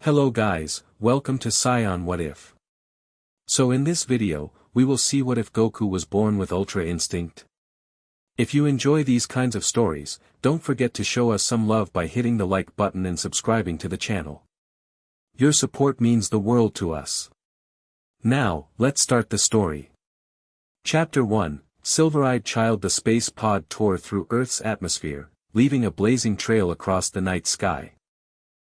Hello guys, welcome to Scion What If. So in this video, we will see what if Goku was born with Ultra Instinct. If you enjoy these kinds of stories, don't forget to show us some love by hitting the like button and subscribing to the channel. Your support means the world to us. Now, let's start the story. Chapter 1, Silver-Eyed Child. The space pod tore through Earth's atmosphere, leaving a blazing trail across the night sky.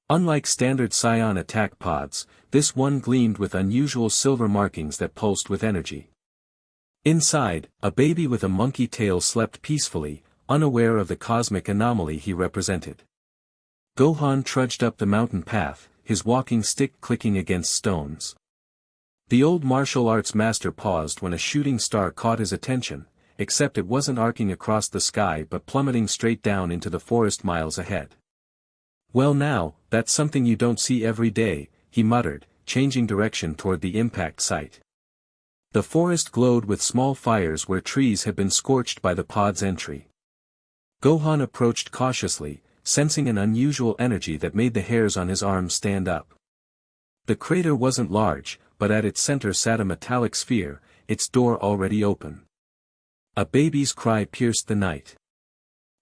Unlike standard Scion attack pods, this one gleamed with unusual silver markings that pulsed with energy. Inside, a baby with a monkey tail slept peacefully, unaware of the cosmic anomaly he represented. Gohan trudged up the mountain path, his walking stick clicking against stones. The old martial arts master paused when a shooting star caught his attention, except it wasn't arcing across the sky but plummeting straight down into the forest miles ahead. "Well now, that's something you don't see every day," he muttered, changing direction toward the impact site. The forest glowed with small fires where trees had been scorched by the pod's entry. Gohan approached cautiously, sensing an unusual energy that made the hairs on his arms stand up. The crater wasn't large, but at its center sat a metallic sphere, its door already open. A baby's cry pierced the night.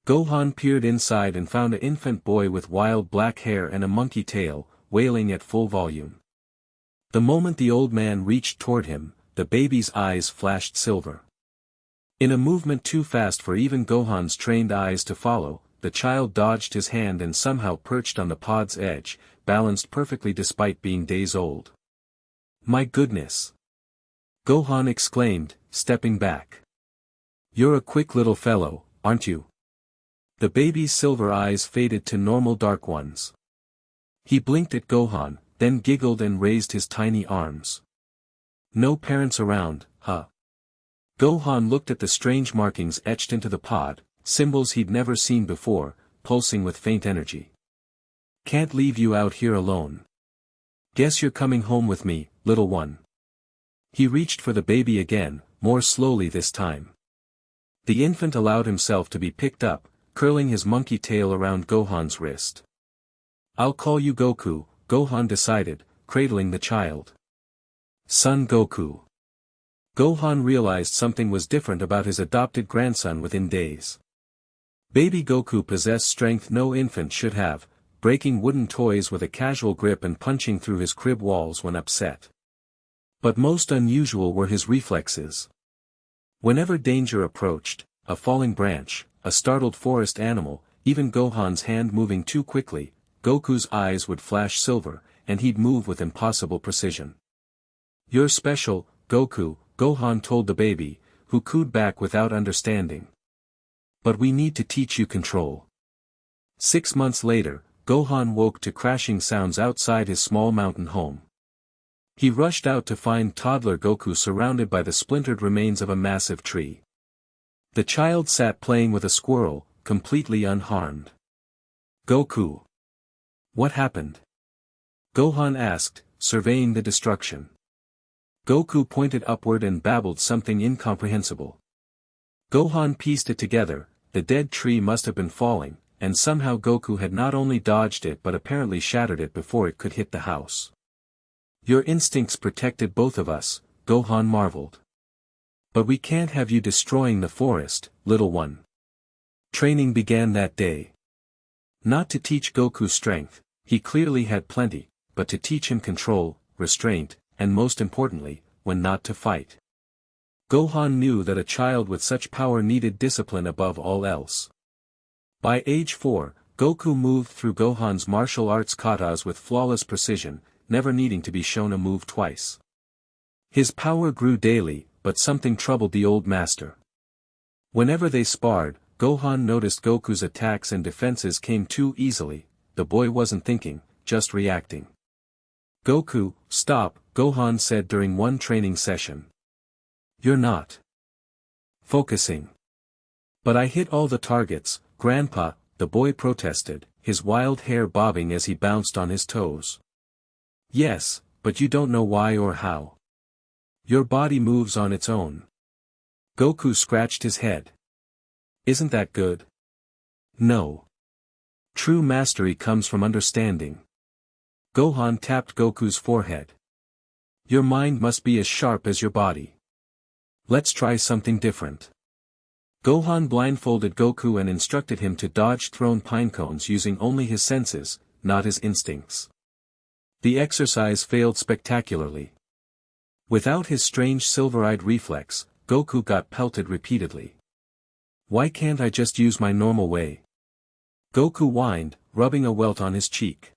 Gohan peered inside and found an infant boy with wild black hair and a monkey tail, wailing at full volume. The moment the old man reached toward him, the baby's eyes flashed silver. In a movement too fast for even Gohan's trained eyes to follow, the child dodged his hand and somehow perched on the pod's edge, balanced perfectly despite being days old. "My goodness!" Gohan exclaimed, stepping back. "You're a quick little fellow, aren't you?" The baby's silver eyes faded to normal dark ones. He blinked at Gohan, then giggled and raised his tiny arms. "No parents around, huh?" Gohan looked at the strange markings etched into the pod, symbols he'd never seen before, pulsing with faint energy. "Can't leave you out here alone. Guess you're coming home with me, little one." He reached for the baby again, more slowly this time. The infant allowed himself to be picked up, curling his monkey tail around Gohan's wrist. "I'll call you Goku," Gohan decided, cradling the child. "Son Goku." Gohan realized something was different about his adopted grandson within days. Baby Goku possessed strength no infant should have, breaking wooden toys with a casual grip and punching through his crib walls when upset. But most unusual were his reflexes. Whenever danger approached, a falling branch, a startled forest animal, even Gohan's hand moving too quickly, Goku's eyes would flash silver, and he'd move with impossible precision. "You're special, Goku," Gohan told the baby, who cooed back without understanding. "But we need to teach you control." 6 months later, Gohan woke to crashing sounds outside his small mountain home. He rushed out to find toddler Goku surrounded by the splintered remains of a massive tree. The child sat playing with a squirrel, completely unharmed. "Goku. What happened?" Gohan asked, surveying the destruction. Goku pointed upward and babbled something incomprehensible. Gohan pieced it together, the dead tree must have been falling, and somehow Goku had not only dodged it but apparently shattered it before it could hit the house. "Your instincts protected both of us," Gohan marveled. "But we can't have you destroying the forest, little one." Training began that day. Not to teach Goku strength, he clearly had plenty, but to teach him control, restraint, and most importantly, when not to fight. Gohan knew that a child with such power needed discipline above all else. By age 4, Goku moved through Gohan's martial arts katas with flawless precision, never needing to be shown a move twice. His power grew daily, but something troubled the old master. Whenever they sparred, Gohan noticed Goku's attacks and defenses came too easily. The boy wasn't thinking, just reacting. "Goku, stop," Gohan said during one training session. "You're not focusing." "But I hit all the targets, Grandpa," the boy protested, his wild hair bobbing as he bounced on his toes. "Yes, but you don't know why or how. Your body moves on its own." Goku scratched his head. "Isn't that good?" "No. True mastery comes from understanding." Gohan tapped Goku's forehead. Your mind must be as sharp as your body. Let's try something different. Gohan blindfolded Goku and instructed him to dodge thrown pinecones using only his senses, not his instincts. The exercise failed spectacularly. Without his strange silver-eyed reflex, Goku got pelted repeatedly. Why can't I just use my normal way? Goku whined, rubbing a welt on his cheek.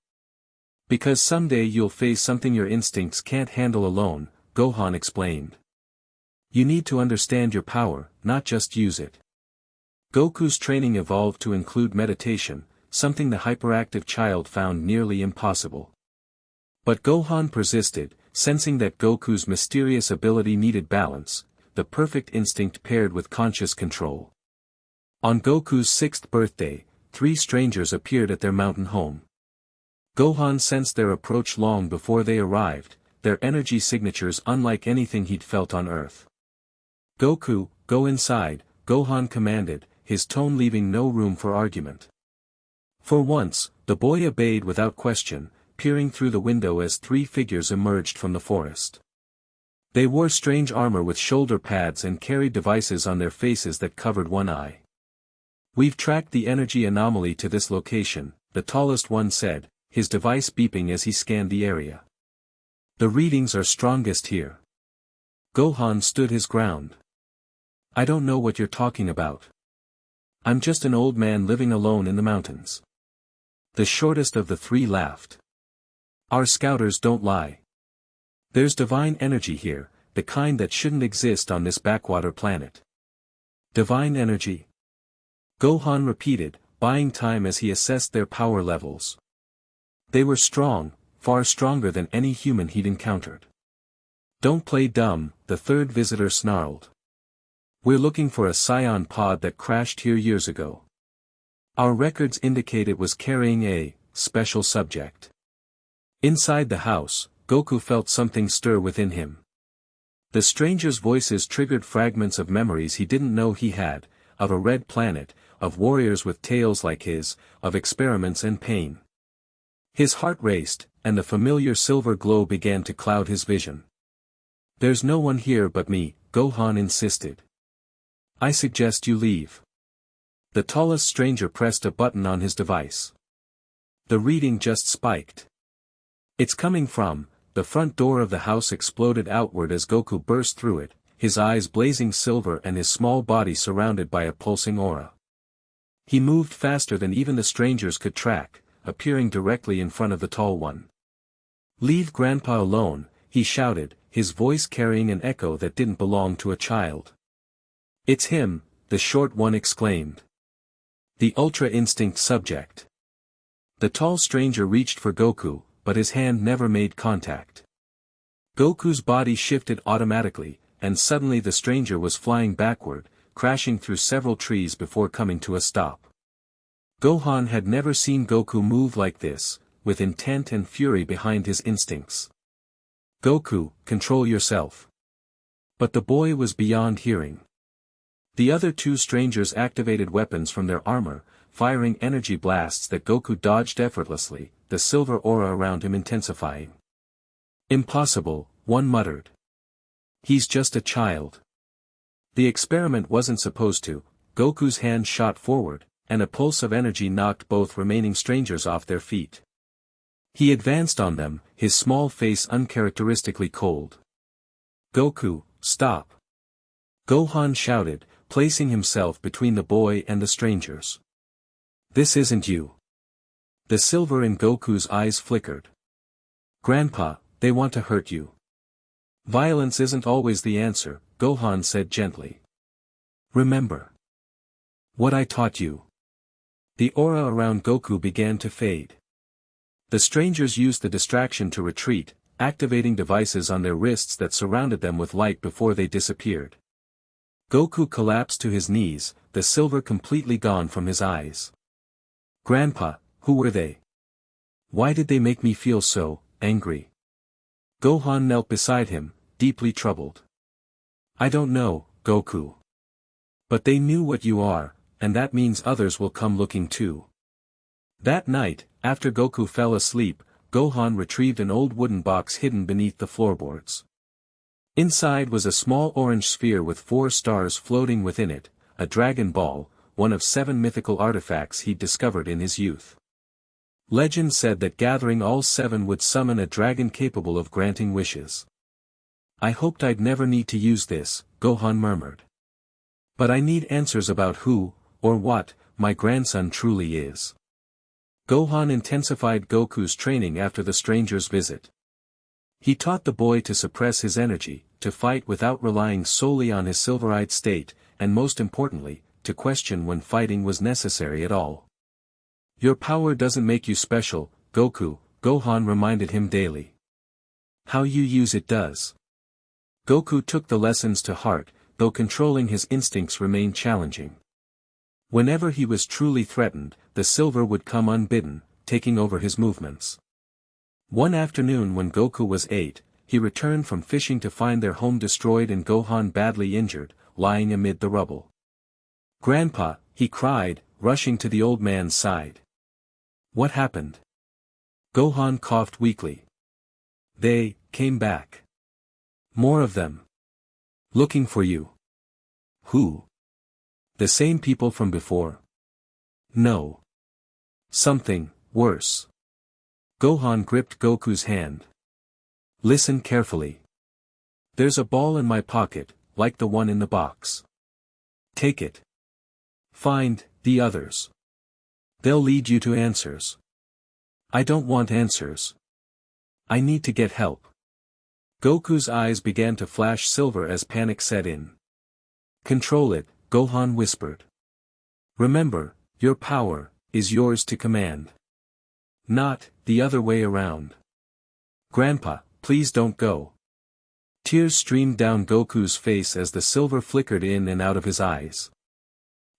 Because someday you'll face something your instincts can't handle alone, Gohan explained. You need to understand your power, not just use it. Goku's training evolved to include meditation, something the hyperactive child found nearly impossible. But Gohan persisted, sensing that Goku's mysterious ability needed balance, the perfect instinct paired with conscious control. On Goku's 6th birthday, 3 strangers appeared at their mountain home. Gohan sensed their approach long before they arrived, their energy signatures unlike anything he'd felt on Earth. Goku, go inside, Gohan commanded, his tone leaving no room for argument. For once, the boy obeyed without question, peering through the window as 3 figures emerged from the forest. They wore strange armor with shoulder pads and carried devices on their faces that covered one eye. We've tracked the energy anomaly to this location, the tallest one said, his device beeping as he scanned the area. The readings are strongest here. Gohan stood his ground. I don't know what you're talking about. I'm just an old man living alone in the mountains. The shortest of the 3 laughed. Our scouters don't lie. There's divine energy here, the kind that shouldn't exist on this backwater planet. Divine energy? Gohan repeated, buying time as he assessed their power levels. They were strong, far stronger than any human he'd encountered. Don't play dumb, the 3rd visitor snarled. We're looking for a Scion pod that crashed here years ago. Our records indicate it was carrying a special subject. Inside the house, Goku felt something stir within him. The strangers' voices triggered fragments of memories he didn't know he had, of a red planet, of warriors with tales like his, of experiments and pain. His heart raced, and the familiar silver glow began to cloud his vision. There's no one here but me, Gohan insisted. I suggest you leave. The tallest stranger pressed a button on his device. The reading just spiked. It's coming from, the front door of the house exploded outward as Goku burst through it, his eyes blazing silver and his small body surrounded by a pulsing aura. He moved faster than even the strangers could track, appearing directly in front of the tall one. Leave Grandpa alone, he shouted, his voice carrying an echo that didn't belong to a child. It's him, the short one exclaimed. The Ultra Instinct subject. The tall stranger reached for Goku, but his hand never made contact. Goku's body shifted automatically, and suddenly the stranger was flying backward, crashing through several trees before coming to a stop. Gohan had never seen Goku move like this, with intent and fury behind his instincts. Goku, control yourself. But the boy was beyond hearing. The other 2 strangers activated weapons from their armor, firing energy blasts that Goku dodged effortlessly, the silver aura around him intensifying. Impossible, one muttered. He's just a child. The experiment wasn't supposed to. Goku's hand shot forward, and a pulse of energy knocked both remaining strangers off their feet. He advanced on them, his small face uncharacteristically cold. Goku, stop! Gohan shouted, placing himself between the boy and the strangers. This isn't you. The silver in Goku's eyes flickered. Grandpa, they want to hurt you. Violence isn't always the answer, Gohan said gently. Remember what I taught you. The aura around Goku began to fade. The strangers used the distraction to retreat, activating devices on their wrists that surrounded them with light before they disappeared. Goku collapsed to his knees, the silver completely gone from his eyes. Grandpa, who were they? Why did they make me feel so angry? Gohan knelt beside him, deeply troubled. I don't know, Goku. But they knew what you are, and that means others will come looking too. That night, after Goku fell asleep, Gohan retrieved an old wooden box hidden beneath the floorboards. Inside was a small orange sphere with 4 stars floating within it, a Dragon Ball, one of 7 mythical artifacts he'd discovered in his youth. Legend said that gathering all 7 would summon a dragon capable of granting wishes. I hoped I'd never need to use this, Gohan murmured. But I need answers about who, or what, my grandson truly is. Gohan intensified Goku's training after the stranger's visit. He taught the boy to suppress his energy, to fight without relying solely on his silver-eyed state, and most importantly, to question when fighting was necessary at all. Your power doesn't make you special, Goku, Gohan reminded him daily. How you use it does. Goku took the lessons to heart, though controlling his instincts remained challenging. Whenever he was truly threatened, the silver would come unbidden, taking over his movements. One afternoon when Goku was 8, he returned from fishing to find their home destroyed and Gohan badly injured, lying amid the rubble. "Grandpa," he cried, rushing to the old man's side. "What happened?" Gohan coughed weakly. "They came back. More of them. Looking for you." "Who? The same people from before?" "No. Something worse." Gohan gripped Goku's hand. "Listen carefully. There's a ball in my pocket, like the one in the box. Take it. Find the others. They'll lead you to answers." "I don't want answers. I need to get help." Goku's eyes began to flash silver as panic set in. "Control it," Gohan whispered. "Remember, your power is yours to command. Not the other way around. Grandpa, please don't go." Tears streamed down Goku's face as the silver flickered in and out of his eyes.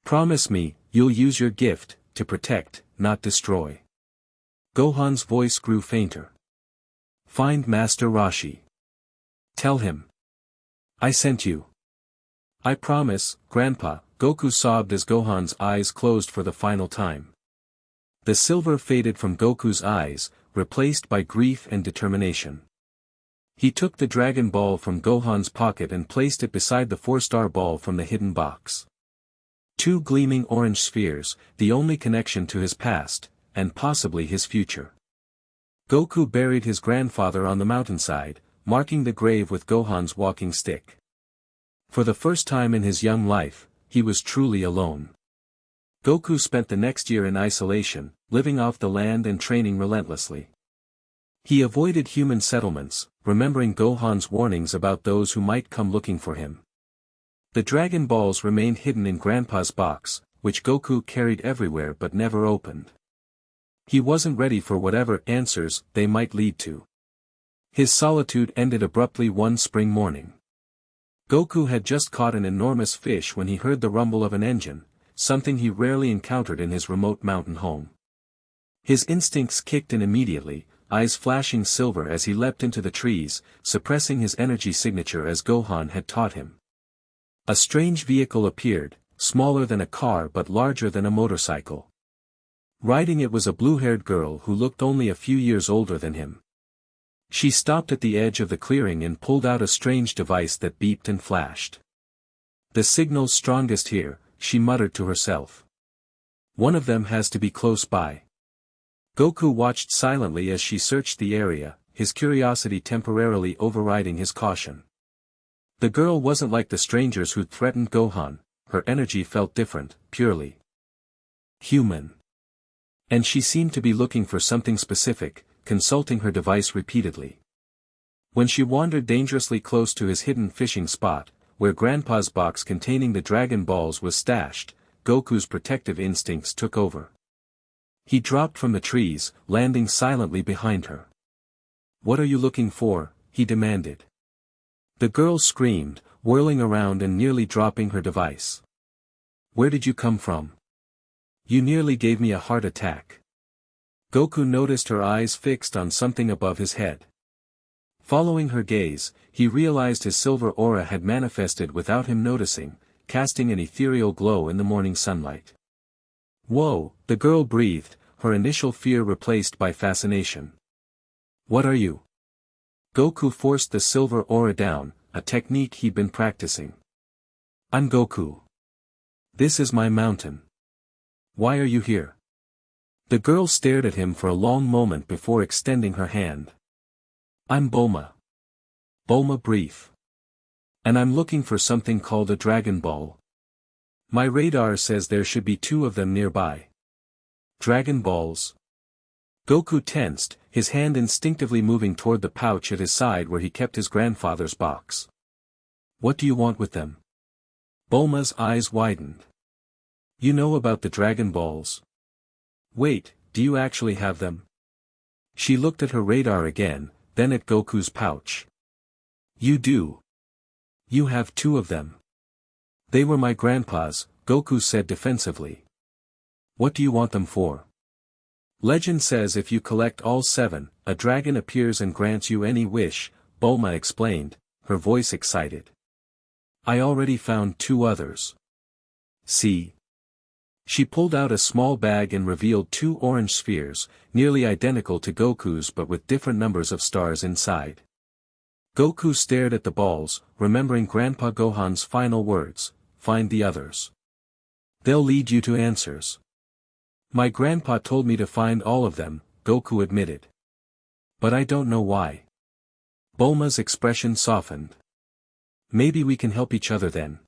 "Promise me, you'll use your gift to protect, not destroy." Gohan's voice grew fainter. "Find Master Roshi. Tell him I sent you." "I promise, Grandpa," Goku sobbed as Gohan's eyes closed for the final time. The silver faded from Goku's eyes, replaced by grief and determination. He took the Dragon Ball from Gohan's pocket and placed it beside the 4-star ball from the hidden box. 2 gleaming orange spheres, the only connection to his past, and possibly his future. Goku buried his grandfather on the mountainside, marking the grave with Gohan's walking stick. For the first time in his young life, he was truly alone. Goku spent the next year in isolation, living off the land and training relentlessly. He avoided human settlements, remembering Gohan's warnings about those who might come looking for him. The Dragon Balls remained hidden in Grandpa's box, which Goku carried everywhere but never opened. He wasn't ready for whatever answers they might lead to. His solitude ended abruptly one spring morning. Goku had just caught an enormous fish when he heard the rumble of an engine, something he rarely encountered in his remote mountain home. His instincts kicked in immediately, eyes flashing silver as he leapt into the trees, suppressing his energy signature as Gohan had taught him. A strange vehicle appeared, smaller than a car but larger than a motorcycle. Riding it was a blue-haired girl who looked only a few years older than him. She stopped at the edge of the clearing and pulled out a strange device that beeped and flashed. "The signal's strongest here," she muttered to herself. "One of them has to be close by." Goku watched silently as she searched the area, his curiosity temporarily overriding his caution. The girl wasn't like the strangers who'd threatened Gohan, her energy felt different, purely human. And she seemed to be looking for something specific, consulting her device repeatedly. When she wandered dangerously close to his hidden fishing spot, where Grandpa's box containing the Dragon Balls was stashed, Goku's protective instincts took over. He dropped from the trees, landing silently behind her. "What are you looking for?" he demanded. The girl screamed, whirling around and nearly dropping her device. "Where did you come from? You nearly gave me a heart attack." Goku noticed her eyes fixed on something above his head. Following her gaze, he realized his silver aura had manifested without him noticing, casting an ethereal glow in the morning sunlight. "Whoa," the girl breathed, her initial fear replaced by fascination. What are you? Goku forced the silver aura down, a technique he'd been practicing. I'm Goku. This is my mountain. Why are you here? The girl stared at him for a long moment before extending her hand. I'm Bulma. Bulma brief. And I'm looking for something called a Dragon Ball. My radar says there should be 2 of them nearby. Dragon Balls. Goku tensed, his hand instinctively moving toward the pouch at his side where he kept his grandfather's box. What do you want with them? Bulma's eyes widened. You know about the Dragon Balls? Wait, do you actually have them? She looked at her radar again, then at Goku's pouch. You do. You have 2 of them. They were my grandpa's, Goku said defensively. What do you want them for? Legend says if you collect all 7, a dragon appears and grants you any wish, Bulma explained, her voice excited. I already found 2 others. See? She pulled out a small bag and revealed 2 orange spheres, nearly identical to Goku's but with different numbers of stars inside. Goku stared at the balls, remembering Grandpa Gohan's final words, find the others. They'll lead you to answers. My grandpa told me to find all of them, Goku admitted. But I don't know why. Bulma's expression softened. Maybe we can help each other then.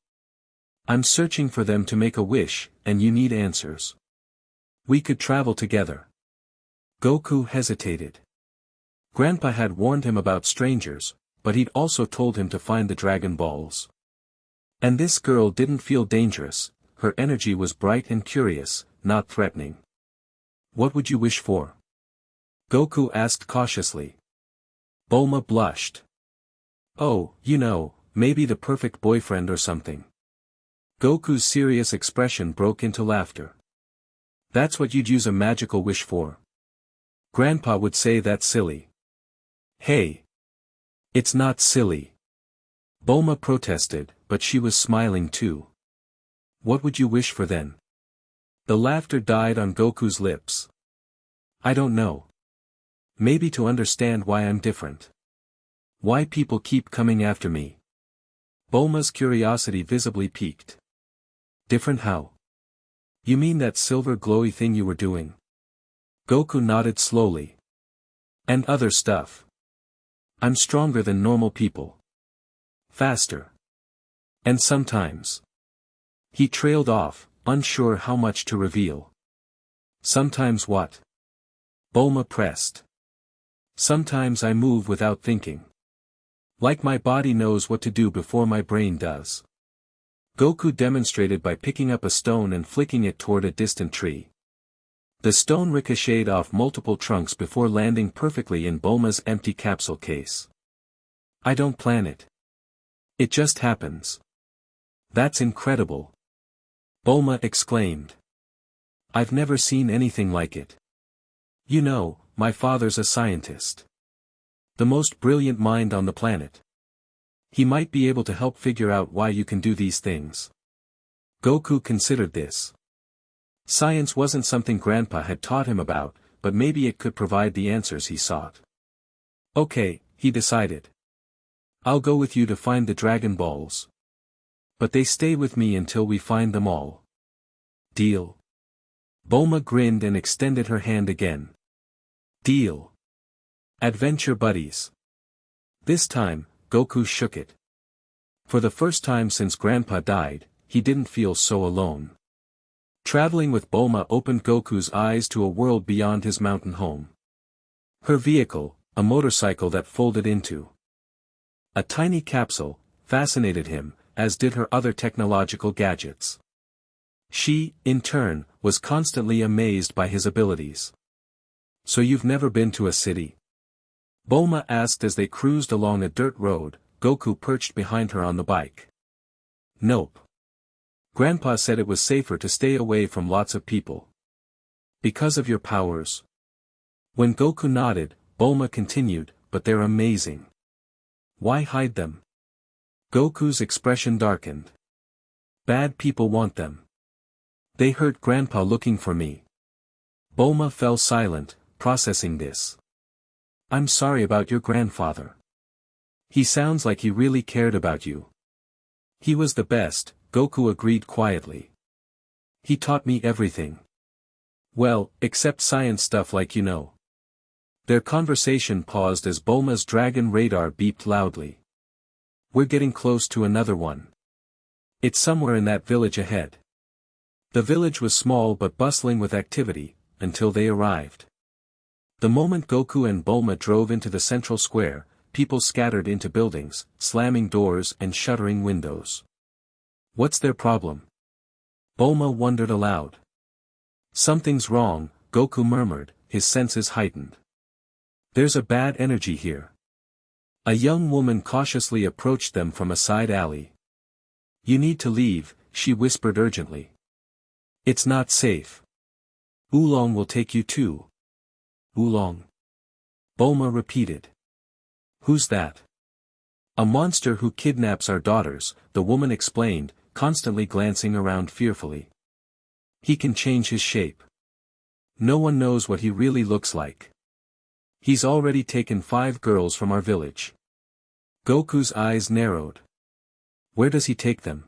I'm searching for them to make a wish, and you need answers. We could travel together. Goku hesitated. Grandpa had warned him about strangers, but he'd also told him to find the Dragon Balls. And this girl didn't feel dangerous, her energy was bright and curious, not threatening. What would you wish for? Goku asked cautiously. Bulma blushed. Oh, you know, maybe the perfect boyfriend or something. Goku's serious expression broke into laughter. That's what you'd use a magical wish for. Grandpa would say that's silly. Hey! It's not silly. Bulma protested, but she was smiling too. What would you wish for then? The laughter died on Goku's lips. I don't know. Maybe to understand why I'm different. Why people keep coming after me. Bulma's curiosity visibly piqued. Different how? You mean that silver glowy thing you were doing? Goku nodded slowly. And other stuff. I'm stronger than normal people. Faster. And sometimes. He trailed off, unsure how much to reveal. Sometimes what? Bulma pressed. Sometimes I move without thinking. Like my body knows what to do before my brain does. Goku demonstrated by picking up a stone and flicking it toward a distant tree. The stone ricocheted off multiple trunks before landing perfectly in Bulma's empty capsule case. I don't plan it. It just happens. That's incredible. Bulma exclaimed. I've never seen anything like it. You know, my father's a scientist. The most brilliant mind on the planet. He might be able to help figure out why you can do these things. Goku considered this. Science wasn't something Grandpa had taught him about, but maybe it could provide the answers he sought. Okay, he decided. I'll go with you to find the Dragon Balls. But they stay with me until we find them all. Deal. Bulma grinned and extended her hand again. Deal. Adventure buddies. This time, Goku shook it. For the first time since Grandpa died, he didn't feel so alone. Traveling with Bulma opened Goku's eyes to a world beyond his mountain home. Her vehicle, a motorcycle that folded into a tiny capsule, fascinated him, as did her other technological gadgets. She, in turn, was constantly amazed by his abilities. So you've never been to a city? Bulma asked as they cruised along a dirt road, Goku perched behind her on the bike. Nope. Grandpa said it was safer to stay away from lots of people. Because of your powers? When Goku nodded, Bulma continued, but they're amazing. Why hide them? Goku's expression darkened. Bad people want them. They hurt Grandpa looking for me. Bulma fell silent, processing this. I'm sorry about your grandfather. He sounds like he really cared about you. He was the best, Goku agreed quietly. He taught me everything. Well, except science stuff like you know. Their conversation paused as Bulma's dragon radar beeped loudly. We're getting close to another one. It's somewhere in that village ahead. The village was small but bustling with activity, until they arrived. The moment Goku and Bulma drove into the central square, people scattered into buildings, slamming doors and shuttering windows. What's their problem? Bulma wondered aloud. Something's wrong, Goku murmured, his senses heightened. There's a bad energy here. A young woman cautiously approached them from a side alley. You need to leave, she whispered urgently. It's not safe. Oolong will take you too. Oolong. Bulma repeated. Who's that? A monster who kidnaps our daughters, the woman explained, constantly glancing around fearfully. He can change his shape. No one knows what he really looks like. He's already taken 5 girls from our village. Goku's eyes narrowed. Where does he take them?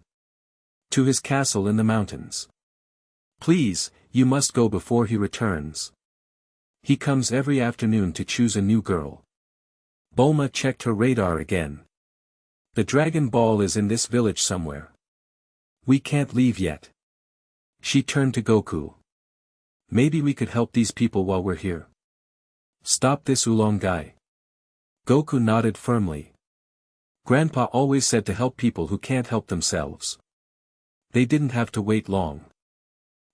To his castle in the mountains. Please, you must go before he returns. He comes every afternoon to choose a new girl. Bulma checked her radar again. The Dragon Ball is in this village somewhere. We can't leave yet. She turned to Goku. Maybe we could help these people while we're here. Stop this Oolong guy. Goku nodded firmly. Grandpa always said to help people who can't help themselves. They didn't have to wait long.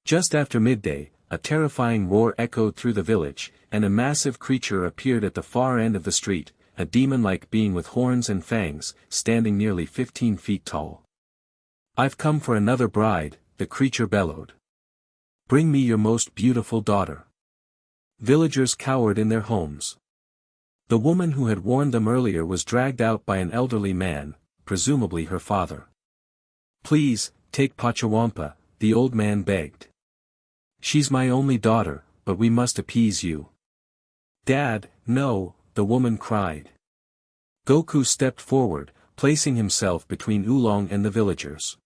Just after midday, a terrifying roar echoed through the village, and a massive creature appeared at the far end of the street, a demon-like being with horns and fangs, standing nearly 15 feet tall. I've come for another bride, the creature bellowed. Bring me your most beautiful daughter. Villagers cowered in their homes. The woman who had warned them earlier was dragged out by an elderly man, presumably her father. Please, take Pachamama, the old man begged. She's my only daughter, but we must appease you. Dad, no, the woman cried. Goku stepped forward, placing himself between Oolong and the villagers.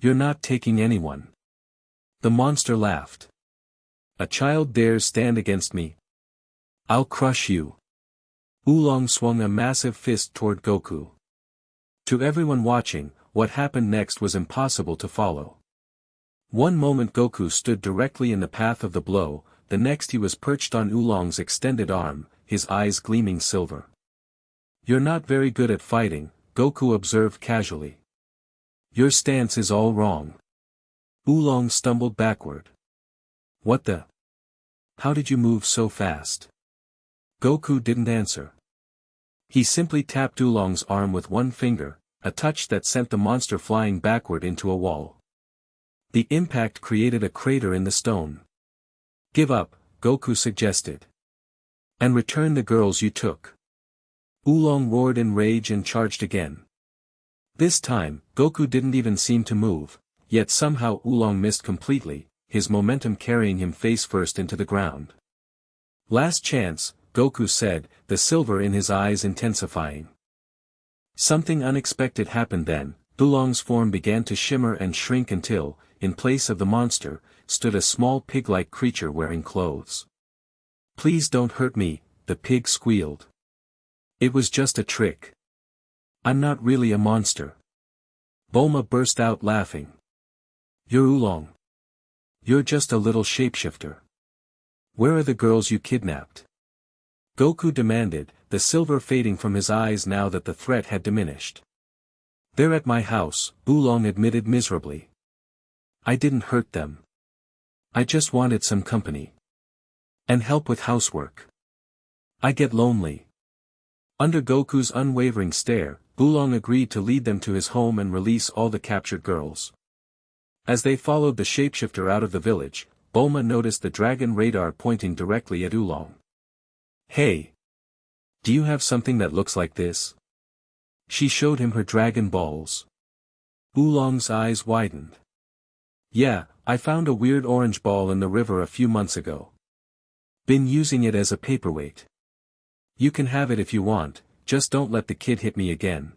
You're not taking anyone. The monster laughed. A child dares stand against me? I'll crush you. Oolong swung a massive fist toward Goku. To everyone watching, what happened next was impossible to follow. One moment Goku stood directly in the path of the blow, the next he was perched on Oolong's extended arm, his eyes gleaming silver. You're not very good at fighting, Goku observed casually. Your stance is all wrong. Oolong stumbled backward. What the? How did you move so fast? Goku didn't answer. He simply tapped Oolong's arm with one finger, a touch that sent the monster flying backward into a wall. The impact created a crater in the stone. Give up, Goku suggested. And return the girls you took. Oolong roared in rage and charged again. This time, Goku didn't even seem to move, yet somehow Oolong missed completely, his momentum carrying him face first into the ground. Last chance, Goku said, the silver in his eyes intensifying. Something unexpected happened then. Oolong's form began to shimmer and shrink until, in place of the monster, stood a small pig-like creature wearing clothes. Please don't hurt me, the pig squealed. It was just a trick. I'm not really a monster. Bulma burst out laughing. You're Oolong. You're just a little shapeshifter. Where are the girls you kidnapped? Goku demanded, the silver fading from his eyes now that the threat had diminished. They're at my house, Oolong admitted miserably. I didn't hurt them. I just wanted some company. And help with housework. I get lonely. Under Goku's unwavering stare, Oolong agreed to lead them to his home and release all the captured girls. As they followed the shapeshifter out of the village, Bulma noticed the dragon radar pointing directly at Oolong. Hey! Do you have something that looks like this? She showed him her dragon balls. Oolong's eyes widened. Yeah, I found a weird orange ball in the river a few months ago. Been using it as a paperweight. You can have it if you want, just don't let the kid hit me again.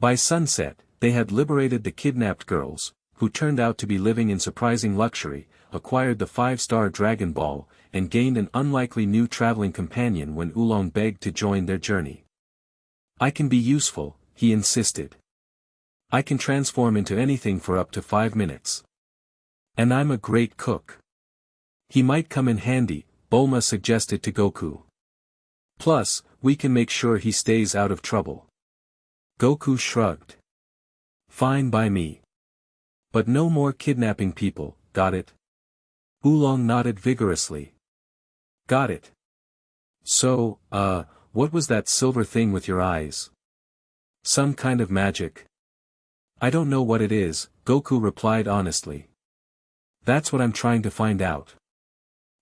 By sunset, they had liberated the kidnapped girls, who turned out to be living in surprising luxury, acquired the 5-star Dragon Ball, and gained an unlikely new traveling companion when Oolong begged to join their journey. I can be useful, he insisted. I can transform into anything for up to 5 minutes. And I'm a great cook. He might come in handy, Bulma suggested to Goku. Plus, we can make sure he stays out of trouble. Goku shrugged. Fine by me. But no more kidnapping people, got it? Oolong nodded vigorously. Got it. So, what was that silver thing with your eyes? Some kind of magic? I don't know what it is, Goku replied honestly. That's what I'm trying to find out.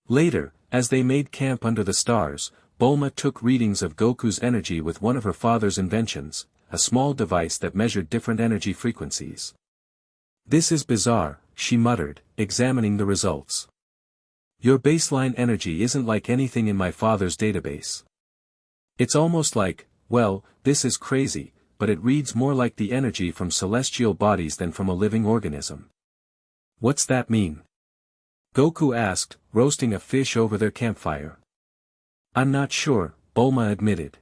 Later, as they made camp under the stars, Bulma took readings of Goku's energy with one of her father's inventions, a small device that measured different energy frequencies. This is bizarre, she muttered, examining the results. Your baseline energy isn't like anything in my father's database. It's almost like, well, this is crazy, but it reads more like the energy from celestial bodies than from a living organism. What's that mean? Goku asked, roasting a fish over their campfire. I'm not sure, Bulma admitted.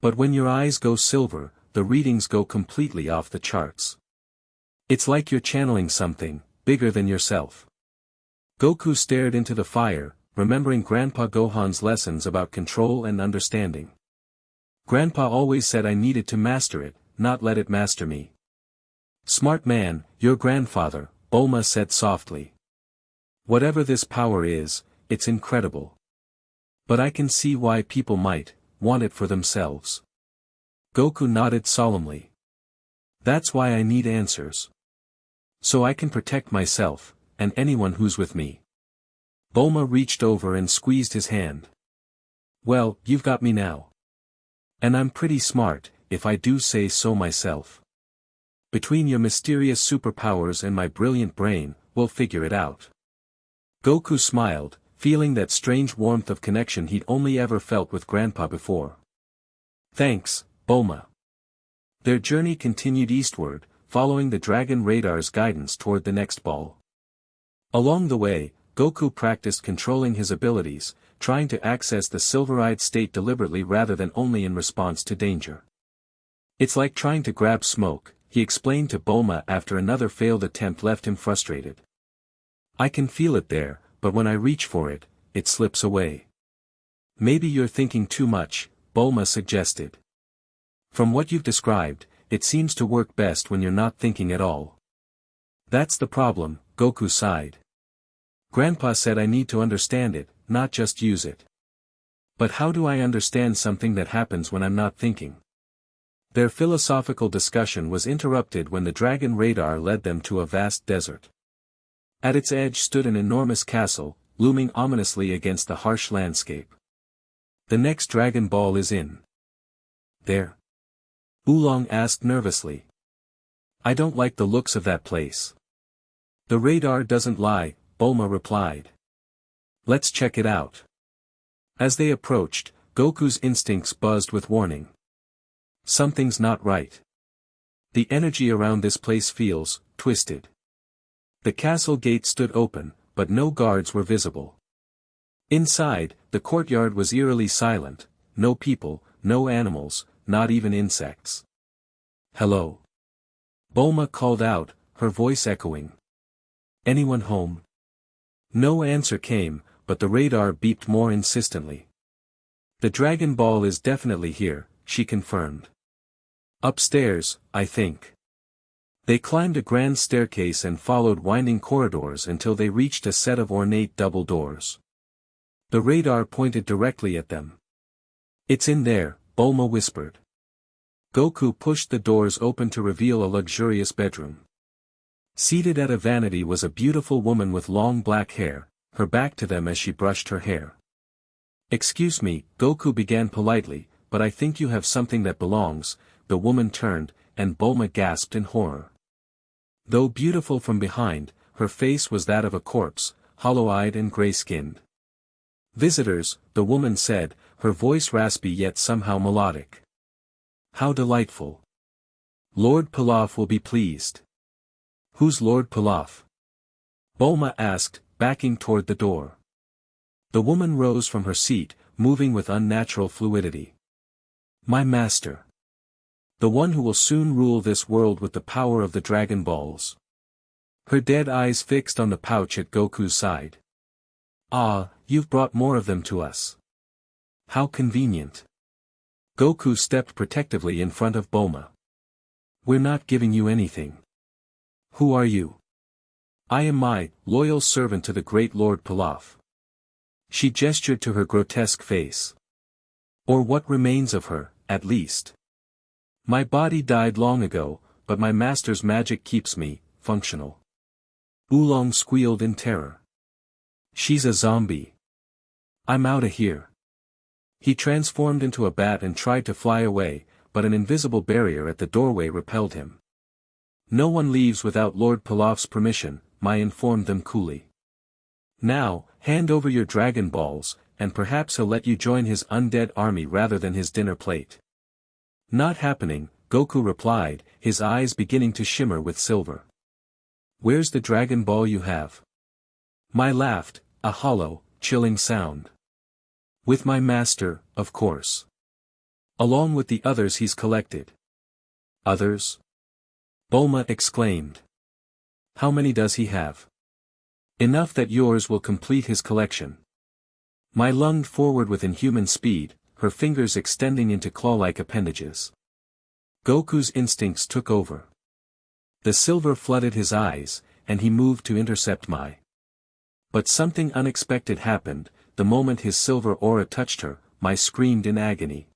But when your eyes go silver, the readings go completely off the charts. It's like you're channeling something, bigger than yourself. Goku stared into the fire, remembering Grandpa Gohan's lessons about control and understanding. Grandpa always said I needed to master it, not let it master me. Smart man, your grandfather, Bulma said softly. Whatever this power is, it's incredible. But I can see why people might want it for themselves. Goku nodded solemnly. That's why I need answers. So I can protect myself, and anyone who's with me. Bulma reached over and squeezed his hand. Well, you've got me now. And I'm pretty smart, if I do say so myself. Between your mysterious superpowers and my brilliant brain, we'll figure it out. Goku smiled, feeling that strange warmth of connection he'd only ever felt with Grandpa before. Thanks, Bulma. Their journey continued eastward, following the Dragon Radar's guidance toward the next ball. Along the way, Goku practiced controlling his abilities, trying to access the silver-eyed state deliberately rather than only in response to danger. It's like trying to grab smoke, he explained to Bulma after another failed attempt left him frustrated. I can feel it there, but when I reach for it, it slips away. Maybe you're thinking too much, Bulma suggested. From what you've described, it seems to work best when you're not thinking at all. That's the problem, Goku sighed. Grandpa said I need to understand it, not just use it. But how do I understand something that happens when I'm not thinking? Their philosophical discussion was interrupted when the Dragon Radar led them to a vast desert. At its edge stood an enormous castle, looming ominously against the harsh landscape. The next Dragon Ball is in there? Oolong asked nervously. I don't like the looks of that place. The radar doesn't lie, Bulma replied. Let's check it out. As they approached, Goku's instincts buzzed with warning. Something's not right. The energy around this place feels twisted. The castle gate stood open, but no guards were visible. Inside, the courtyard was eerily silent, no people, no animals, not even insects. Hello. Bulma called out, her voice echoing. Anyone home? No answer came, but the radar beeped more insistently. The Dragon Ball is definitely here, she confirmed. Upstairs, I think. They climbed a grand staircase and followed winding corridors until they reached a set of ornate double doors. The radar pointed directly at them. It's in there, Bulma whispered. Goku pushed the doors open to reveal a luxurious bedroom. Seated at a vanity was a beautiful woman with long black hair, her back to them as she brushed her hair. Excuse me, Goku began politely, but I think you have something that belongs. The woman turned, and Bulma gasped in horror. Though beautiful from behind, her face was that of a corpse, hollow-eyed and gray-skinned. Visitors, the woman said, her voice raspy yet somehow melodic. How delightful. Lord Pilaf will be pleased. Who's Lord Pilaf? Bulma asked, backing toward the door. The woman rose from her seat, moving with unnatural fluidity. My master. The one who will soon rule this world with the power of the Dragon Balls. Her dead eyes fixed on the pouch at Goku's side. Ah, you've brought more of them to us. How convenient. Goku stepped protectively in front of Bulma. We're not giving you anything. Who are you? I am my loyal servant to the great Lord Pilaf. She gestured to her grotesque face. Or what remains of her, at least. My body died long ago, but my master's magic keeps me functional. Oolong squealed in terror. She's a zombie. I'm outta here. He transformed into a bat and tried to fly away, but an invisible barrier at the doorway repelled him. No one leaves without Lord Pilaf's permission, Mai informed them coolly. Now, hand over your Dragon Balls, and perhaps he'll let you join his undead army rather than his dinner plate. Not happening, Goku replied, his eyes beginning to shimmer with silver. Where's the Dragon Ball you have? Mai laughed, a hollow, chilling sound. With my master, of course. Along with the others he's collected. Others? Bulma exclaimed. How many does he have? Enough that yours will complete his collection. Mai lunged forward with inhuman speed, her fingers extending into claw-like appendages. Goku's instincts took over. The silver flooded his eyes, and he moved to intercept Mai. But something unexpected happened. The moment his silver aura touched her, Mai screamed in agony.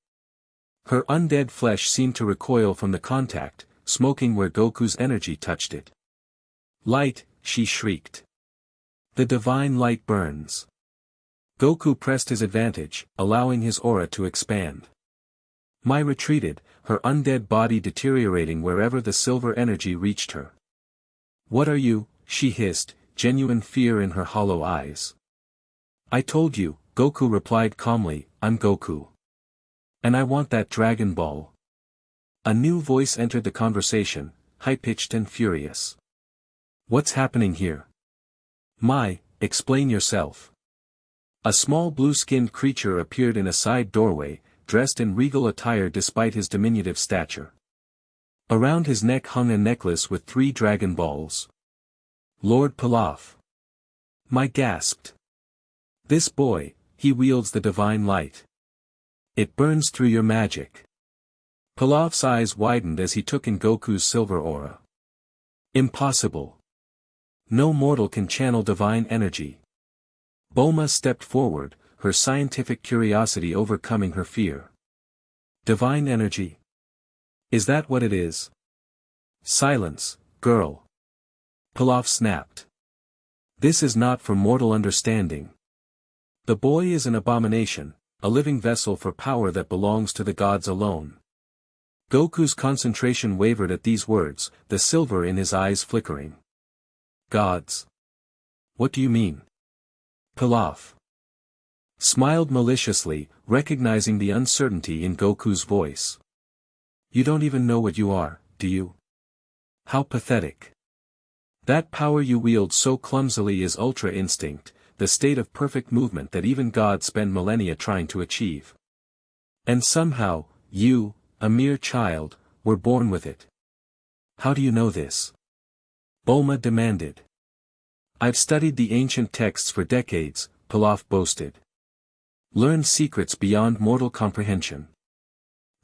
Her undead flesh seemed to recoil from the contact, smoking where Goku's energy touched it. Light, she shrieked. The divine light burns. Goku pressed his advantage, allowing his aura to expand. Mai retreated, her undead body deteriorating wherever the silver energy reached her. What are you? She hissed, genuine fear in her hollow eyes. I told you, Goku replied calmly, I'm Goku. And I want that Dragon Ball. A new voice entered the conversation, high-pitched and furious. What's happening here? Mai, explain yourself. A small blue-skinned creature appeared in a side doorway, dressed in regal attire despite his diminutive stature. Around his neck hung a necklace with 3 Dragon Balls. Lord Pilaf. Mai gasped. This boy, he wields the divine light. It burns through your magic. Pilaf's eyes widened as he took in Goku's silver aura. Impossible. No mortal can channel divine energy. Bulma stepped forward, her scientific curiosity overcoming her fear. Divine energy? Is that what it is? Silence, girl. Pilaf snapped. This is not for mortal understanding. The boy is an abomination, a living vessel for power that belongs to the gods alone. Goku's concentration wavered at these words, the silver in his eyes flickering. Gods? What do you mean? Pilaf smiled maliciously, recognizing the uncertainty in Goku's voice. You don't even know what you are, do you? How pathetic. That power you wield so clumsily is Ultra Instinct, the state of perfect movement that even gods spend millennia trying to achieve. And somehow, you, a mere child, were born with it. How do you know this? Bulma demanded. I've studied the ancient texts for decades, Pilaf boasted. Learned secrets beyond mortal comprehension.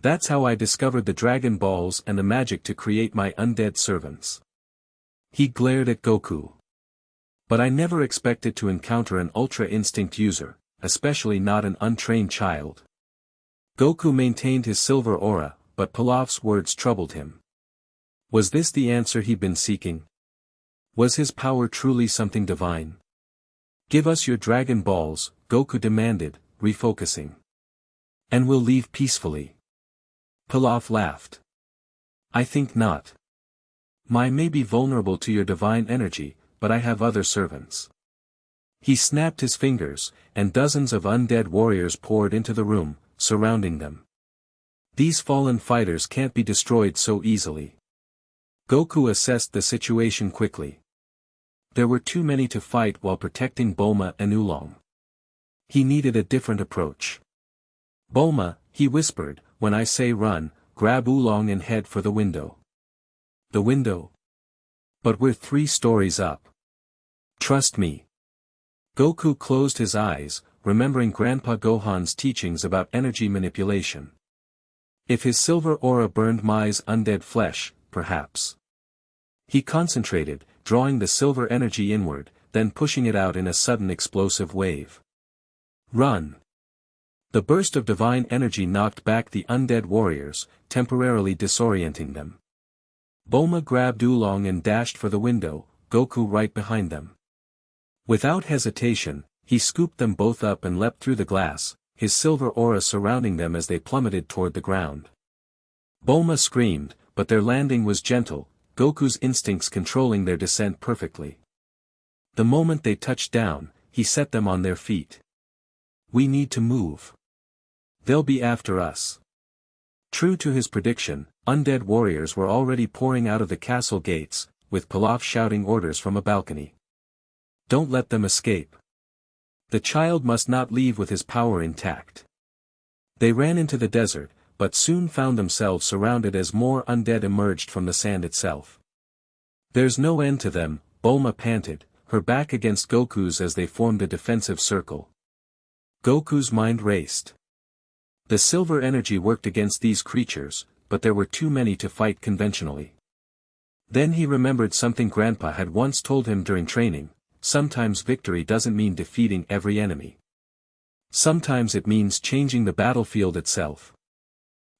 That's how I discovered the Dragon Balls and the magic to create my undead servants. He glared at Goku. But I never expected to encounter an Ultra Instinct user, especially not an untrained child. Goku maintained his silver aura, but Pilaf's words troubled him. Was this the answer he'd been seeking? Was his power truly something divine? Give us your Dragon Balls, Goku demanded, refocusing. And we'll leave peacefully. Pilaf laughed. I think not. Mai may be vulnerable to your divine energy, but I have other servants. He snapped his fingers, and dozens of undead warriors poured into the room, surrounding them. These fallen fighters can't be destroyed so easily. Goku assessed the situation quickly. There were too many to fight while protecting Bulma and Oolong. He needed a different approach. Bulma, he whispered, when I say run, grab Oolong and head for the window. The window? But we're 3 stories up. Trust me. Goku closed his eyes, remembering Grandpa Gohan's teachings about energy manipulation. If his silver aura burned Mai's undead flesh, perhaps. He concentrated, drawing the silver energy inward, then pushing it out in a sudden explosive wave. Run! The burst of divine energy knocked back the undead warriors, temporarily disorienting them. Bulma grabbed Oolong and dashed for the window, Goku right behind them. Without hesitation, he scooped them both up and leapt through the glass, his silver aura surrounding them as they plummeted toward the ground. Bulma screamed, but their landing was gentle, Goku's instincts controlling their descent perfectly. The moment they touched down, he set them on their feet. We need to move. They'll be after us. True to his prediction, undead warriors were already pouring out of the castle gates, with Pilaf shouting orders from a balcony. Don't let them escape. The child must not leave with his power intact. They ran into the desert, but soon found themselves surrounded as more undead emerged from the sand itself. There's no end to them, Bulma panted, her back against Goku's as they formed a defensive circle. Goku's mind raced. The silver energy worked against these creatures, but there were too many to fight conventionally. Then he remembered something Grandpa had once told him during training: sometimes victory doesn't mean defeating every enemy. Sometimes it means changing the battlefield itself.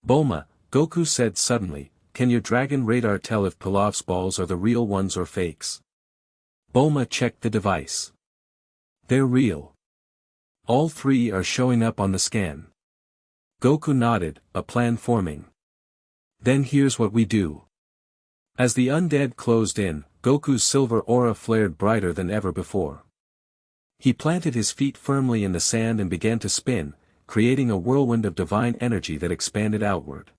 Bulma, Goku said suddenly, can your dragon radar tell if Pilaf's balls are the real ones or fakes? Bulma checked the device. They're real. All 3 are showing up on the scan. Goku nodded, a plan forming. Then here's what we do. As the undead closed in, Goku's silver aura flared brighter than ever before. He planted his feet firmly in the sand and began to spin, creating a whirlwind of divine energy that expanded outward.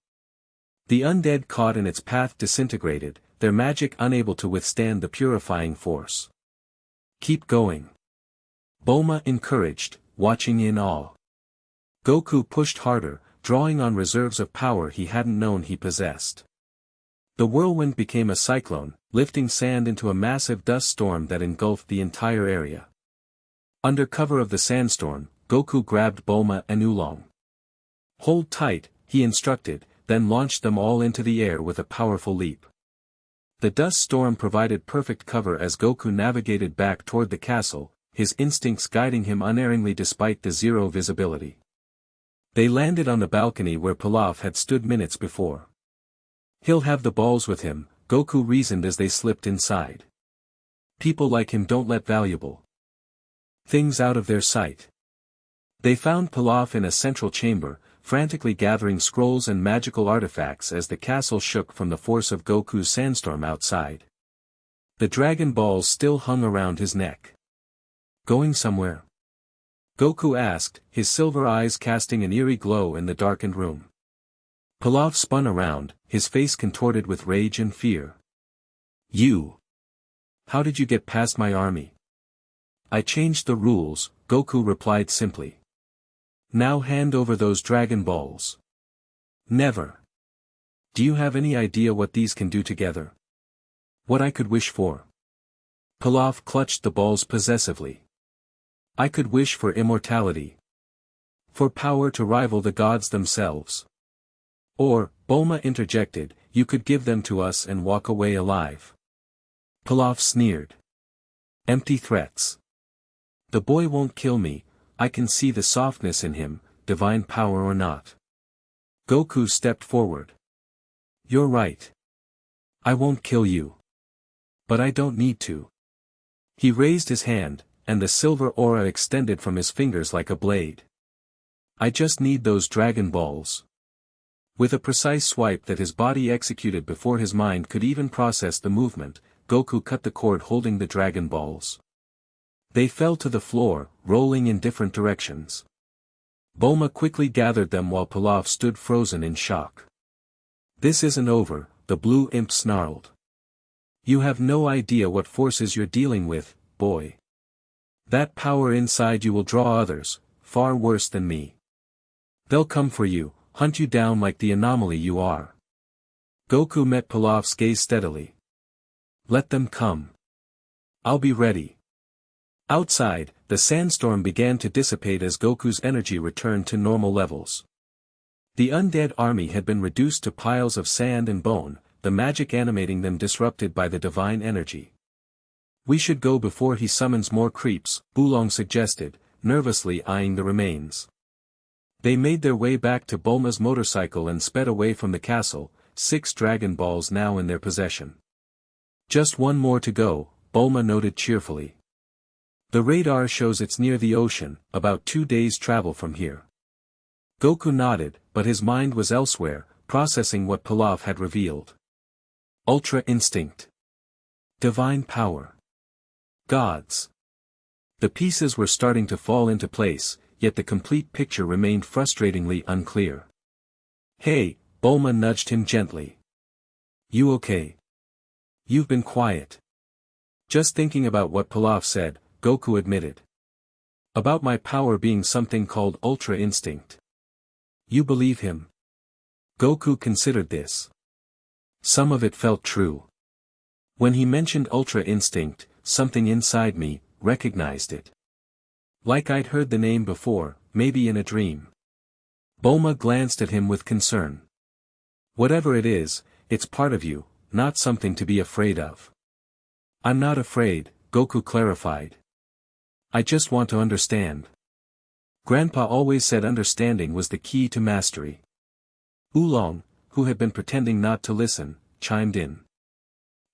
The undead caught in its path disintegrated, their magic unable to withstand the purifying force. Keep going. Bulma encouraged, watching in awe. Goku pushed harder, drawing on reserves of power he hadn't known he possessed. The whirlwind became a cyclone, lifting sand into a massive dust storm that engulfed the entire area. Under cover of the sandstorm, Goku grabbed Bulma and Oolong. Hold tight, he instructed, then launched them all into the air with a powerful leap. The dust storm provided perfect cover as Goku navigated back toward the castle, his instincts guiding him unerringly despite the zero visibility. They landed on the balcony where Pilaf had stood minutes before. He'll have the balls with him, Goku reasoned as they slipped inside. People like him don't let valuable things out of their sight. They found Pilaf in a central chamber, frantically gathering scrolls and magical artifacts as the castle shook from the force of Goku's sandstorm outside. The dragon balls still hung around his neck. Going somewhere? Goku asked, his silver eyes casting an eerie glow in the darkened room. Pilaf spun around, his face contorted with rage and fear. You! How did you get past my army? I changed the rules, Goku replied simply. Now hand over those dragon balls. Never. Do you have any idea what these can do together? What I could wish for? Pilaf clutched the balls possessively. I could wish for immortality. For power to rival the gods themselves. Or, Bulma interjected, you could give them to us and walk away alive. Pilaf sneered. Empty threats. The boy won't kill me, I can see the softness in him, divine power or not. Goku stepped forward. You're right. I won't kill you. But I don't need to. He raised his hand, and the silver aura extended from his fingers like a blade. I just need those dragon balls. With a precise swipe that his body executed before his mind could even process the movement, Goku cut the cord holding the dragon balls. They fell to the floor, rolling in different directions. Bulma quickly gathered them while Pilaf stood frozen in shock. "This isn't over," the blue imp snarled. "You have no idea what forces you're dealing with, boy. That power inside you will draw others, far worse than me. They'll come for you, hunt you down like the anomaly you are." Goku met Pilaf's gaze steadily. "Let them come. I'll be ready." Outside, the sandstorm began to dissipate as Goku's energy returned to normal levels. The undead army had been reduced to piles of sand and bone, the magic animating them disrupted by the divine energy. "We should go before he summons more creeps," Oolong suggested, nervously eyeing the remains. They made their way back to Bulma's motorcycle and sped away from the castle, 6 Dragon Balls now in their possession. "Just one more to go," Bulma noted cheerfully. "The radar shows it's near the ocean, about 2 days' travel from here." Goku nodded, but his mind was elsewhere, processing what Pilaf had revealed. Ultra Instinct. Divine Power. Gods. The pieces were starting to fall into place, yet the complete picture remained frustratingly unclear. "Hey," Bulma nudged him gently. "You okay? You've been quiet." "Just thinking about what Pilaf said," Goku admitted. "About my power being something called Ultra Instinct." "You believe him?" Goku considered this. Some of it felt true. When he mentioned Ultra Instinct, something inside me recognized it. Like I'd heard the name before, maybe in a dream. Bulma glanced at him with concern. "Whatever it is, it's part of you, not something to be afraid of." "I'm not afraid," Goku clarified. "I just want to understand." Grandpa always said understanding was the key to mastery. Oolong, who had been pretending not to listen, chimed in.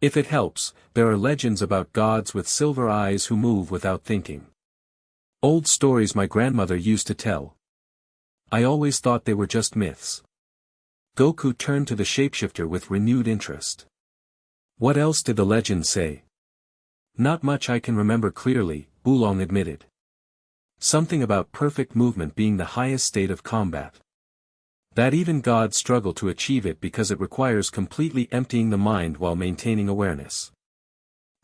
"If it helps, there are legends about gods with silver eyes who move without thinking. Old stories my grandmother used to tell. I always thought they were just myths." Goku turned to the shapeshifter with renewed interest. "What else did the legends say?" "Not much I can remember clearly," Oolong admitted. "Something about perfect movement being the highest state of combat. That even gods struggle to achieve it because it requires completely emptying the mind while maintaining awareness."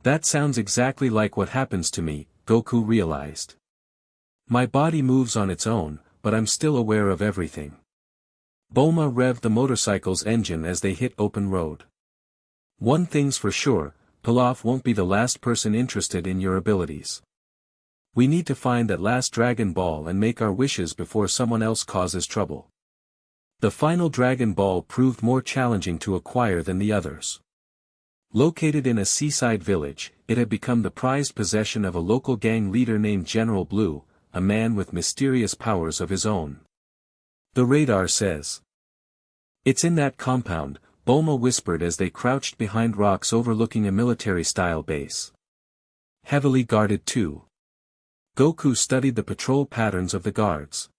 "That sounds exactly like what happens to me," Goku realized. "My body moves on its own, but I'm still aware of everything." Bulma revved the motorcycle's engine as they hit open road. "One thing's for sure, Pilaf won't be the last person interested in your abilities. We need to find that last Dragon Ball and make our wishes before someone else causes trouble." The final Dragon Ball proved more challenging to acquire than the others. Located in a seaside village, it had become the prized possession of a local gang leader named General Blue, a man with mysterious powers of his own. "The radar says it's in that compound," Bulma whispered as they crouched behind rocks overlooking a military-style base. "Heavily guarded too." Goku studied the patrol patterns of the guards.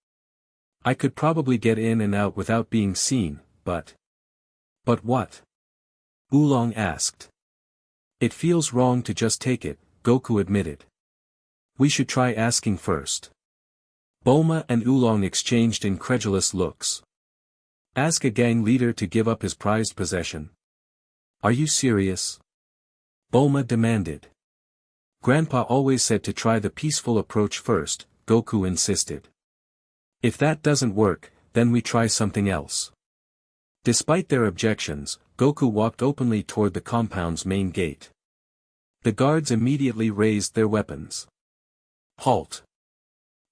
"I could probably get in and out without being seen, but..." "But what?" Oolong asked. "It feels wrong to just take it," Goku admitted. "We should try asking first." Bulma and Oolong exchanged incredulous looks. "Ask a gang leader to give up his prized possession? Are you serious?" Bulma demanded. "Grandpa always said to try the peaceful approach first," Goku insisted. "If that doesn't work, then we try something else." Despite their objections, Goku walked openly toward the compound's main gate. The guards immediately raised their weapons. "Halt!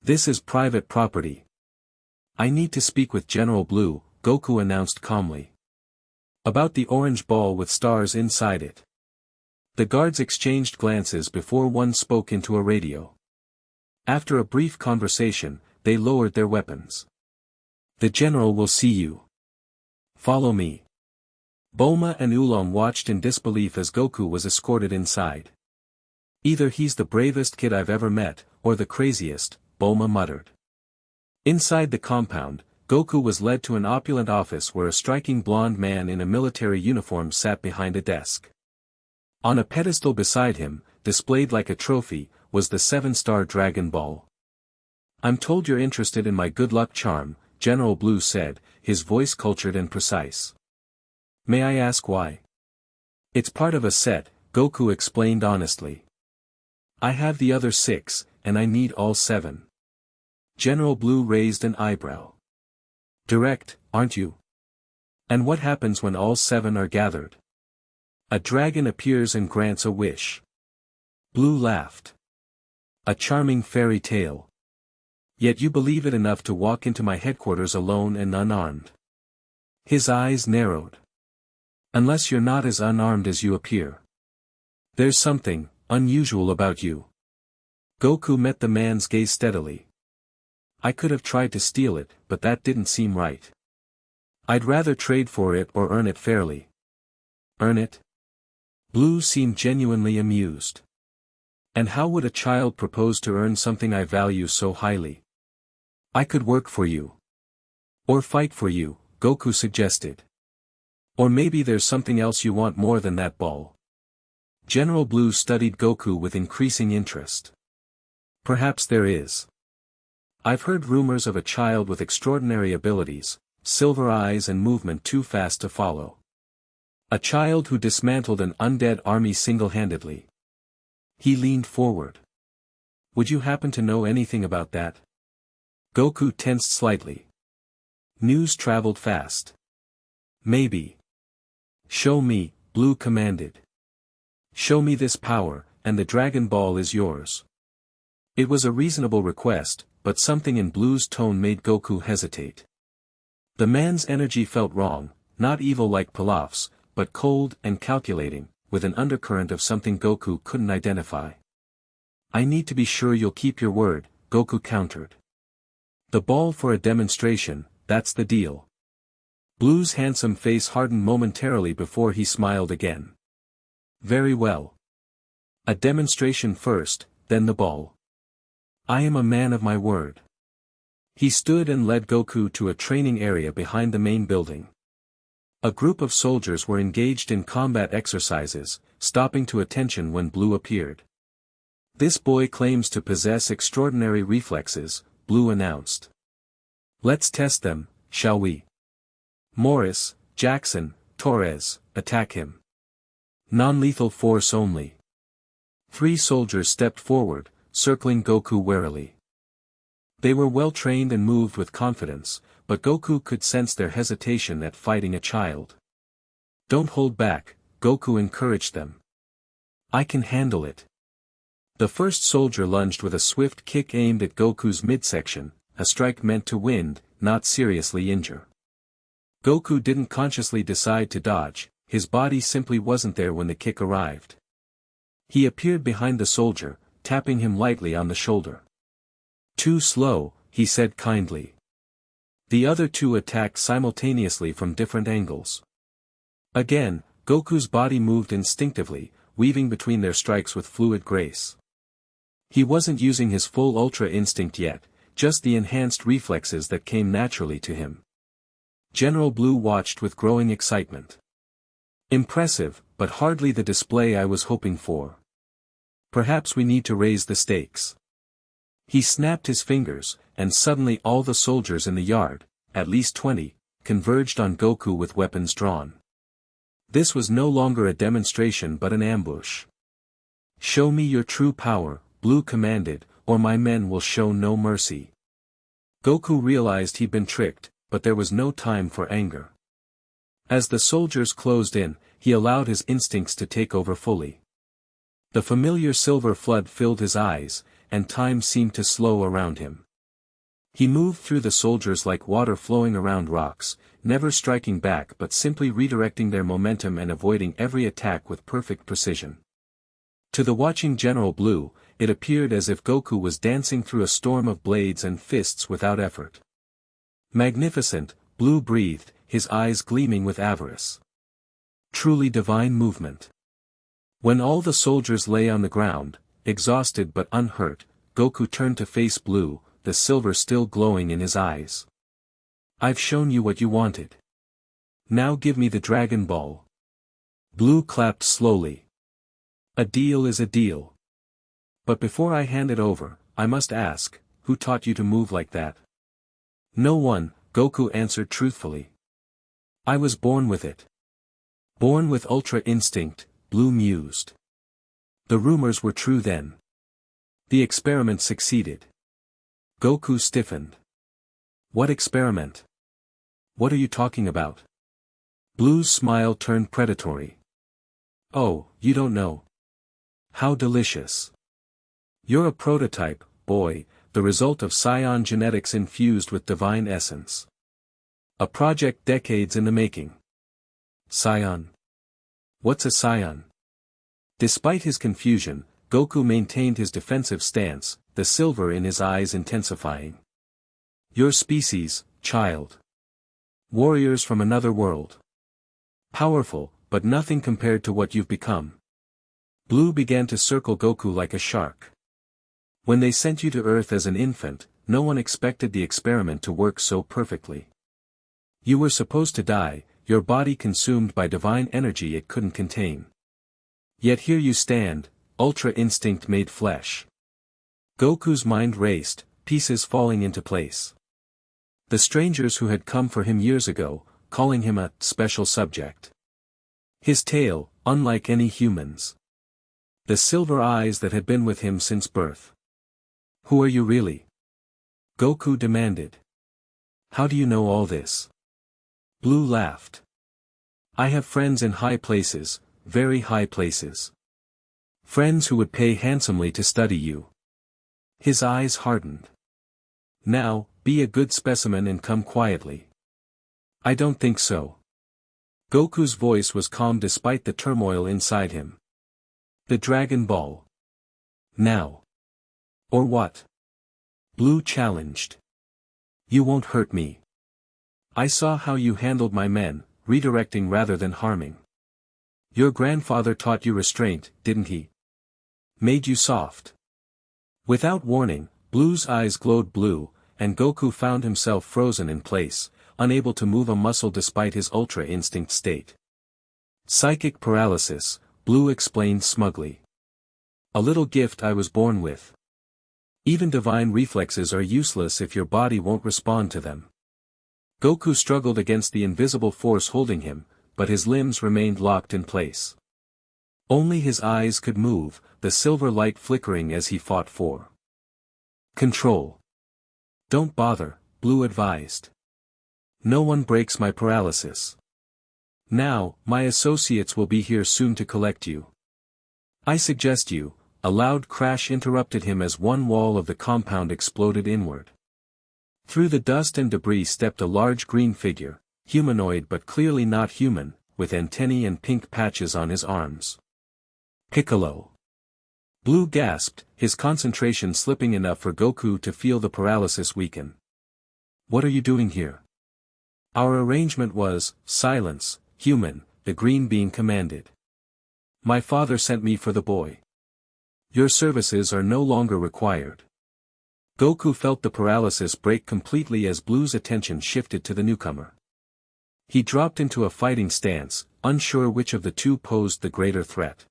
This is private property. I need to speak with General Blue," Goku announced calmly. "About the orange ball with stars inside it." The guards exchanged glances before one spoke into a radio. After a brief conversation, they lowered their weapons. "The general will see you. Follow me." Bulma and Oolong watched in disbelief as Goku was escorted inside. "Either he's the bravest kid I've ever met, or the craziest," Bulma muttered. Inside the compound, Goku was led to an opulent office where a striking blonde man in a military uniform sat behind a desk. On a pedestal beside him, displayed like a trophy, was the 7-star Dragon Ball. "I'm told you're interested in my good luck charm," General Blue said, his voice cultured and precise. "May I ask why?" "It's part of a set," Goku explained honestly. "I have the other 6, and I need all 7. General Blue raised an eyebrow. "Direct, aren't you? And what happens when all 7 are gathered?" "A dragon appears and grants a wish." Blue laughed. "A charming fairy tale. Yet you believe it enough to walk into my headquarters alone and unarmed." His eyes narrowed. "Unless you're not as unarmed as you appear. There's something unusual about you." Goku met the man's gaze steadily. "I could have tried to steal it, but that didn't seem right. I'd rather trade for it or earn it fairly." "Earn it?" Blue seemed genuinely amused. "And how would a child propose to earn something I value so highly?" "I could work for you. Or fight for you," Goku suggested. "Or maybe there's something else you want more than that ball." General Blue studied Goku with increasing interest. "Perhaps there is. I've heard rumors of a child with extraordinary abilities, silver eyes and movement too fast to follow. A child who dismantled an undead army single-handedly." He leaned forward. "Would you happen to know anything about that?" Goku tensed slightly. News traveled fast. "Maybe." "Show me," Blue commanded. "Show me this power, and the Dragon Ball is yours." It was a reasonable request, but something in Blue's tone made Goku hesitate. The man's energy felt wrong, not evil like Pilaf's, but cold and calculating, with an undercurrent of something Goku couldn't identify. "I need to be sure you'll keep your word," Goku countered. "The ball for a demonstration, that's the deal." Blue's handsome face hardened momentarily before he smiled again. "Very well. A demonstration first, then the ball. I am a man of my word." He stood and led Goku to a training area behind the main building. A group of soldiers were engaged in combat exercises, stopping to attention when Blue appeared. "This boy claims to possess extraordinary reflexes," Blue announced. "Let's test them, shall we? Morris, Jackson, Torres, attack him. Non-lethal force only." 3 soldiers stepped forward, circling Goku warily. They were well trained and moved with confidence, but Goku could sense their hesitation at fighting a child. "Don't hold back," Goku encouraged them. "I can handle it." The first soldier lunged with a swift kick aimed at Goku's midsection, a strike meant to wind, not seriously injure. Goku didn't consciously decide to dodge, his body simply wasn't there when the kick arrived. He appeared behind the soldier, tapping him lightly on the shoulder. "Too slow," he said kindly. The other 2 attacked simultaneously from different angles. Again, Goku's body moved instinctively, weaving between their strikes with fluid grace. He wasn't using his full Ultra Instinct yet, just the enhanced reflexes that came naturally to him. General Blue watched with growing excitement. "Impressive, but hardly the display I was hoping for. Perhaps we need to raise the stakes." He snapped his fingers, and suddenly all the soldiers in the yard, at least 20, converged on Goku with weapons drawn. This was no longer a demonstration but an ambush. "Show me your true power," Blue commanded, "or my men will show no mercy." Goku realized he'd been tricked, but there was no time for anger. As the soldiers closed in, he allowed his instincts to take over fully. The familiar silver flood filled his eyes, and time seemed to slow around him. He moved through the soldiers like water flowing around rocks, never striking back but simply redirecting their momentum and avoiding every attack with perfect precision. To the watching General Blue, it appeared as if Goku was dancing through a storm of blades and fists without effort. "Magnificent," Blue breathed, his eyes gleaming with avarice. "Truly divine movement." When all the soldiers lay on the ground, exhausted but unhurt, Goku turned to face Blue, the silver still glowing in his eyes. "I've shown you what you wanted. Now give me the Dragon Ball." Blue clapped slowly. "A deal is a deal." But before I hand it over, I must ask, who taught you to move like that? No one, Goku answered truthfully. I was born with it. Born with Ultra Instinct, Blue mused. The rumors were true then. The experiment succeeded. Goku stiffened. What experiment? What are you talking about? Blue's smile turned predatory. Oh, you don't know. How delicious. You're a prototype, boy, the result of Scion genetics infused with divine essence. A project decades in the making. Scion. What's a Scion? Despite his confusion, Goku maintained his defensive stance, the silver in his eyes intensifying. Your species, child. Warriors from another world. Powerful, but nothing compared to what you've become. Blue began to circle Goku like a shark. When they sent you to Earth as an infant, no one expected the experiment to work so perfectly. You were supposed to die, your body consumed by divine energy it couldn't contain. Yet here you stand, Ultra Instinct made flesh. Goku's mind raced, pieces falling into place. The strangers who had come for him years ago, calling him a special subject. His tale, unlike any human's. The silver eyes that had been with him since birth. Who are you really? Goku demanded. How do you know all this? Blue laughed. I have friends in high places, very high places. Friends who would pay handsomely to study you. His eyes hardened. Now, be a good specimen and come quietly. I don't think so. Goku's voice was calm despite the turmoil inside him. The Dragon Ball. Now. Or what? Blue challenged. You won't hurt me. I saw how you handled my men, redirecting rather than harming. Your grandfather taught you restraint, didn't he? Made you soft. Without warning, Blue's eyes glowed blue, and Goku found himself frozen in place, unable to move a muscle despite his Ultra Instinct state. Psychic paralysis, Blue explained smugly. A little gift I was born with. Even divine reflexes are useless if your body won't respond to them. Goku struggled against the invisible force holding him, but his limbs remained locked in place. Only his eyes could move, the silver light flickering as he fought for control. Don't bother, Blue advised. No one breaks my paralysis. Now, my associates will be here soon to collect you. I suggest you. A loud crash interrupted him as one wall of the compound exploded inward. Through the dust and debris stepped a large green figure, humanoid but clearly not human, with antennae and pink patches on his arms. Piccolo. Blue gasped, his concentration slipping enough for Goku to feel the paralysis weaken. What are you doing here? Our arrangement was, silence, human, the green being commanded. My father sent me for the boy. Your services are no longer required. Goku felt the paralysis break completely as Blue's attention shifted to the newcomer. He dropped into a fighting stance, unsure which of the two posed the greater threat.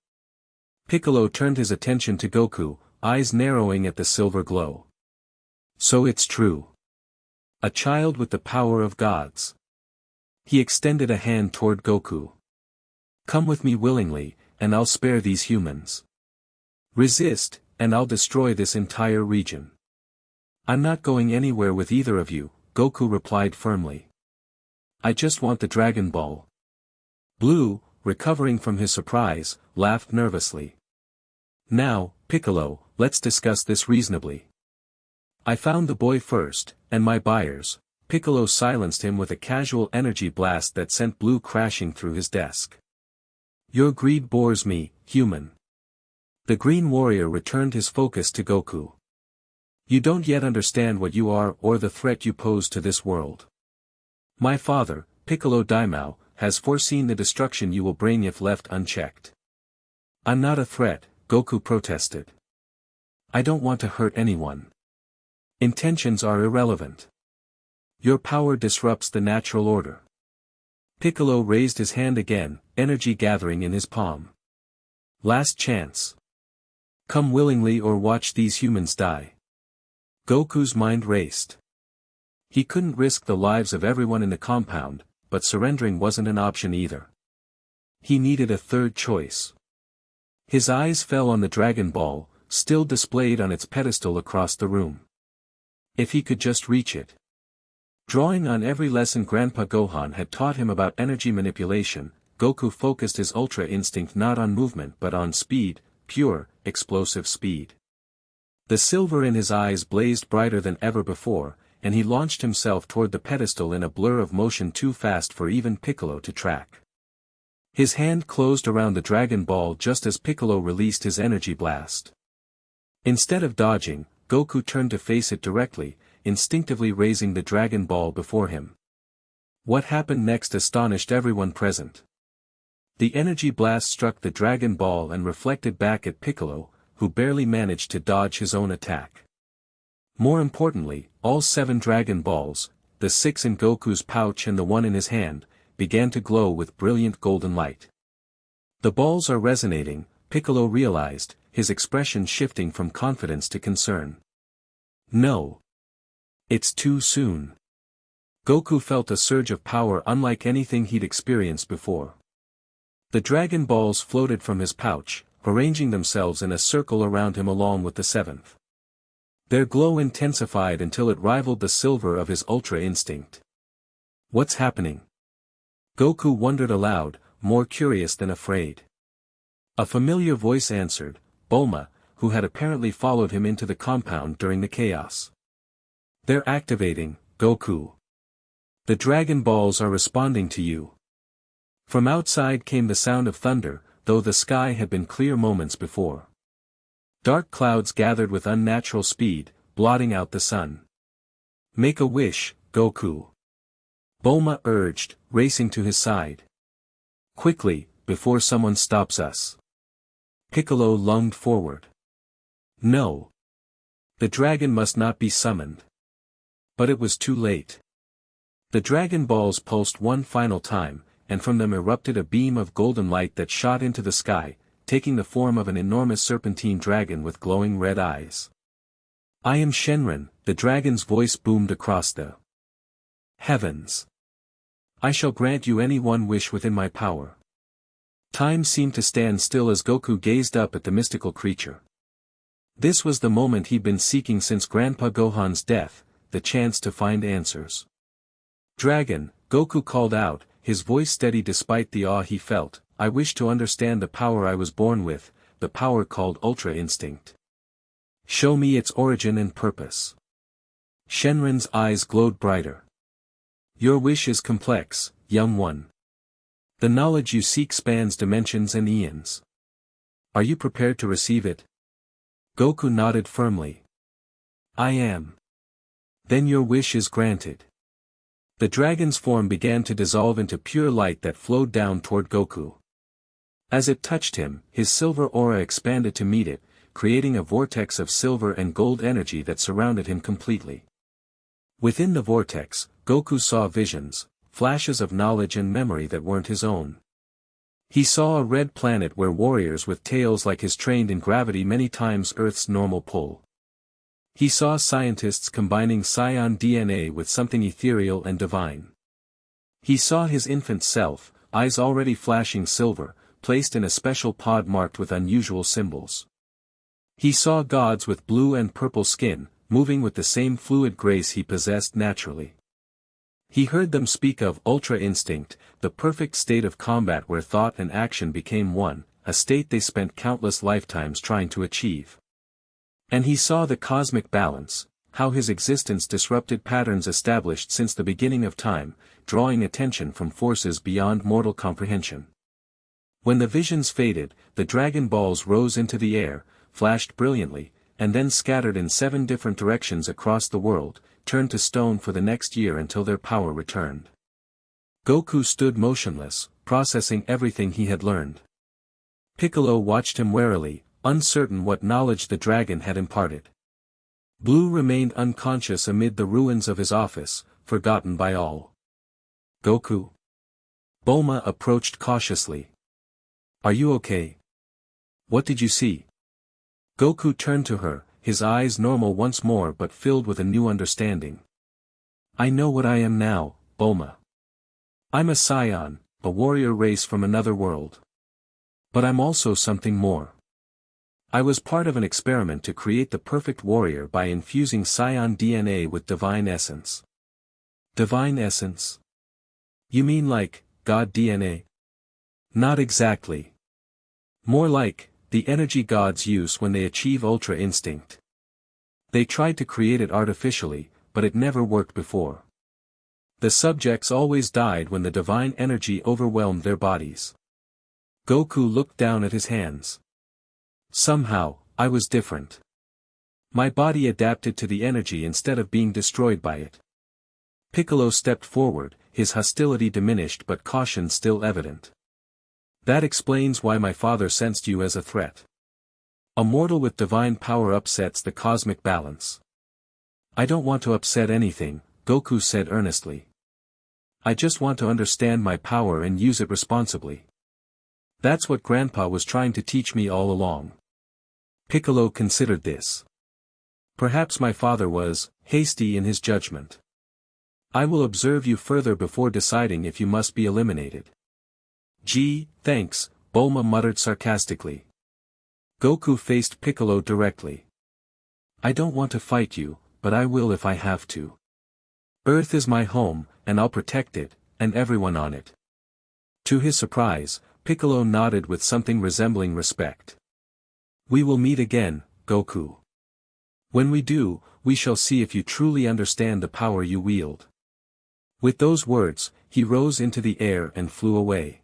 Piccolo turned his attention to Goku, eyes narrowing at the silver glow. So it's true. A child with the power of gods. He extended a hand toward Goku. Come with me willingly, and I'll spare these humans. Resist, and I'll destroy this entire region. I'm not going anywhere with either of you, Goku replied firmly. I just want the Dragon Ball. Blue, recovering from his surprise, laughed nervously. Now, Piccolo, let's discuss this reasonably. I found the boy first, and my buyers. Piccolo silenced him with a casual energy blast that sent Blue crashing through his desk. Your greed bores me, human. The Green Warrior returned his focus to Goku. You don't yet understand what you are or the threat you pose to this world. My father, Piccolo Daimao, has foreseen the destruction you will bring if left unchecked. I'm not a threat, Goku protested. I don't want to hurt anyone. Intentions are irrelevant. Your power disrupts the natural order. Piccolo raised his hand again, energy gathering in his palm. Last chance. Come willingly or watch these humans die. Goku's mind raced. He couldn't risk the lives of everyone in the compound, but surrendering wasn't an option either. He needed a third choice. His eyes fell on the Dragon Ball, still displayed on its pedestal across the room. If he could just reach it. Drawing on every lesson Grandpa Gohan had taught him about energy manipulation, Goku focused his Ultra Instinct not on movement but on speed, pure, explosive speed. The silver in his eyes blazed brighter than ever before, and he launched himself toward the pedestal in a blur of motion too fast for even Piccolo to track. His hand closed around the Dragon Ball just as Piccolo released his energy blast. Instead of dodging, Goku turned to face it directly, instinctively raising the Dragon Ball before him. What happened next astonished everyone present. The energy blast struck the Dragon Ball and reflected back at Piccolo, who barely managed to dodge his own attack. More importantly, all 7 Dragon Balls, the 6 in Goku's pouch and the 1 in his hand, began to glow with brilliant golden light. The balls are resonating, Piccolo realized, his expression shifting from confidence to concern. No. It's too soon. Goku felt a surge of power unlike anything he'd experienced before. The Dragon Balls floated from his pouch, arranging themselves in a circle around him along with the 7th. Their glow intensified until it rivaled the silver of his Ultra Instinct. What's happening? Goku wondered aloud, more curious than afraid. A familiar voice answered, Bulma, who had apparently followed him into the compound during the chaos. They're activating, Goku. The Dragon Balls are responding to you. From outside came the sound of thunder, though the sky had been clear moments before. Dark clouds gathered with unnatural speed, blotting out the sun. Make a wish, Goku. Bulma urged, racing to his side. Quickly, before someone stops us. Piccolo lunged forward. No. The dragon must not be summoned. But it was too late. The Dragon Balls pulsed one final time, and from them erupted a beam of golden light that shot into the sky, taking the form of an enormous serpentine dragon with glowing red eyes. I am Shenron, the dragon's voice boomed across the heavens. I shall grant you any one wish within my power. Time seemed to stand still as Goku gazed up at the mystical creature. This was the moment he'd been seeking since Grandpa Gohan's death, the chance to find answers. Dragon, Goku called out, his voice steady despite the awe he felt, I wish to understand the power I was born with, the power called Ultra Instinct. Show me its origin and purpose. Shenron's eyes glowed brighter. Your wish is complex, young one. The knowledge you seek spans dimensions and eons. Are you prepared to receive it? Goku nodded firmly. I am. Then your wish is granted. The dragon's form began to dissolve into pure light that flowed down toward Goku. As it touched him, his silver aura expanded to meet it, creating a vortex of silver and gold energy that surrounded him completely. Within the vortex, Goku saw visions, flashes of knowledge and memory that weren't his own. He saw a red planet where warriors with tails like his trained in gravity many times Earth's normal pull. He saw scientists combining Saiyan DNA with something ethereal and divine. He saw his infant self, eyes already flashing silver, placed in a special pod marked with unusual symbols. He saw gods with blue and purple skin, moving with the same fluid grace he possessed naturally. He heard them speak of Ultra Instinct, the perfect state of combat where thought and action became one, a state they spent countless lifetimes trying to achieve. And he saw the cosmic balance, how his existence disrupted patterns established since the beginning of time, drawing attention from forces beyond mortal comprehension. When the visions faded, the Dragon Balls rose into the air, flashed brilliantly, and then scattered in 7 different directions across the world, turned to stone for the next year until their power returned. Goku stood motionless, processing everything he had learned. Piccolo watched him warily, uncertain what knowledge the dragon had imparted. Blue remained unconscious amid the ruins of his office, forgotten by all. Goku? Bulma approached cautiously. Are you okay? What did you see? Goku turned to her, his eyes normal once more but filled with a new understanding. I know what I am now, Bulma. I'm a scion, a warrior race from another world. But I'm also something more. I was part of an experiment to create the perfect warrior by infusing scion DNA with divine essence. Divine essence? You mean like, God DNA? Not exactly. More like, the energy gods use when they achieve Ultra Instinct. They tried to create it artificially, but it never worked before. The subjects always died when the divine energy overwhelmed their bodies. Goku looked down at his hands. Somehow, I was different. My body adapted to the energy instead of being destroyed by it. Piccolo stepped forward, his hostility diminished but caution still evident. That explains why my father sensed you as a threat. A mortal with divine power upsets the cosmic balance. I don't want to upset anything, Goku said earnestly. I just want to understand my power and use it responsibly. That's what Grandpa was trying to teach me all along. Piccolo considered this. Perhaps my father was hasty in his judgment. I will observe you further before deciding if you must be eliminated. Gee, thanks, Bulma muttered sarcastically. Goku faced Piccolo directly. I don't want to fight you, but I will if I have to. Earth is my home, and I'll protect it, and everyone on it. To his surprise, Piccolo nodded with something resembling respect. We will meet again, Goku. When we do, we shall see if you truly understand the power you wield. With those words, he rose into the air and flew away.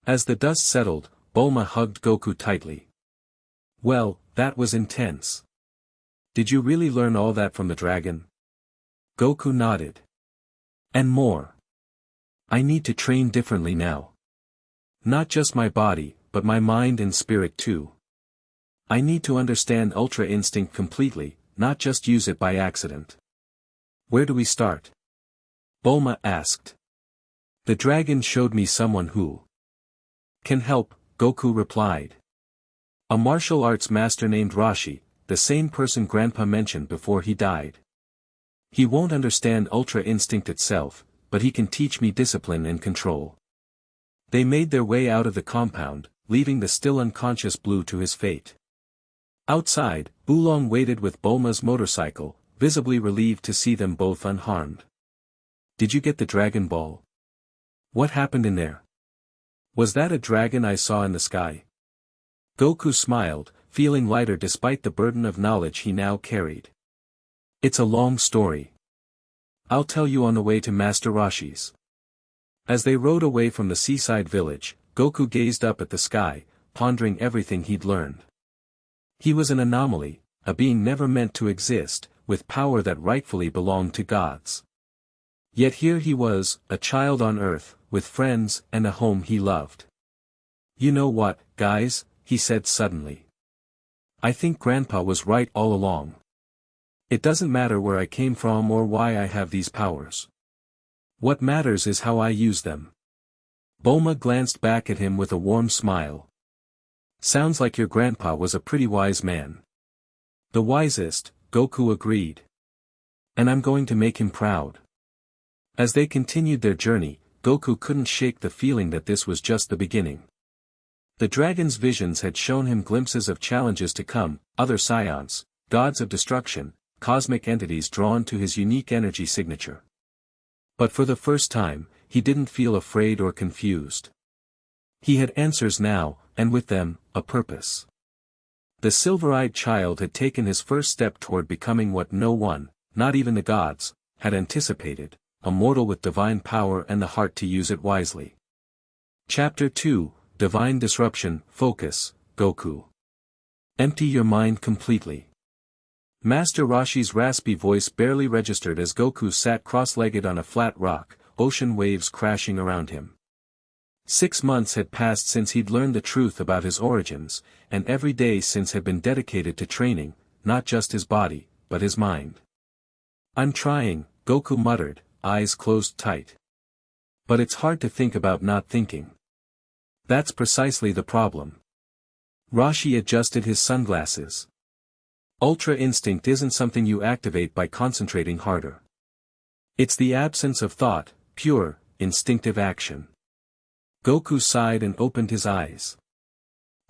As the dust settled, Bulma hugged Goku tightly. Well, that was intense. Did you really learn all that from the dragon? Goku nodded. And more. I need to train differently now. Not just my body, but my mind and spirit too. I need to understand Ultra Instinct completely, not just use it by accident. Where do we start? Bulma asked. The dragon showed me someone who can help, Goku replied. A martial arts master named Rashi, the same person Grandpa mentioned before he died. He won't understand Ultra Instinct itself, but he can teach me discipline and control. They made their way out of the compound, leaving the still unconscious Blue to his fate. Outside, Oolong waited with Bulma's motorcycle, visibly relieved to see them both unharmed. Did you get the Dragon Ball? What happened in there? Was that a dragon I saw in the sky? Goku smiled, feeling lighter despite the burden of knowledge he now carried. It's a long story. I'll tell you on the way to Master Rashi's. As they rode away from the seaside village, Goku gazed up at the sky, pondering everything he'd learned. He was an anomaly, a being never meant to exist, with power that rightfully belonged to gods. Yet here he was, a child on Earth, with friends and a home he loved. You know what, guys, he said suddenly. I think Grandpa was right all along. It doesn't matter where I came from or why I have these powers. What matters is how I use them. Bulma glanced back at him with a warm smile. Sounds like your grandpa was a pretty wise man. The wisest, Goku agreed. And I'm going to make him proud. As they continued their journey, Goku couldn't shake the feeling that this was just the beginning. The dragon's visions had shown him glimpses of challenges to come, other scions, gods of destruction, cosmic entities drawn to his unique energy signature. But for the first time, he didn't feel afraid or confused. He had answers now, and with them, a purpose. The silver-eyed child had taken his first step toward becoming what no one, not even the gods, had anticipated, a mortal with divine power and the heart to use it wisely. Chapter 2, Divine Disruption, Focus, Goku. Empty your mind completely. Master Rashi's raspy voice barely registered as Goku sat cross-legged on a flat rock, ocean waves crashing around him. 6 months had passed since he'd learned the truth about his origins, and every day since had been dedicated to training, not just his body, but his mind. I'm trying, Goku muttered, eyes closed tight. But it's hard to think about not thinking. That's precisely the problem. Rashi adjusted his sunglasses. Ultra instinct isn't something you activate by concentrating harder. It's the absence of thought, pure, instinctive action. Goku sighed and opened his eyes.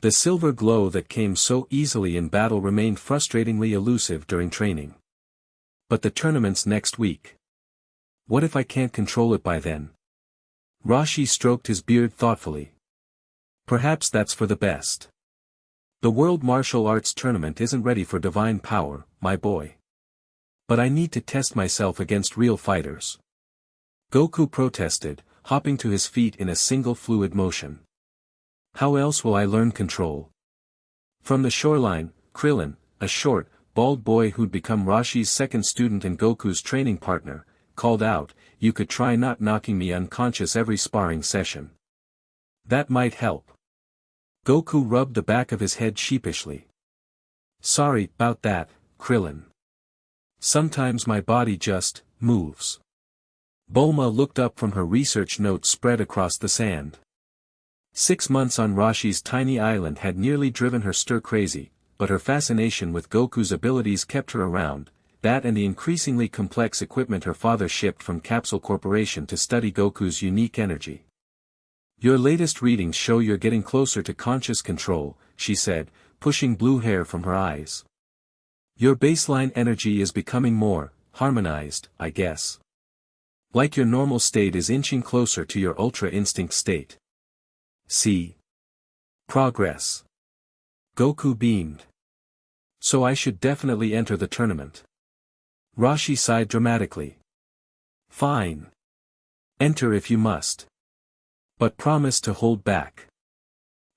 The silver glow that came so easily in battle remained frustratingly elusive during training. But the tournament's next week. What if I can't control it by then? Rashi stroked his beard thoughtfully. Perhaps that's for the best. The World Martial Arts Tournament isn't ready for divine power, my boy. But I need to test myself against real fighters. Goku protested, hopping to his feet in a single fluid motion. How else will I learn control? From the shoreline, Krillin, a short, bald boy who'd become Rashi's second student and Goku's training partner, called out, "You could try not knocking me unconscious every sparring session. That might help." Goku rubbed the back of his head sheepishly. "Sorry about that, Krillin. Sometimes my body just moves." Bulma looked up from her research notes spread across the sand. 6 months on Rashi's tiny island had nearly driven her stir-crazy, but her fascination with Goku's abilities kept her around, that and the increasingly complex equipment her father shipped from Capsule Corporation to study Goku's unique energy. "Your latest readings show you're getting closer to conscious control," she said, pushing blue hair from her eyes. "Your baseline energy is becoming more harmonized, I guess. Like your normal state is inching closer to your ultra instinct state. See? Progress." Goku beamed. "So I should definitely enter the tournament." Rashi sighed dramatically. "Fine. Enter if you must. But promise to hold back.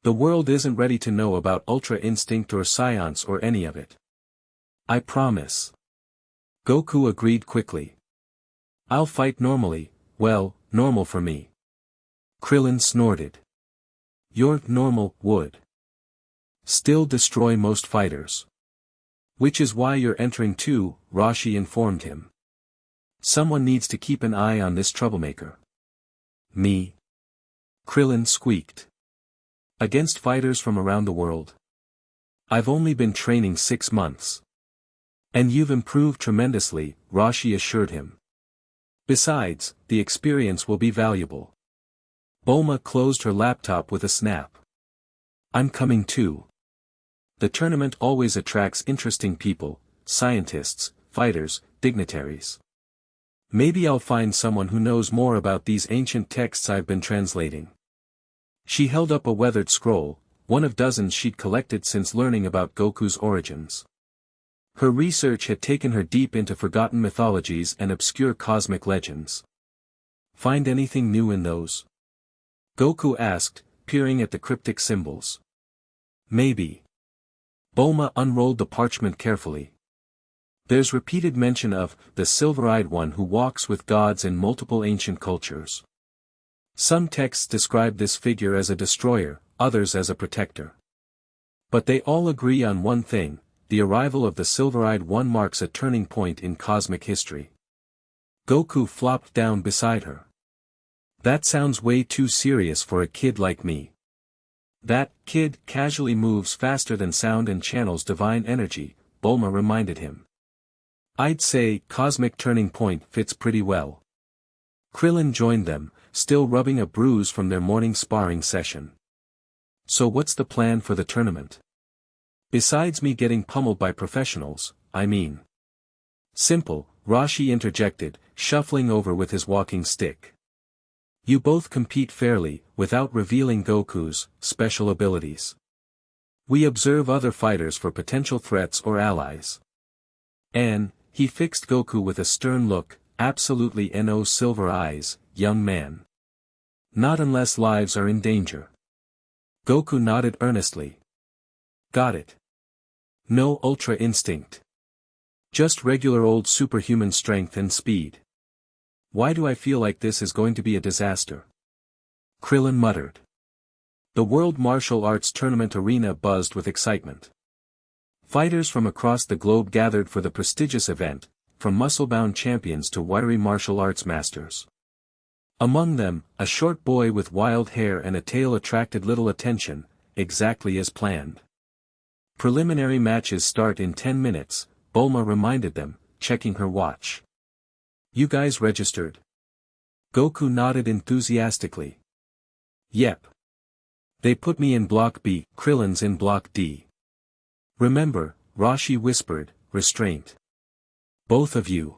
The world isn't ready to know about Ultra Instinct or Science or any of it." "I promise." Goku agreed quickly. "I'll fight normally, well, normal for me." Krillin snorted. "Your normal would still destroy most fighters. Which is why you're entering too," Rashi informed him. "Someone needs to keep an eye on this troublemaker." "Me?" Krillin squeaked. "Against fighters from around the world. I've only been training 6 months. And you've improved tremendously," Rashi assured him. "Besides, the experience will be valuable." Bulma closed her laptop with a snap. "I'm coming too. The tournament always attracts interesting people, scientists, fighters, dignitaries. Maybe I'll find someone who knows more about these ancient texts I've been translating." She held up a weathered scroll, one of dozens she'd collected since learning about Goku's origins. Her research had taken her deep into forgotten mythologies and obscure cosmic legends. "Find anything new in those?" Goku asked, peering at the cryptic symbols. "Maybe." Bulma unrolled the parchment carefully. "There's repeated mention of the silver-eyed one who walks with gods in multiple ancient cultures. Some texts describe this figure as a destroyer, others as a protector. But they all agree on one thing: the arrival of the silver-eyed one marks a turning point in cosmic history." Goku flopped down beside her. "That sounds way too serious for a kid like me." "That kid casually moves faster than sound and channels divine energy," Bulma reminded him. "I'd say cosmic turning point fits pretty well." Krillin joined them, still rubbing a bruise from their morning sparring session. "So what's the plan for the tournament? Besides me getting pummeled by professionals, I mean." "Simple," Rashi interjected, shuffling over with his walking stick. "You both compete fairly, without revealing Goku's special abilities. We observe other fighters for potential threats or allies. And," he fixed Goku with a stern look, "absolutely no silver eyes, young man. Not unless lives are in danger." Goku nodded earnestly. "Got it. No ultra instinct. Just regular old superhuman strength and speed. Why do I feel like this is going to be a disaster?" Krillin muttered. The World Martial Arts Tournament arena buzzed with excitement. Fighters from across the globe gathered for the prestigious event, from muscle-bound champions to wiry martial arts masters. Among them, a short boy with wild hair and a tail attracted little attention, exactly as planned. Preliminary matches start in 10 minutes, Bulma reminded them, checking her watch. You guys registered? Goku nodded enthusiastically. Yep. They put me in Block B, Krillin's in Block D. Remember, Rashi whispered, restraint. Both of you.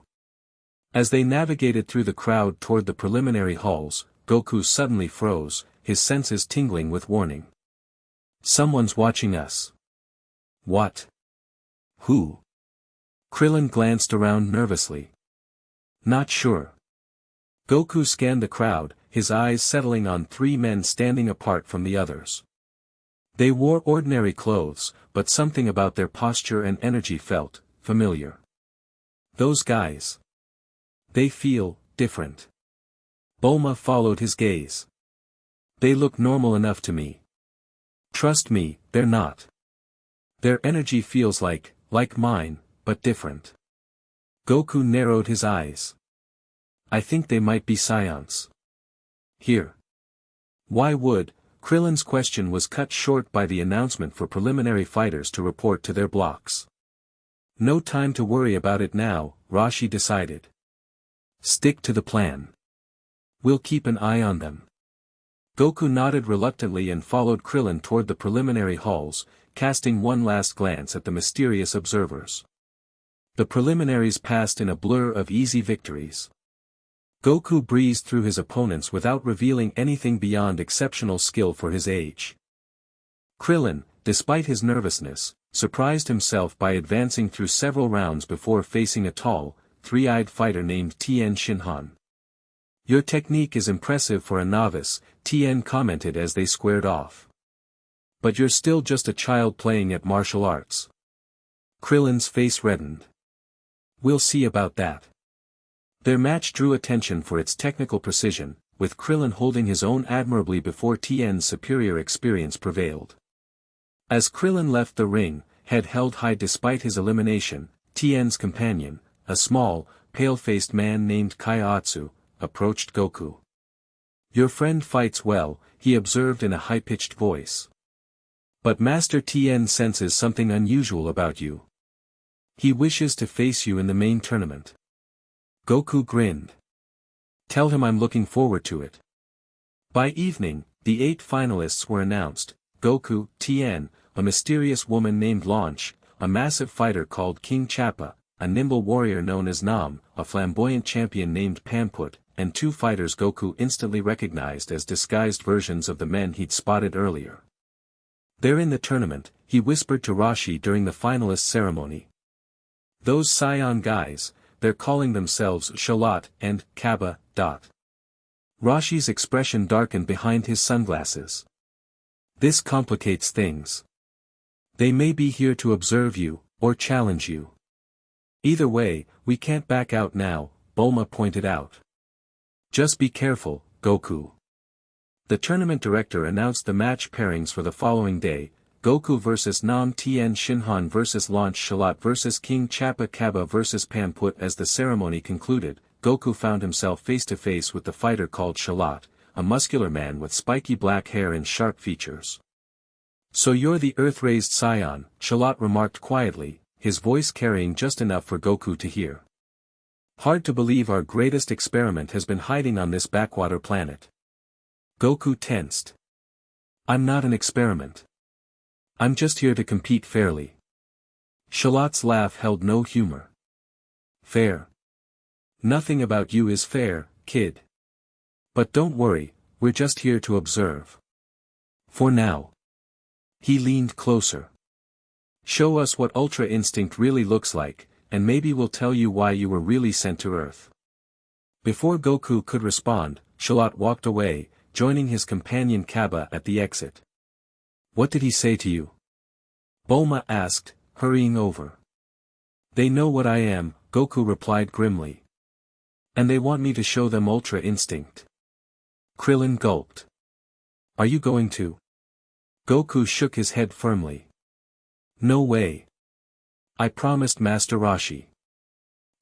As they navigated through the crowd toward the preliminary halls, Goku suddenly froze, his senses tingling with warning. Someone's watching us. What? Who? Krillin glanced around nervously. Not sure. Goku scanned the crowd, his eyes settling on 3 men standing apart from the others. They wore ordinary clothes, but something about their posture and energy felt familiar. Those guys. They feel different. Bulma followed his gaze. They look normal enough to me. Trust me, they're not. Their energy feels like mine, but different. Goku narrowed his eyes. I think they might be Scions. Here. Why would? Krillin's question was cut short by the announcement for preliminary fighters to report to their blocks. No time to worry about it now, Rashi decided. Stick to the plan. We'll keep an eye on them. Goku nodded reluctantly and followed Krillin toward the preliminary halls, casting one last glance at the mysterious observers. The preliminaries passed in a blur of easy victories. Goku breezed through his opponents without revealing anything beyond exceptional skill for his age. Krillin, despite his nervousness, surprised himself by advancing through several rounds before facing a tall, three-eyed fighter named Tien Shinhan. Your technique is impressive for a novice, Tien commented as they squared off. But you're still just a child playing at martial arts. Krillin's face reddened. We'll see about that. Their match drew attention for its technical precision, with Krillin holding his own admirably before Tien's superior experience prevailed. As Krillin left the ring, head held high despite his elimination, Tien's companion, a small, pale-faced man named Kaiatsu, approached Goku. Your friend fights well, he observed in a high-pitched voice. But Master Tien senses something unusual about you. He wishes to face you in the main tournament. Goku grinned. Tell him I'm looking forward to it. By evening, the 8 finalists were announced: Goku, Tien, a mysterious woman named Launch, a massive fighter called King Chappa, a nimble warrior known as Nam, a flamboyant champion named Panput, and 2 fighters Goku instantly recognized as disguised versions of the men he'd spotted earlier. They're in the tournament, he whispered to Rashi during the finalist ceremony. Those Scion guys, they're calling themselves Shalat and Kaba. Rashi's expression darkened behind his sunglasses. This complicates things. They may be here to observe you, or challenge you. Either way, we can't back out now, Bulma pointed out. Just be careful, Goku. The tournament director announced the match pairings for the following day: Goku vs Nam Tien Shinhan vs Launch Shalat vs King Chappa Kaba vs Panput. As the ceremony concluded, Goku found himself face-to-face with the fighter called Shalat, a muscular man with spiky black hair and sharp features. So you're the Earth-raised Scion, Shalat remarked quietly, his voice carrying just enough for Goku to hear. Hard to believe our greatest experiment has been hiding on this backwater planet. Goku tensed. I'm not an experiment. I'm just here to compete fairly. Shalat's laugh held no humor. Fair? Nothing about you is fair, kid. But don't worry, we're just here to observe. For now. He leaned closer. Show us what Ultra Instinct really looks like, and maybe we'll tell you why you were really sent to Earth. Before Goku could respond, Shalat walked away, joining his companion Kaba at the exit. What did he say to you? Bulma asked, hurrying over. They know what I am, Goku replied grimly. And they want me to show them Ultra Instinct. Krillin gulped. Are you going to? Goku shook his head firmly. No way. I promised Master Rashi.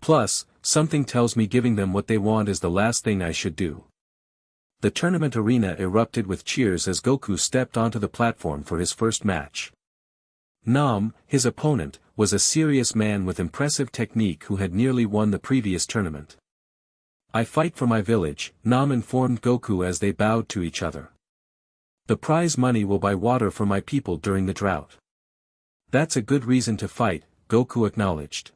Plus, something tells me giving them what they want is the last thing I should do. The tournament arena erupted with cheers as Goku stepped onto the platform for his first match. Nam, his opponent, was a serious man with impressive technique who had nearly won the previous tournament. "I fight for my village," Nam informed Goku as they bowed to each other. "The prize money will buy water for my people during the drought." "That's a good reason to fight," Goku acknowledged.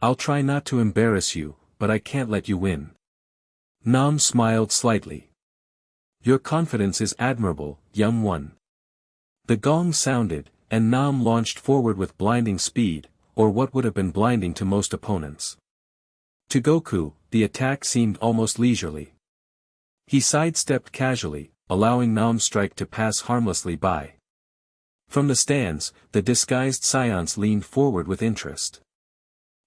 "I'll try not to embarrass you, but I can't let you win." Nam smiled slightly. "Your confidence is admirable, young one." The gong sounded, and Nam launched forward with blinding speed, or what would have been blinding to most opponents. To Goku, the attack seemed almost leisurely. He sidestepped casually, allowing Nam's strike to pass harmlessly by. From the stands, the disguised Saiyans leaned forward with interest.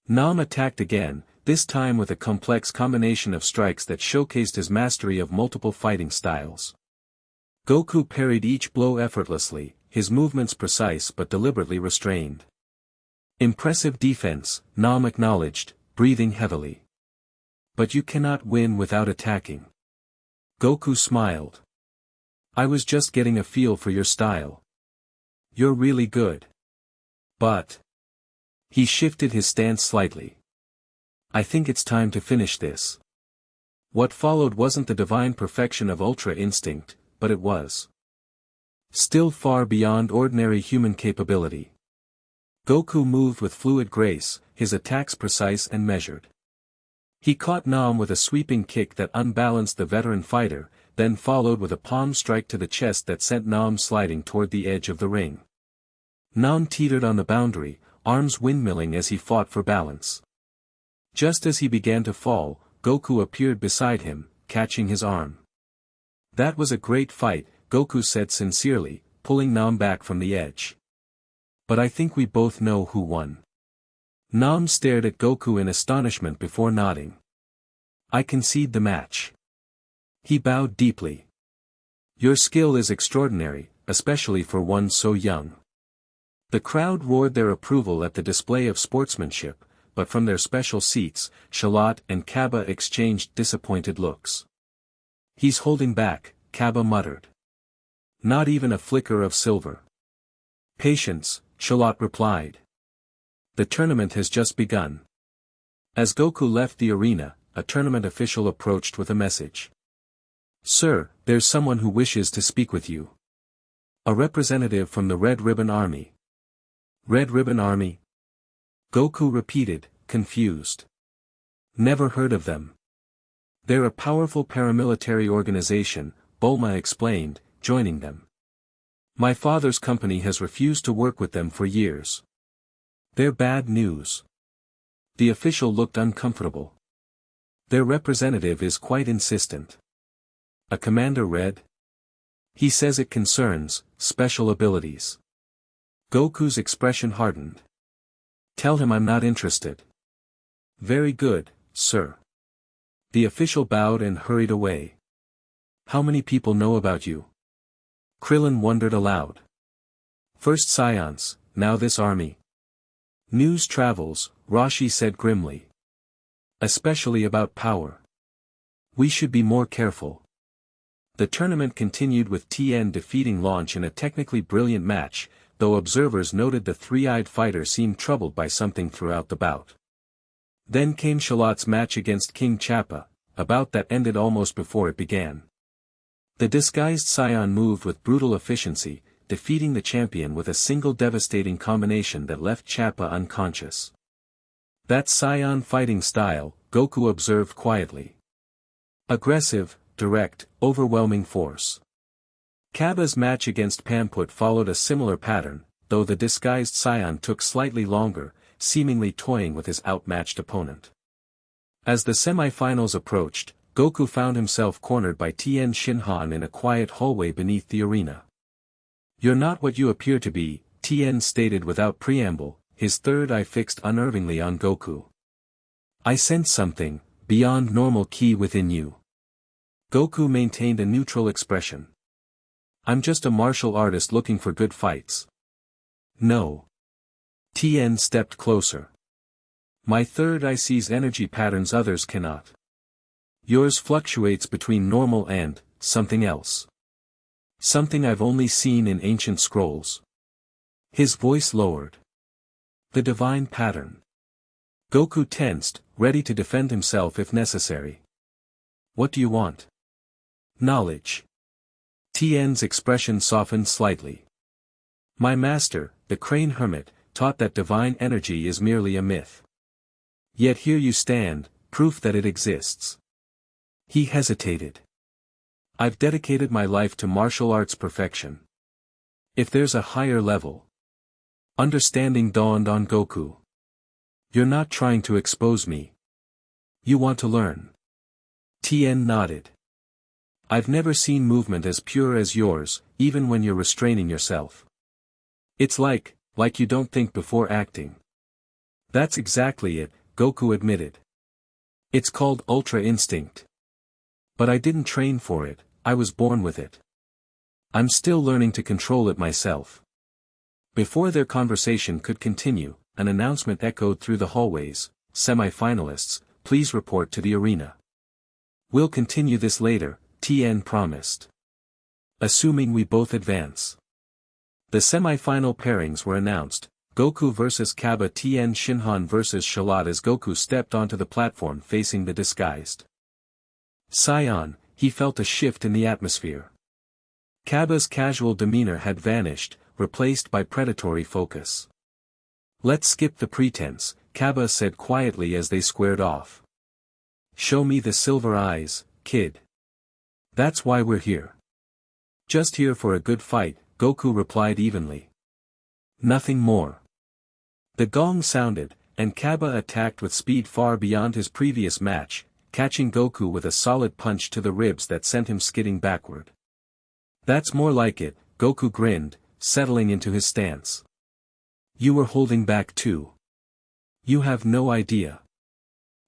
Nam attacked again, this time with a complex combination of strikes that showcased his mastery of multiple fighting styles. Goku parried each blow effortlessly, his movements precise but deliberately restrained. "Impressive defense," Nam acknowledged, breathing heavily. "But you cannot win without attacking." Goku smiled. "I was just getting a feel for your style. You're really good. But..." He shifted his stance slightly. "I think it's time to finish this." What followed wasn't the divine perfection of Ultra Instinct, but it was still far beyond ordinary human capability. Goku moved with fluid grace, his attacks precise and measured. He caught Nam with a sweeping kick that unbalanced the veteran fighter, then followed with a palm strike to the chest that sent Nam sliding toward the edge of the ring. Nam teetered on the boundary, arms windmilling as he fought for balance. Just as he began to fall, Goku appeared beside him, catching his arm. "That was a great fight," Goku said sincerely, pulling Nam back from the edge. "But I think we both know who won." Nam stared at Goku in astonishment before nodding. "I concede the match." He bowed deeply. "Your skill is extraordinary, especially for one so young." The crowd roared their approval at the display of sportsmanship, but from their special seats, Charlotte and Kaba exchanged disappointed looks. "He's holding back," Kaba muttered. "Not even a flicker of silver." "Patience," Charlotte replied. "The tournament has just begun." As Goku left the arena, a tournament official approached with a message. "Sir, there's someone who wishes to speak with you." "A representative from the Red Ribbon Army." "Red Ribbon Army?" Goku repeated, confused. "Never heard of them." "They're a powerful paramilitary organization," Bulma explained, joining them. "My father's company has refused to work with them for years. They're bad news." The official looked uncomfortable. "Their representative is quite insistent." "A Commander Red?" "He says it concerns special abilities." Goku's expression hardened. "Tell him I'm not interested." "Very good, sir." The official bowed and hurried away. "How many people know about you?" Krillin wondered aloud. "First Saiyans, now this army." "News travels," Rashi said grimly. "Especially about power. We should be more careful." The tournament continued with Tien defeating Launch in a technically brilliant match, though observers noted the three-eyed fighter seemed troubled by something throughout the bout. Then came Charlotte's match against King Chappa, a bout that ended almost before it began. The disguised Saiyan moved with brutal efficiency, defeating the champion with a single devastating combination that left Chappa unconscious. "That's Saiyan fighting style," Goku observed quietly. "Aggressive, direct, overwhelming force." Kaba's match against Pamput followed a similar pattern, though the disguised Saiyan took slightly longer, seemingly toying with his outmatched opponent. As the semi-finals approached, Goku found himself cornered by Tien Shinhan in a quiet hallway beneath the arena. "You're not what you appear to be," Tien stated without preamble, his third eye fixed unnervingly on Goku. "I sense something, beyond normal ki within you." Goku maintained a neutral expression. "I'm just a martial artist looking for good fights." "No." Tien stepped closer. "My third eye sees energy patterns others cannot. Yours fluctuates between normal and something else. Something I've only seen in ancient scrolls." His voice lowered. The divine pattern. Goku tensed, ready to defend himself if necessary. What do you want? Knowledge. Tien's expression softened slightly. My master, the Crane Hermit, taught that divine energy is merely a myth. Yet here you stand, proof that it exists. He hesitated. I've dedicated my life to martial arts perfection. If there's a higher level. Understanding dawned on Goku. You're not trying to expose me. You want to learn. Tien nodded. I've never seen movement as pure as yours, even when you're restraining yourself. It's like you don't think before acting. That's exactly it, Goku admitted. It's called Ultra Instinct. But I didn't train for it, I was born with it. I'm still learning to control it myself. Before their conversation could continue, an announcement echoed through the hallways. Semi-finalists, please report to the arena. We'll continue this later, Tien promised. Assuming we both advance. The semi-final pairings were announced, Goku vs Kaba, Tien Shinhan vs Shalat. As Goku stepped onto the platform facing the disguised Saiyan, he felt a shift in the atmosphere. Kaba's casual demeanor had vanished, replaced by predatory focus. Let's skip the pretense, Kaba said quietly as they squared off. Show me the silver eyes, kid. That's why we're here. Just here for a good fight, Goku replied evenly. Nothing more. The gong sounded, and Kaba attacked with speed far beyond his previous match, catching Goku with a solid punch to the ribs that sent him skidding backward. That's more like it, Goku grinned, settling into his stance. You were holding back too. You have no idea.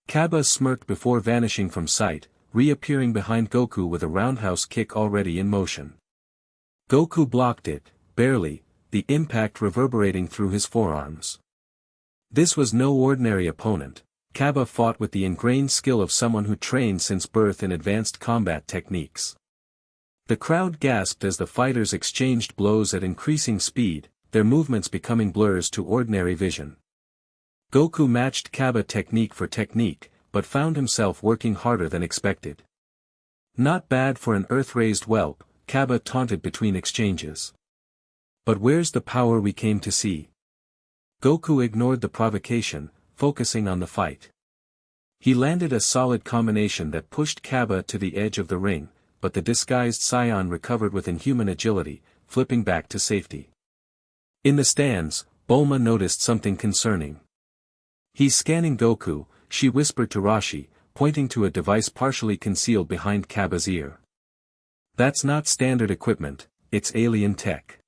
Kaba smirked before vanishing from sight, reappearing behind Goku with a roundhouse kick already in motion. Goku blocked it, barely, the impact reverberating through his forearms. This was no ordinary opponent. Kaba fought with the ingrained skill of someone who trained since birth in advanced combat techniques. The crowd gasped as the fighters exchanged blows at increasing speed, their movements becoming blurs to ordinary vision. Goku matched Kaba technique for technique, but found himself working harder than expected. Not bad for an earth-raised whelp, Kaba taunted between exchanges. But where's the power we came to see? Goku ignored the provocation, focusing on the fight. He landed a solid combination that pushed Kaba to the edge of the ring, but the disguised Saiyan recovered with inhuman agility, flipping back to safety. In the stands, Bulma noticed something concerning. He's scanning Goku, she whispered to Rashi, pointing to a device partially concealed behind Kaba's ear. That's not standard equipment, it's alien tech.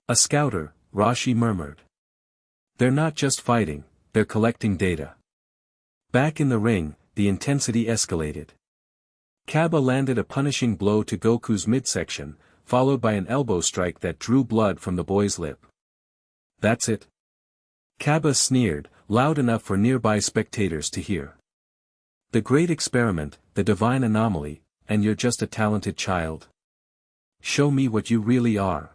A scouter, Rashi murmured. They're not just fighting, they're collecting data. Back in the ring, the intensity escalated. Kaba landed a punishing blow to Goku's midsection, followed by an elbow strike that drew blood from the boy's lip. That's it. Kaba sneered, loud enough for nearby spectators to hear. The great experiment, the divine anomaly, and you're just a talented child. Show me what you really are.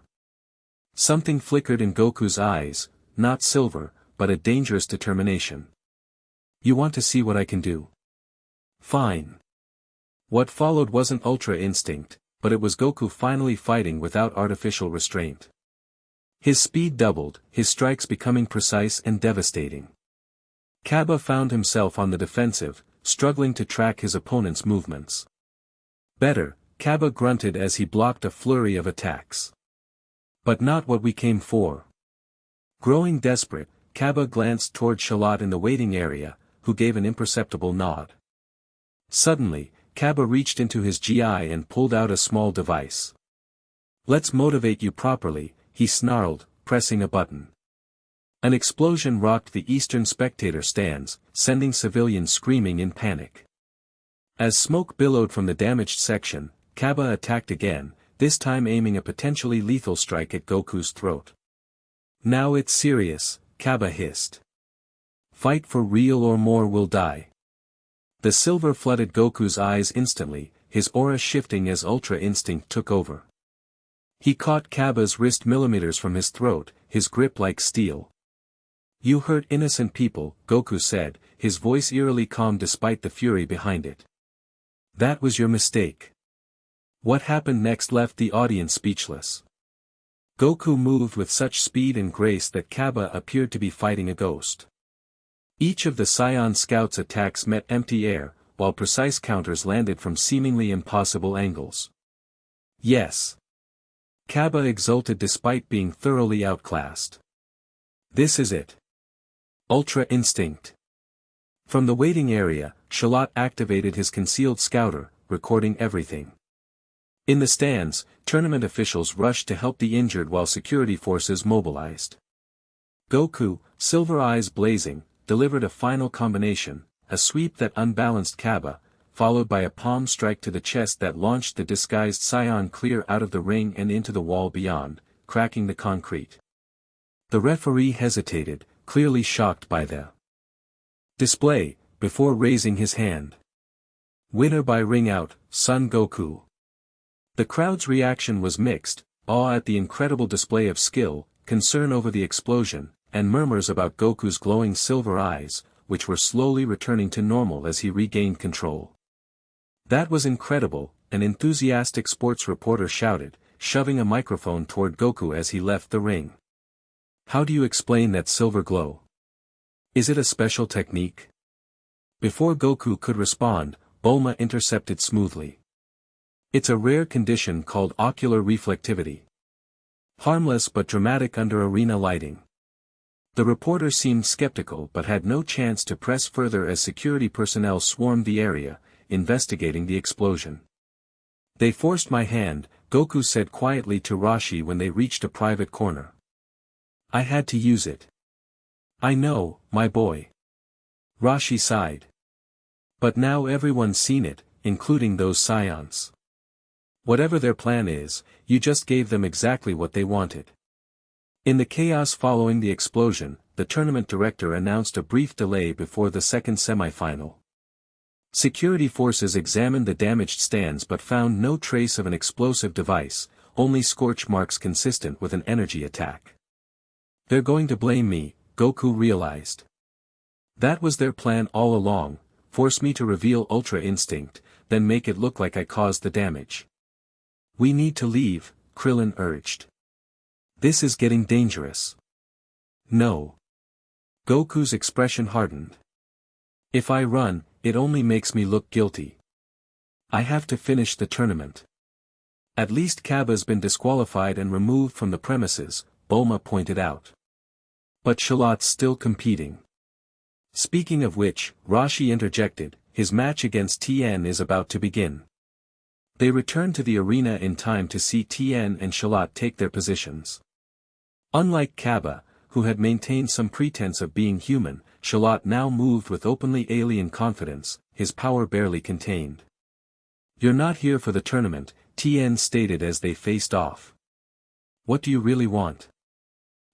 Something flickered in Goku's eyes, not silver, but a dangerous determination. You want to see what I can do? Fine. What followed wasn't Ultra Instinct, but it was Goku finally fighting without artificial restraint. His speed doubled, his strikes becoming precise and devastating. Kaba found himself on the defensive, struggling to track his opponent's movements. Better, Kaba grunted as he blocked a flurry of attacks. But not what we came for. Growing desperate, Kaba glanced toward Shalat in the waiting area, who gave an imperceptible nod. Suddenly, Kaba reached into his GI and pulled out a small device. Let's motivate you properly, he snarled, pressing a button. An explosion rocked the eastern spectator stands, sending civilians screaming in panic. As smoke billowed from the damaged section, Kaba attacked again, this time aiming a potentially lethal strike at Goku's throat. Now it's serious, Kaba hissed. Fight for real or more will die. The silver flooded Goku's eyes instantly, his aura shifting as Ultra Instinct took over. He caught Kaba's wrist millimeters from his throat, his grip like steel. "You hurt innocent people," Goku said, his voice eerily calm despite the fury behind it. "That was your mistake." What happened next left the audience speechless. Goku moved with such speed and grace that Kaba appeared to be fighting a ghost. Each of the Saiyan scouts' attacks met empty air, while precise counters landed from seemingly impossible angles. "Yes!" Kaba exulted despite being thoroughly outclassed. "This is it. Ultra Instinct." From the waiting area, Shalot activated his concealed scouter, recording everything. In the stands, tournament officials rushed to help the injured while security forces mobilized. Goku, silver eyes blazing, delivered a final combination, a sweep that unbalanced Kaba, followed by a palm strike to the chest that launched the disguised Saiyan clear out of the ring and into the wall beyond, cracking the concrete. The referee hesitated, clearly shocked by the display, before raising his hand. "Winner by ring out, Son Goku." The crowd's reaction was mixed, awe at the incredible display of skill, concern over the explosion, and murmurs about Goku's glowing silver eyes, which were slowly returning to normal as he regained control. "That was incredible," an enthusiastic sports reporter shouted, shoving a microphone toward Goku as he left the ring. "How do you explain that silver glow? Is it a special technique?" Before Goku could respond, Bulma intercepted smoothly. "It's a rare condition called ocular reflectivity. Harmless but dramatic under arena lighting." The reporter seemed skeptical but had no chance to press further as security personnel swarmed the area, investigating the explosion. "They forced my hand," Goku said quietly to Rashi when they reached a private corner. "I had to use it." "I know, my boy." Rashi sighed. "But now everyone's seen it, including those Saiyans. Whatever their plan is, you just gave them exactly what they wanted." In the chaos following the explosion, the tournament director announced a brief delay before the second semifinal. Security forces examined the damaged stands but found no trace of an explosive device, only scorch marks consistent with an energy attack. "They're going to blame me," Goku realized. "That was their plan all along, force me to reveal Ultra Instinct, then make it look like I caused the damage." "We need to leave," Krillin urged. "This is getting dangerous." "No." Goku's expression hardened. "If I run, it only makes me look guilty. I have to finish the tournament." "At least Kaba's been disqualified and removed from the premises," Bulma pointed out. "But Shalot's still competing." "Speaking of which," Rashi interjected, "his match against Tien is about to begin." They returned to the arena in time to see Tien and Shalot take their positions. Unlike Kaba, who had maintained some pretense of being human, Shalot now moved with openly alien confidence, his power barely contained. "You're not here for the tournament," Tien stated as they faced off. "What do you really want?"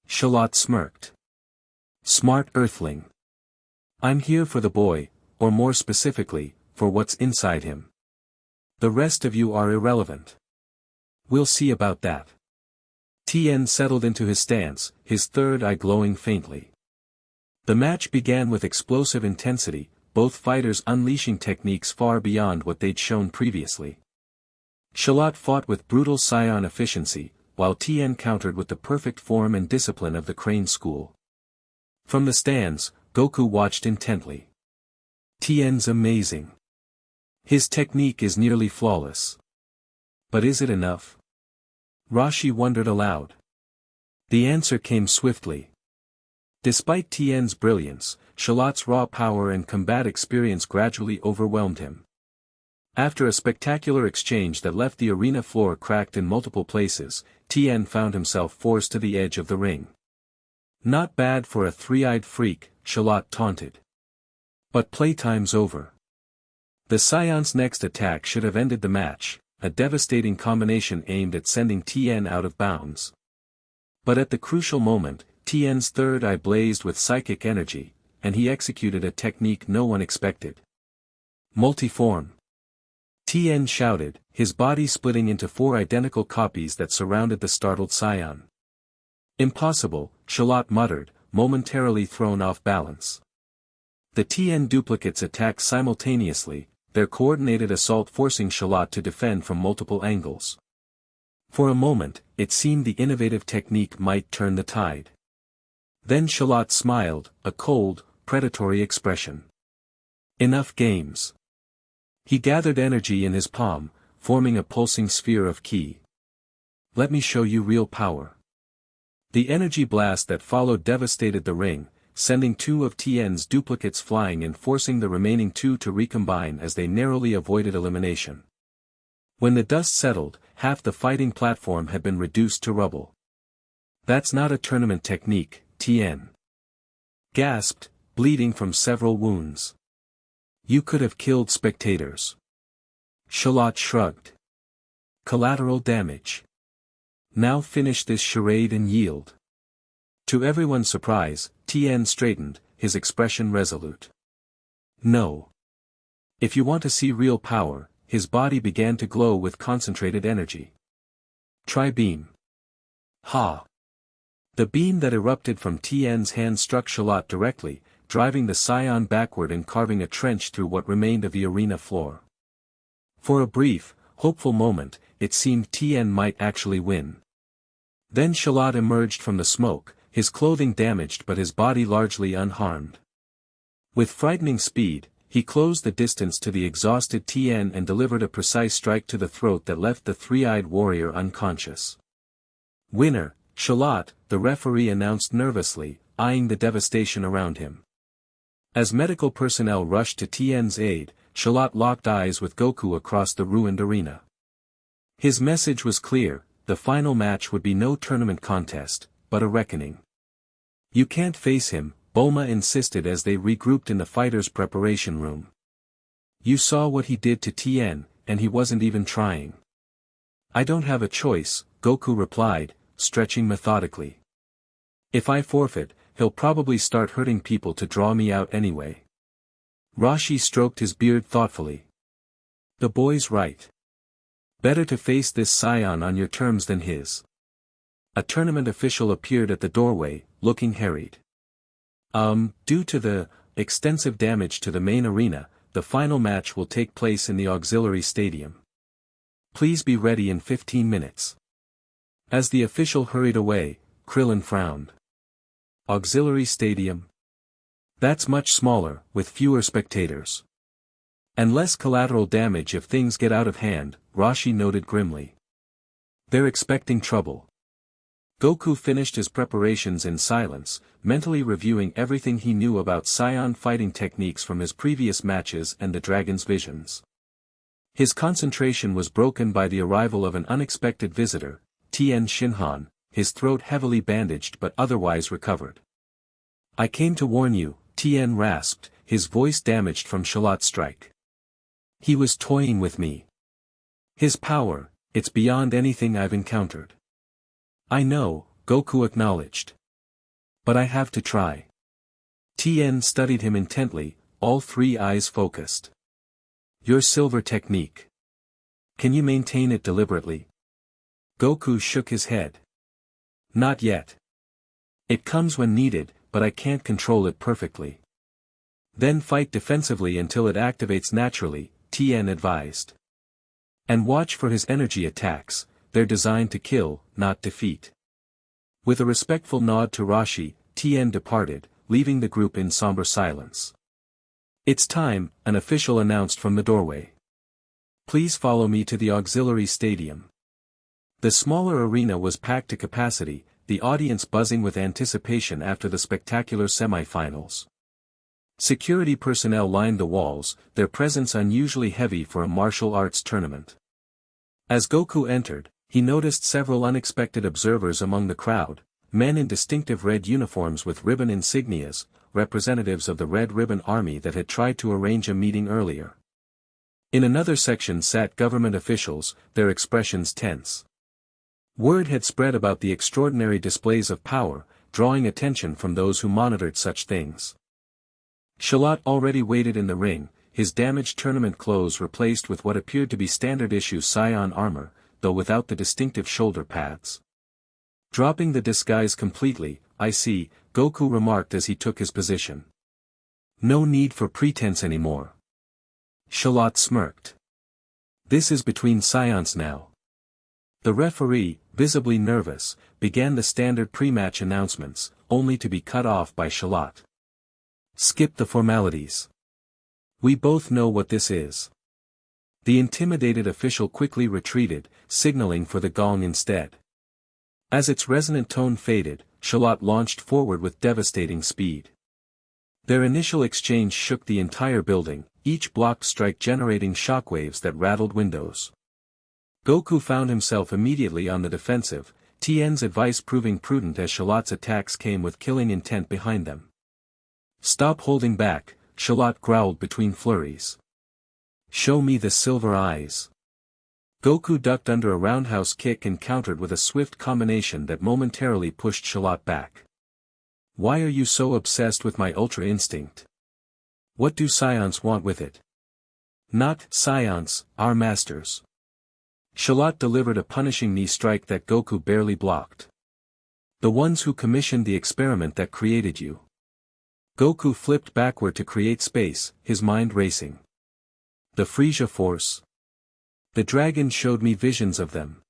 Shalot smirked. "Smart earthling. I'm here for the boy, or more specifically, for what's inside him. The rest of you are irrelevant." "We'll see about that." Tien settled into his stance, his third eye glowing faintly. The match began with explosive intensity, both fighters unleashing techniques far beyond what they'd shown previously. Shalot fought with brutal Saiyan efficiency, while Tien countered with the perfect form and discipline of the Crane school. From the stands, Goku watched intently. "Tien's amazing. His technique is nearly flawless. But is it enough?" Rashi wondered aloud. The answer came swiftly. Despite Tien's brilliance, Shalot's raw power and combat experience gradually overwhelmed him. After a spectacular exchange that left the arena floor cracked in multiple places, Tien found himself forced to the edge of the ring. "Not bad for a three-eyed freak," Shalot taunted. "But playtime's over." The Saiyan's next attack should have ended the match, a devastating combination aimed at sending Tien out of bounds. But at the crucial moment, Tien's third eye blazed with psychic energy, and he executed a technique no one expected. Multiform. Tien shouted, his body splitting into 4 identical copies that surrounded the startled scion. Impossible, Shalot muttered, momentarily thrown off balance. The Tien duplicates attacked simultaneously, their coordinated assault forcing Shalot to defend from multiple angles. For a moment, it seemed the innovative technique might turn the tide. Then Shalot smiled, a cold, predatory expression. Enough games. He gathered energy in his palm, forming a pulsing sphere of ki. Let me show you real power. The energy blast that followed devastated the ring, sending 2 of Tien's duplicates flying and forcing the remaining 2 to recombine as they narrowly avoided elimination. When the dust settled, half the fighting platform had been reduced to rubble. That's not a tournament technique, Tien gasped, bleeding from several wounds. You could have killed spectators. Shalot shrugged. Collateral damage. Now finish this charade and yield. To everyone's surprise, Tien straightened, his expression resolute. No. If you want to see real power, his body began to glow with concentrated energy. Try beam. Ha! The beam that erupted from Tien's hand struck Shalot directly, driving the scion backward and carving a trench through what remained of the arena floor. For a brief, hopeful moment, it seemed Tien might actually win. Then Shalot emerged from the smoke, his clothing damaged but his body largely unharmed. With frightening speed, he closed the distance to the exhausted Tien and delivered a precise strike to the throat that left the three-eyed warrior unconscious. Winner, Shalot, the referee announced nervously, eyeing the devastation around him. As medical personnel rushed to Tien's aid, Shalot locked eyes with Goku across the ruined arena. His message was clear, the final match would be no tournament contest, but a reckoning. You can't face him, Bulma insisted as they regrouped in the fighters' preparation room. You saw what he did to Tien, and he wasn't even trying. I don't have a choice, Goku replied, stretching methodically. If I forfeit, he'll probably start hurting people to draw me out anyway. Roshi stroked his beard thoughtfully. The boy's right. Better to face this scion on your terms than his. A tournament official appeared at the doorway, looking harried. Due to the extensive damage to the main arena, the final match will take place in the auxiliary stadium. Please be ready in 15 minutes. As the official hurried away, Krillin frowned. Auxiliary stadium? That's much smaller, with fewer spectators. And less collateral damage if things get out of hand, Roshi noted grimly. They're expecting trouble. Goku finished his preparations in silence, mentally reviewing everything he knew about Scion fighting techniques from his previous matches and the dragon's visions. His concentration was broken by the arrival of an unexpected visitor, Tien Shinhan, his throat heavily bandaged but otherwise recovered. I came to warn you, Tien rasped, his voice damaged from Shalot's strike. He was toying with me. His power, it's beyond anything I've encountered. I know, Goku acknowledged. But I have to try. Tien studied him intently, all three eyes focused. Your silver technique. Can you maintain it deliberately? Goku shook his head. Not yet. It comes when needed, but I can't control it perfectly. Then fight defensively until it activates naturally, Tien advised. And watch for his energy attacks, they're designed to kill, not defeat. With a respectful nod to Roshi, Tien departed, leaving the group in somber silence. It's time, an official announced from the doorway. Please follow me to the auxiliary stadium. The smaller arena was packed to capacity, the audience buzzing with anticipation after the spectacular semifinals. Security personnel lined the walls, their presence unusually heavy for a martial arts tournament. As Goku entered, he noticed several unexpected observers among the crowd, men in distinctive red uniforms with ribbon insignias, representatives of the Red Ribbon Army that had tried to arrange a meeting earlier. In another section sat government officials, their expressions tense. Word had spread about the extraordinary displays of power, drawing attention from those who monitored such things. Shalot already waited in the ring, his damaged tournament clothes replaced with what appeared to be standard-issue Scion armor, though without the distinctive shoulder pads. Dropping the disguise completely, "I see," Goku remarked as he took his position. "No need for pretense anymore." Charlotte smirked. "This is between Scions now." The referee, visibly nervous, began the standard pre-match announcements, only to be cut off by Charlotte. "Skip the formalities. We both know what this is." The intimidated official quickly retreated, signaling for the gong instead. As its resonant tone faded, Charlotte launched forward with devastating speed. Their initial exchange shook the entire building, each blocked strike generating shockwaves that rattled windows. Goku found himself immediately on the defensive, Tien's advice proving prudent as Charlotte's attacks came with killing intent behind them. "Stop holding back," Charlotte growled between flurries. "Show me the silver eyes." Goku ducked under a roundhouse kick and countered with a swift combination that momentarily pushed Charlotte back. "Why are you so obsessed with my Ultra Instinct? What do Scions want with it?" "Not Scions, our masters." Charlotte delivered a punishing knee strike that Goku barely blocked. "The ones who commissioned the experiment that created you." Goku flipped backward to create space, his mind racing. "The Frisia Force? The dragon showed me visions of them."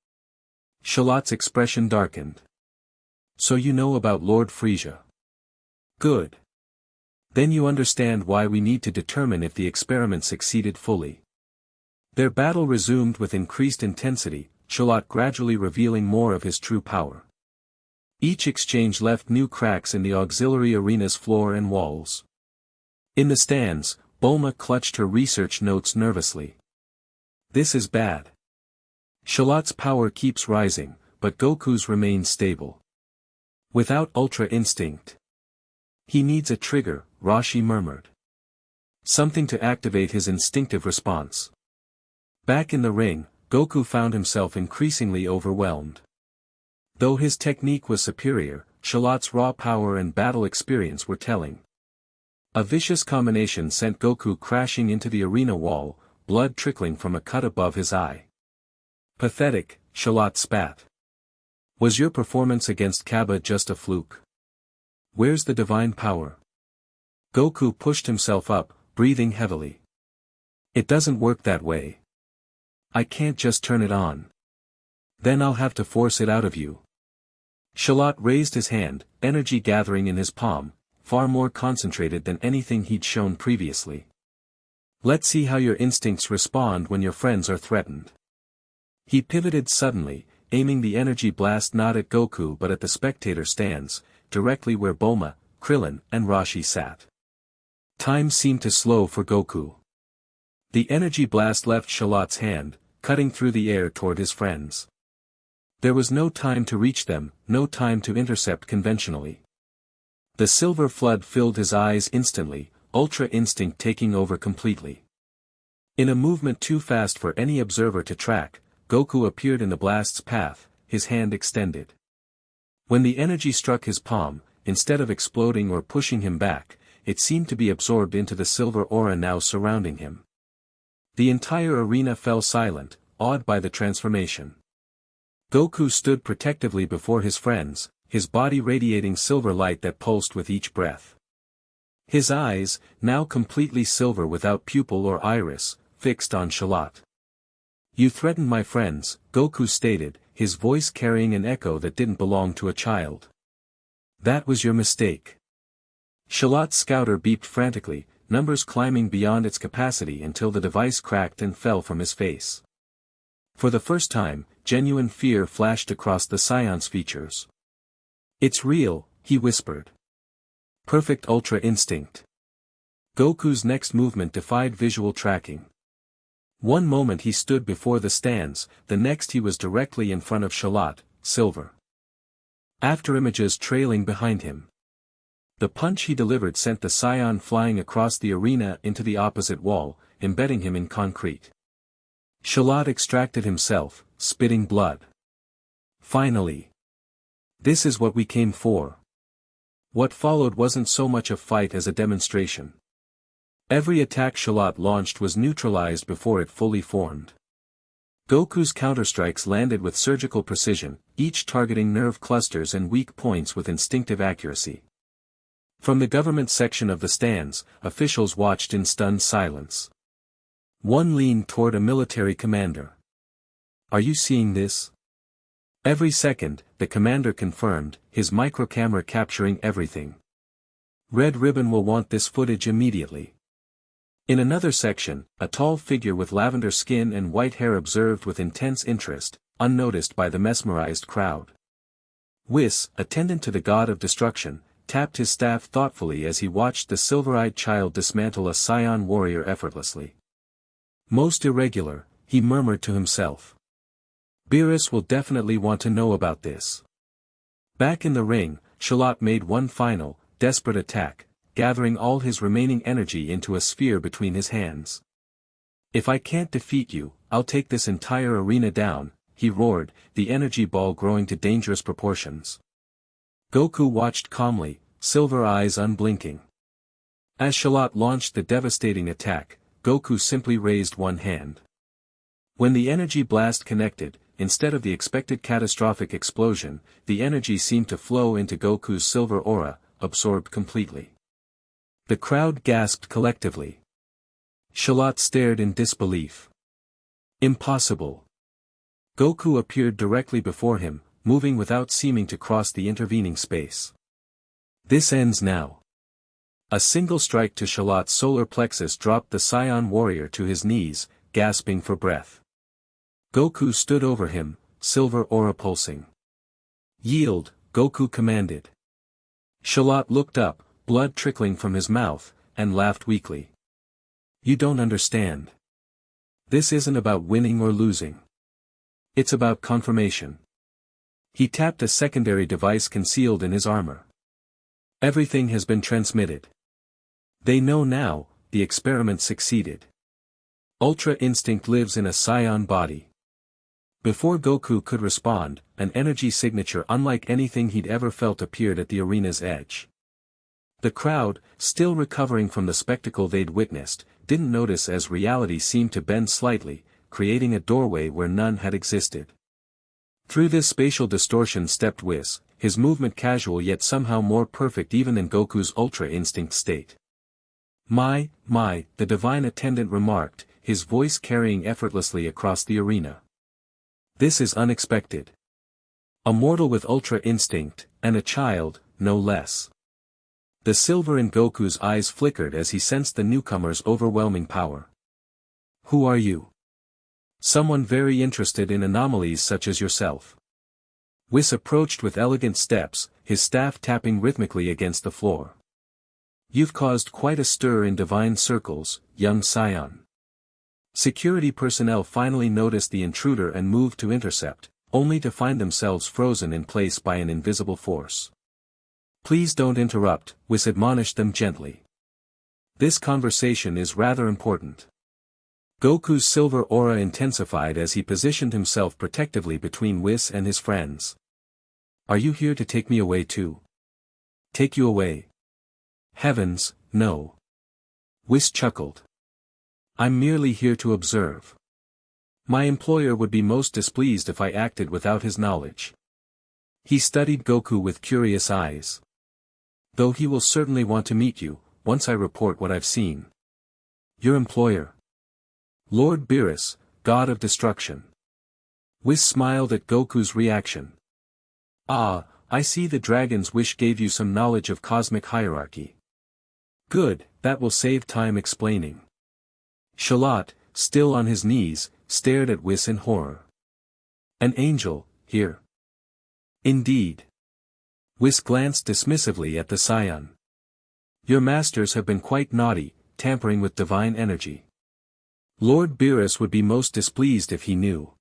Charlotte's expression darkened. "So you know about Lord Frisia? Good. Then you understand why we need to determine if the experiment succeeded fully." Their battle resumed with increased intensity, Charlotte gradually revealing more of his true power. Each exchange left new cracks in the auxiliary arena's floor and walls. In the stands, Bulma clutched her research notes nervously. "This is bad. Charlotte's power keeps rising, but Goku's remains stable. Without Ultra Instinct. He needs a trigger," Rashi murmured. "Something to activate his instinctive response." Back in the ring, Goku found himself increasingly overwhelmed. Though his technique was superior, Charlotte's raw power and battle experience were telling. A vicious combination sent Goku crashing into the arena wall, blood trickling from a cut above his eye. "Pathetic," Charlotte spat. "Was your performance against Kaba just a fluke? Where's the divine power?" Goku pushed himself up, breathing heavily. "It doesn't work that way. I can't just turn it on. Then I'll have to force it out of you." Charlotte raised his hand, energy gathering in his palm, far more concentrated than anything he'd shown previously. "Let's see how your instincts respond when your friends are threatened." He pivoted suddenly, aiming the energy blast not at Goku but at the spectator stands, directly where Bulma, Krillin, and Rashi sat. Time seemed to slow for Goku. The energy blast left Charlotte's hand, cutting through the air toward his friends. There was no time to reach them, no time to intercept conventionally. The silver flood filled his eyes instantly, Ultra Instinct taking over completely. In a movement too fast for any observer to track, Goku appeared in the blast's path, his hand extended. When the energy struck his palm, instead of exploding or pushing him back, it seemed to be absorbed into the silver aura now surrounding him. The entire arena fell silent, awed by the transformation. Goku stood protectively before his friends, his body radiating silver light that pulsed with each breath. His eyes, now completely silver without pupil or iris, fixed on Charlotte. "You threatened my friends," Goku stated, his voice carrying an echo that didn't belong to a child. "That was your mistake." Charlotte's scouter beeped frantically, numbers climbing beyond its capacity until the device cracked and fell from his face. For the first time, genuine fear flashed across the Scion's features. "It's real," he whispered. "Perfect Ultra Instinct." Goku's next movement defied visual tracking. One moment he stood before the stands, the next he was directly in front of Charlotte, silver. Afterimages trailing behind him. The punch he delivered sent the Scion flying across the arena into the opposite wall, embedding him in concrete. Charlotte extracted himself, spitting blood. "Finally. This is what we came for." What followed wasn't so much a fight as a demonstration. Every attack Shalot launched was neutralized before it fully formed. Goku's counterstrikes landed with surgical precision, each targeting nerve clusters and weak points with instinctive accuracy. From the government section of the stands, officials watched in stunned silence. One leaned toward a military commander. "Are you seeing this?" Every second, the commander confirmed, his microcamera capturing everything. "Red Ribbon will want this footage immediately." In another section, a tall figure with lavender skin and white hair observed with intense interest, unnoticed by the mesmerized crowd. Whis, attendant to the god of destruction, tapped his staff thoughtfully as he watched the silver-eyed child dismantle a Scion warrior effortlessly. "Most irregular," he murmured to himself. "Beerus will definitely want to know about this." Back in the ring, Shalot made one final, desperate attack, gathering all his remaining energy into a sphere between his hands. "If I can't defeat you, I'll take this entire arena down," he roared, the energy ball growing to dangerous proportions. Goku watched calmly, silver eyes unblinking. As Shalot launched the devastating attack, Goku simply raised one hand. When the energy blast connected, instead of the expected catastrophic explosion, the energy seemed to flow into Goku's silver aura, absorbed completely. The crowd gasped collectively. Shalot stared in disbelief. Impossible. Goku appeared directly before him, moving without seeming to cross the intervening space. "This ends now." A single strike to Shalot's solar plexus dropped the Scion warrior to his knees, gasping for breath. Goku stood over him, silver aura pulsing. "Yield," Goku commanded. Shalot looked up, blood trickling from his mouth, and laughed weakly. "You don't understand. This isn't about winning or losing. It's about confirmation." He tapped a secondary device concealed in his armor. "Everything has been transmitted. They know now, the experiment succeeded. Ultra Instinct lives in a Scion body." Before Goku could respond, an energy signature unlike anything he'd ever felt appeared at the arena's edge. The crowd, still recovering from the spectacle they'd witnessed, didn't notice as reality seemed to bend slightly, creating a doorway where none had existed. Through this spatial distortion stepped Whis, his movement casual yet somehow more perfect even than Goku's Ultra Instinct state. My, the divine attendant remarked, his voice carrying effortlessly across the arena. "This is unexpected. A mortal with Ultra Instinct, and a child, no less." The silver in Goku's eyes flickered as he sensed the newcomer's overwhelming power. "Who are you?" "Someone very interested in anomalies such as yourself." Whis approached with elegant steps, his staff tapping rhythmically against the floor. "You've caused quite a stir in divine circles, young Scion." Security personnel finally noticed the intruder and moved to intercept, only to find themselves frozen in place by an invisible force. "Please don't interrupt," Whis admonished them gently. "This conversation is rather important." Goku's silver aura intensified as he positioned himself protectively between Whis and his friends. "Are you here to take me away too?" "Take you away? Heavens, no." Whis chuckled. "I'm merely here to observe. My employer would be most displeased if I acted without his knowledge." He studied Goku with curious eyes. "Though he will certainly want to meet you, once I report what I've seen." "Your employer?" "Lord Beerus, god of destruction." Whis smiled at Goku's reaction. "Ah, I see the dragon's wish gave you some knowledge of cosmic hierarchy. Good, that will save time explaining." Shalot, still on his knees, stared at Whis in horror. "An angel, here?" "Indeed." Whis glanced dismissively at the Scion. "Your masters have been quite naughty, tampering with divine energy. Lord Beerus would be most displeased if he knew."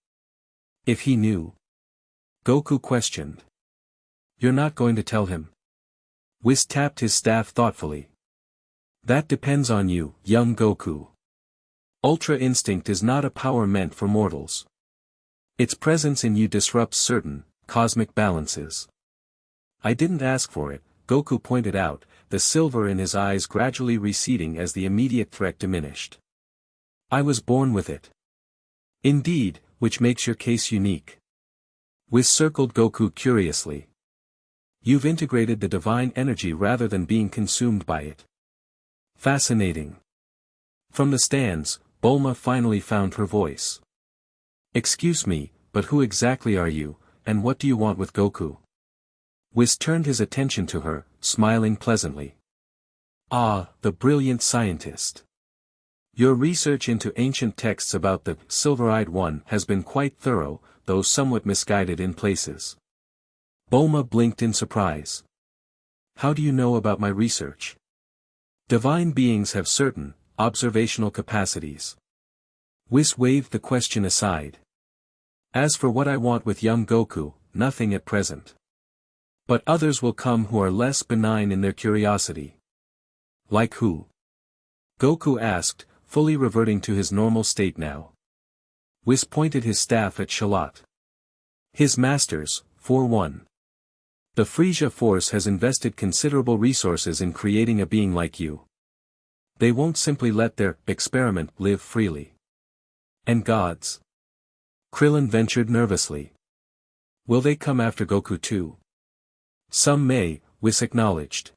"If he knew?" Goku questioned. "You're not going to tell him?" Whis tapped his staff thoughtfully. "That depends on you, young Goku. Ultra Instinct is not a power meant for mortals. Its presence in you disrupts certain, cosmic balances. I didn't ask for it, Goku pointed out, the silver in his eyes gradually receding as the immediate threat diminished. I was born with it. Indeed, which makes your case unique. Whis circled Goku curiously. You've integrated the divine energy rather than being consumed by it. Fascinating. From the stands, Bulma finally found her voice. Excuse me, but who exactly are you, and what do you want with Goku? Whis turned his attention to her, smiling pleasantly. Ah, the brilliant scientist. Your research into ancient texts about the Silver-Eyed One has been quite thorough, though somewhat misguided in places. Bulma blinked in surprise. How do you know about my research? Divine beings have certain, observational capacities. Whis waved the question aside. As for what I want with young Goku, nothing at present. But others will come who are less benign in their curiosity. Like who? Goku asked, fully reverting to his normal state now. Whis pointed his staff at Shalot. His masters, for one. The Frisia force has invested considerable resources in creating a being like you. They won't simply let their experiment live freely. And gods? Krillin ventured nervously. Will they come after Goku too? Some may, Whis acknowledged.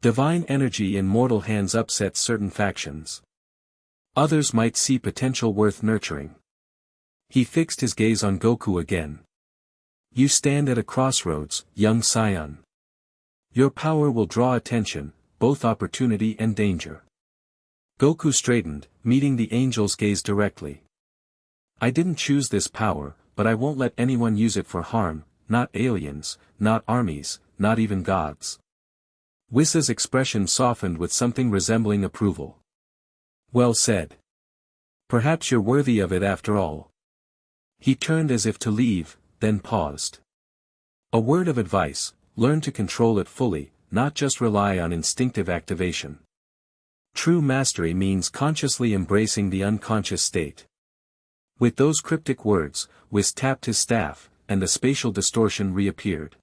Divine energy in mortal hands upsets certain factions. Others might see potential worth nurturing. He fixed his gaze on Goku again. You stand at a crossroads, young scion. Your power will draw attention, both opportunity and danger. Goku straightened, meeting the angel's gaze directly. I didn't choose this power, but I won't let anyone use it for harm, not aliens, not armies, not even gods. Whis' expression softened with something resembling approval. Well said. Perhaps you're worthy of it after all. He turned as if to leave, then paused. A word of advice, learn to control it fully, not just rely on instinctive activation. True mastery means consciously embracing the unconscious state. With those cryptic words, Whis tapped his staff, and the spatial distortion reappeared.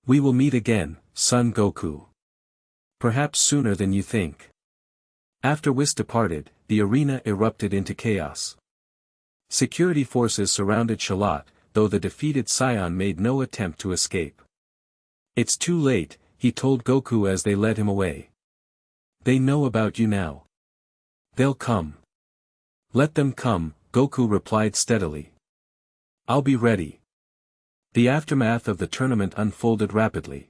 We will meet again, son Goku. Perhaps sooner than you think. After Whis departed, the arena erupted into chaos. Security forces surrounded Shalot, though the defeated Scion made no attempt to escape. It's too late, he told Goku as they led him away. They know about you now. They'll come. Let them come, Goku replied steadily. I'll be ready. The aftermath of the tournament unfolded rapidly.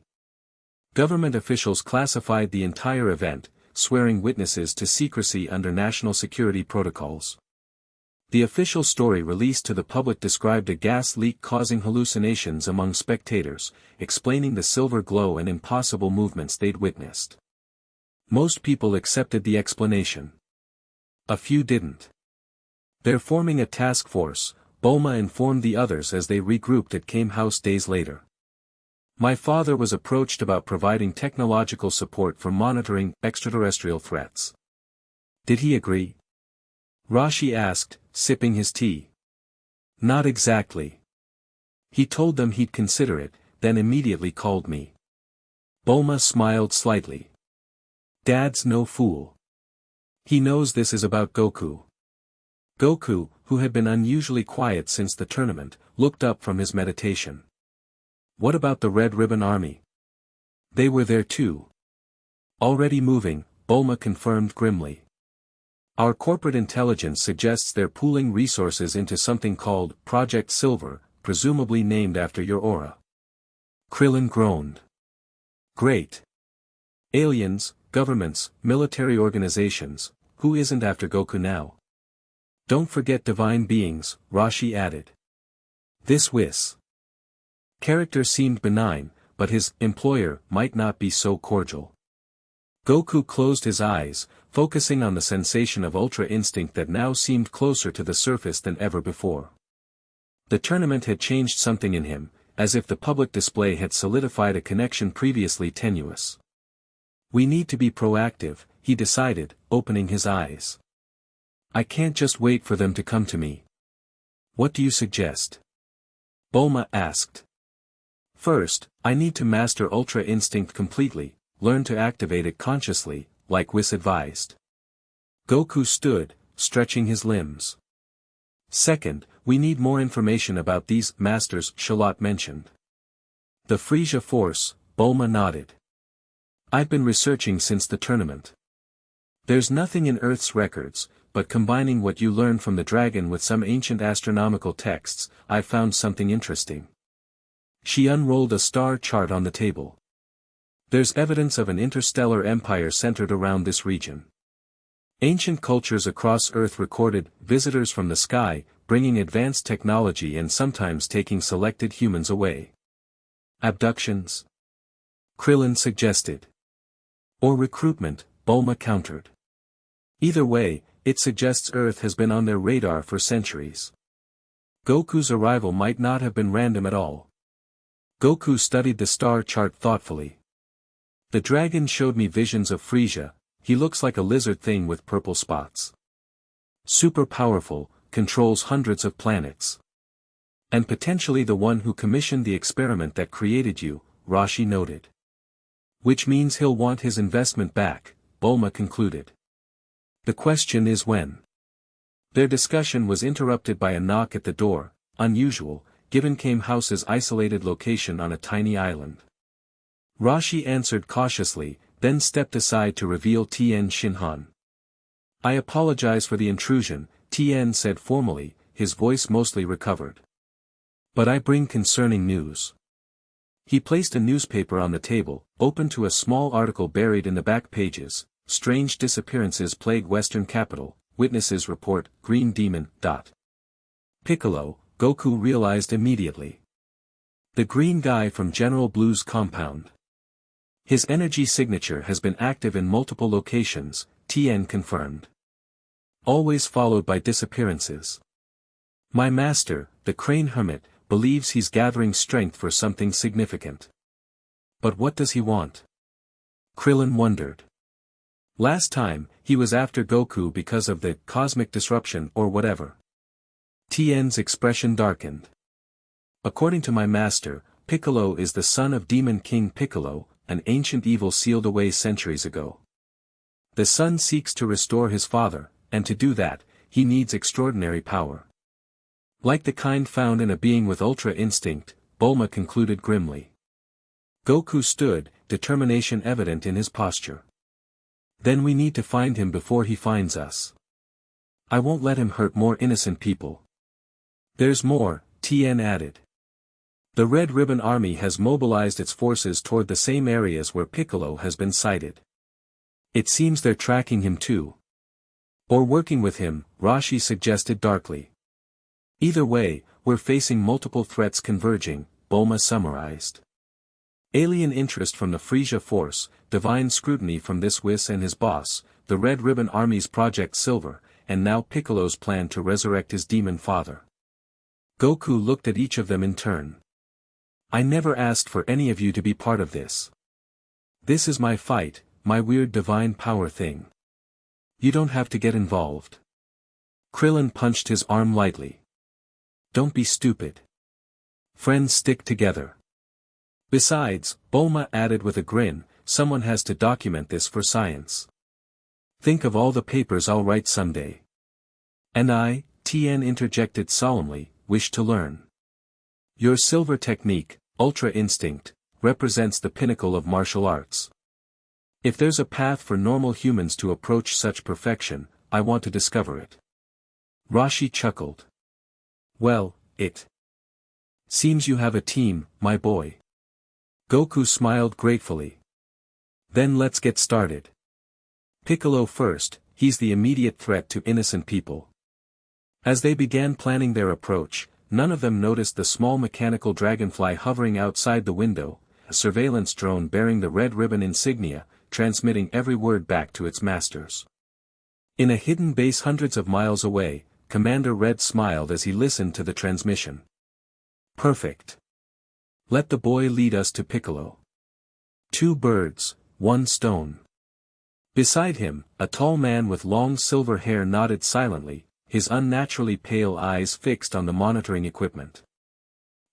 Government officials classified the entire event, swearing witnesses to secrecy under national security protocols. The official story released to the public described a gas leak causing hallucinations among spectators, explaining the silver glow and impossible movements they'd witnessed. Most people accepted the explanation. A few didn't. They're forming a task force, Bulma informed the others as they regrouped at Kame House days later. My father was approached about providing technological support for monitoring extraterrestrial threats. Did he agree? Rashi asked, sipping his tea. Not exactly. He told them he'd consider it, then immediately called me. Bulma smiled slightly. Dad's no fool. He knows this is about Goku. Goku, who had been unusually quiet since the tournament, looked up from his meditation. What about the Red Ribbon Army? They were there too. Already moving, Bulma confirmed grimly. Our corporate intelligence suggests they're pooling resources into something called Project Silver, presumably named after your aura. Krillin groaned. Great. Aliens, governments, military organizations, who isn't after Goku now? Don't forget divine beings, Rashi added. This Whis character seemed benign, but his employer might not be so cordial. Goku closed his eyes, focusing on the sensation of ultra instinct that now seemed closer to the surface than ever before. The tournament had changed something in him, as if the public display had solidified a connection previously tenuous. We need to be proactive, he decided, opening his eyes. I can't just wait for them to come to me. What do you suggest? Bulma asked. first, I need to master Ultra Instinct completely, learn to activate it consciously, like Whis advised. Goku stood, stretching his limbs. Second, we need more information about these masters Charlotte mentioned. The Frisia Force, Bulma nodded. I've been researching since the tournament. There's nothing in Earth's records, but combining what you learned from the dragon with some ancient astronomical texts, I've found something interesting. She unrolled a star chart on the table. There's evidence of an interstellar empire centered around this region. Ancient cultures across Earth recorded visitors from the sky, bringing advanced technology and sometimes taking selected humans away. Abductions? Krillin suggested. Or recruitment, Bulma countered. Either way, it suggests Earth has been on their radar for centuries. Goku's arrival might not have been random at all. Goku studied the star chart thoughtfully. The dragon showed me visions of Frisia. He looks like a lizard thing with purple spots. Super powerful, controls hundreds of planets. And potentially the one who commissioned the experiment that created you, Rashi noted. Which means he'll want his investment back, Bulma concluded. The question is when. Their discussion was interrupted by a knock at the door, unusual, given Kame House's isolated location on a tiny island. Rashi answered cautiously, then stepped aside to reveal Tien Shinhan. I apologize for the intrusion, Tien said formally, his voice mostly recovered. But I bring concerning news. He placed a newspaper on the table, open to a small article buried in the back pages. Strange disappearances plague Western capital, witnesses report, Green Demon. Piccolo, Goku realized immediately. The green guy from General Blue's compound. His energy signature has been active in multiple locations, Tien confirmed. Always followed by disappearances. My master, the Crane Hermit, believes he's gathering strength for something significant. But what does he want? Krillin wondered. Last time, he was after Goku because of the cosmic disruption or whatever. Tien's expression darkened. According to my master, Piccolo is the son of Demon King Piccolo, an ancient evil sealed away centuries ago. The son seeks to restore his father, and to do that, he needs extraordinary power. Like the kind found in a being with Ultra Instinct, Bulma concluded grimly. Goku stood, determination evident in his posture. Then we need to find him before he finds us. I won't let him hurt more innocent people. There's more, Tien added. The Red Ribbon Army has mobilized its forces toward the same areas where Piccolo has been sighted. It seems they're tracking him too. Or working with him, Rashi suggested darkly. Either way, we're facing multiple threats converging, Bulma summarized. Alien interest from the Frisia Force, divine scrutiny from this Whis and his boss, the Red Ribbon Army's Project Silver, and now Piccolo's plan to resurrect his demon father. Goku looked at each of them in turn. I never asked for any of you to be part of this. This is my fight, my weird divine power thing. You don't have to get involved. Krillin punched his arm lightly. Don't be stupid. Friends stick together. Besides, Bulma added with a grin, someone has to document this for science. Think of all the papers I'll write someday. And I, Tien interjected solemnly, wish to learn. Your silver technique, Ultra Instinct, represents the pinnacle of martial arts. If there's a path for normal humans to approach such perfection, I want to discover it. Rashi chuckled. Well, it seems you have a team, my boy. Goku smiled gratefully. Then let's get started. Piccolo first, he's the immediate threat to innocent people. As they began planning their approach, none of them noticed the small mechanical dragonfly hovering outside the window, a surveillance drone bearing the red ribbon insignia, transmitting every word back to its masters. In a hidden base hundreds of miles away, Commander Red smiled as he listened to the transmission. Perfect. Let the boy lead us to Piccolo. 2 birds, 1 stone. Beside him, a tall man with long silver hair nodded silently, his unnaturally pale eyes fixed on the monitoring equipment.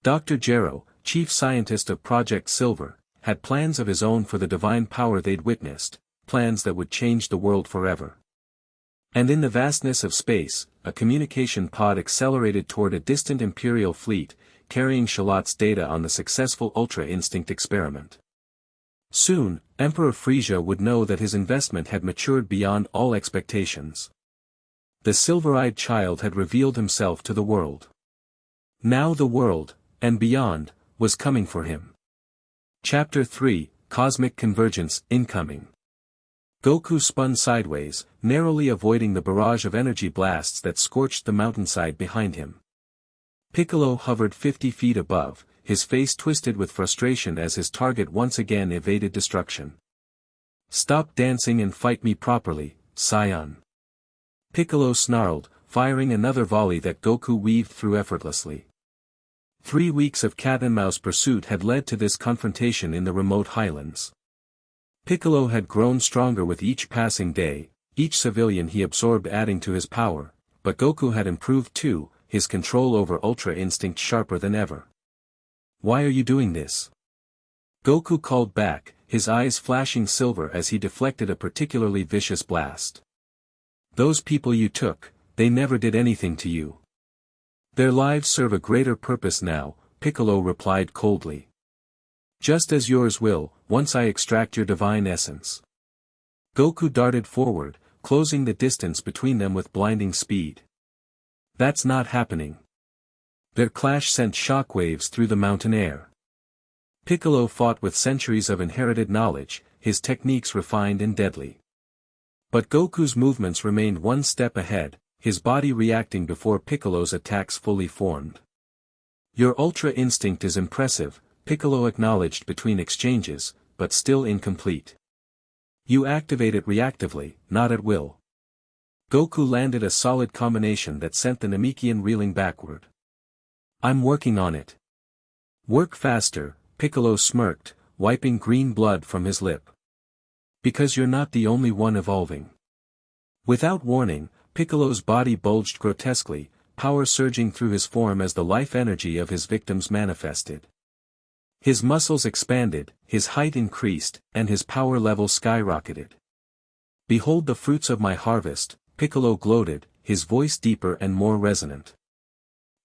Dr. Gero, chief scientist of Project Silver, had plans of his own for the divine power they'd witnessed, plans that would change the world forever. And in the vastness of space, a communication pod accelerated toward a distant Imperial fleet, carrying Shalot's data on the successful Ultra Instinct experiment. Soon, Emperor Frisia would know that his investment had matured beyond all expectations. The silver-eyed child had revealed himself to the world. Now the world, and beyond, was coming for him. Chapter 3, Cosmic Convergence, Incoming. Goku spun sideways, narrowly avoiding the barrage of energy blasts that scorched the mountainside behind him. Piccolo hovered 50 feet above, his face twisted with frustration as his target once again evaded destruction. "Stop dancing and fight me properly, Saiyan." Piccolo snarled, firing another volley that Goku weaved through effortlessly. 3 weeks of cat-and-mouse pursuit had led to this confrontation in the remote highlands. Piccolo had grown stronger with each passing day, each civilian he absorbed adding to his power, but Goku had improved too, his control over Ultra Instinct sharper than ever. "Why are you doing this?" Goku called back, his eyes flashing silver as he deflected a particularly vicious blast. "Those people you took, they never did anything to you. Their lives serve a greater purpose now," Piccolo replied coldly. "Just as yours will, once I extract your divine essence." Goku darted forward, closing the distance between them with blinding speed. "That's not happening." Their clash sent shockwaves through the mountain air. Piccolo fought with centuries of inherited knowledge, his techniques refined and deadly. But Goku's movements remained one step ahead, his body reacting before Piccolo's attacks fully formed. "Your Ultra Instinct is impressive," Piccolo acknowledged between exchanges, but still incomplete. "You activate it reactively, not at will." Goku landed a solid combination that sent the Namekian reeling backward. "I'm working on it." "Work faster," Piccolo smirked, wiping green blood from his lip. "Because you're not the only one evolving." Without warning, Piccolo's body bulged grotesquely, power surging through his form as the life energy of his victims manifested. His muscles expanded, his height increased, and his power level skyrocketed. "Behold the fruits of my harvest," Piccolo gloated, his voice deeper and more resonant.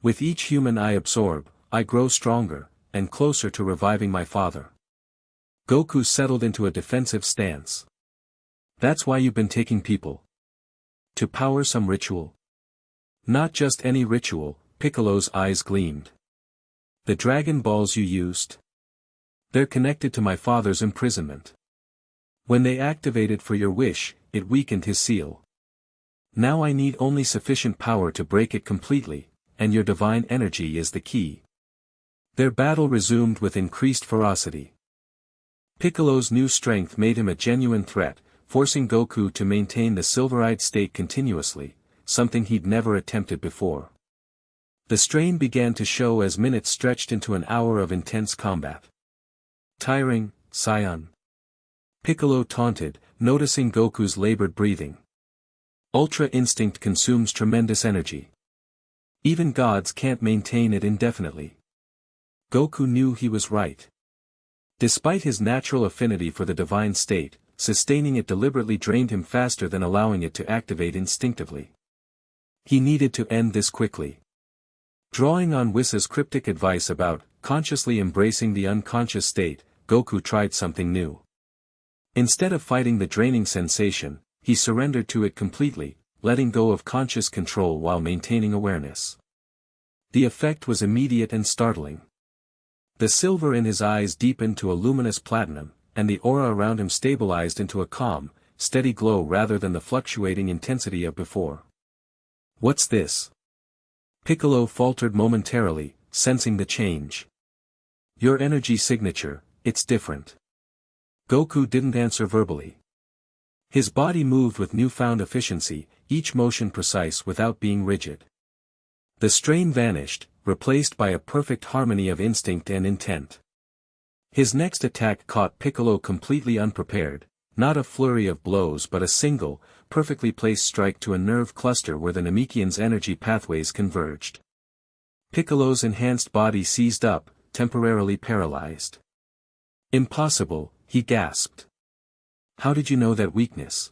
"With each human I absorb, I grow stronger, and closer to reviving my father." Goku settled into a defensive stance. "That's why you've been taking people? To power some ritual?" "Not just any ritual," Piccolo's eyes gleamed. "The Dragon Balls you used? They're connected to my father's imprisonment. When they activated for your wish, it weakened his seal. Now I need only sufficient power to break it completely, and your divine energy is the key." Their battle resumed with increased ferocity. Piccolo's new strength made him a genuine threat, forcing Goku to maintain the silver-eyed state continuously, something he'd never attempted before. The strain began to show as minutes stretched into an hour of intense combat. "Tiring, Saiyan?" Piccolo taunted, noticing Goku's labored breathing. "Ultra Instinct consumes tremendous energy. Even gods can't maintain it indefinitely." Goku knew he was right. Despite his natural affinity for the divine state, sustaining it deliberately drained him faster than allowing it to activate instinctively. He needed to end this quickly. Drawing on Whisa's cryptic advice about consciously embracing the unconscious state, Goku tried something new. Instead of fighting the draining sensation, he surrendered to it completely, letting go of conscious control while maintaining awareness. The effect was immediate and startling. The silver in his eyes deepened to a luminous platinum, and the aura around him stabilized into a calm, steady glow rather than the fluctuating intensity of before. "What's this?" Piccolo faltered momentarily, sensing the change. "Your energy signature, it's different." Goku didn't answer verbally. His body moved with newfound efficiency, each motion precise without being rigid. The strain vanished, replaced by a perfect harmony of instinct and intent. His next attack caught Piccolo completely unprepared, not a flurry of blows but a single, perfectly placed strike to a nerve cluster where the Namekian's energy pathways converged. Piccolo's enhanced body seized up, temporarily paralyzed. Impossible, he gasped. How did you know that weakness?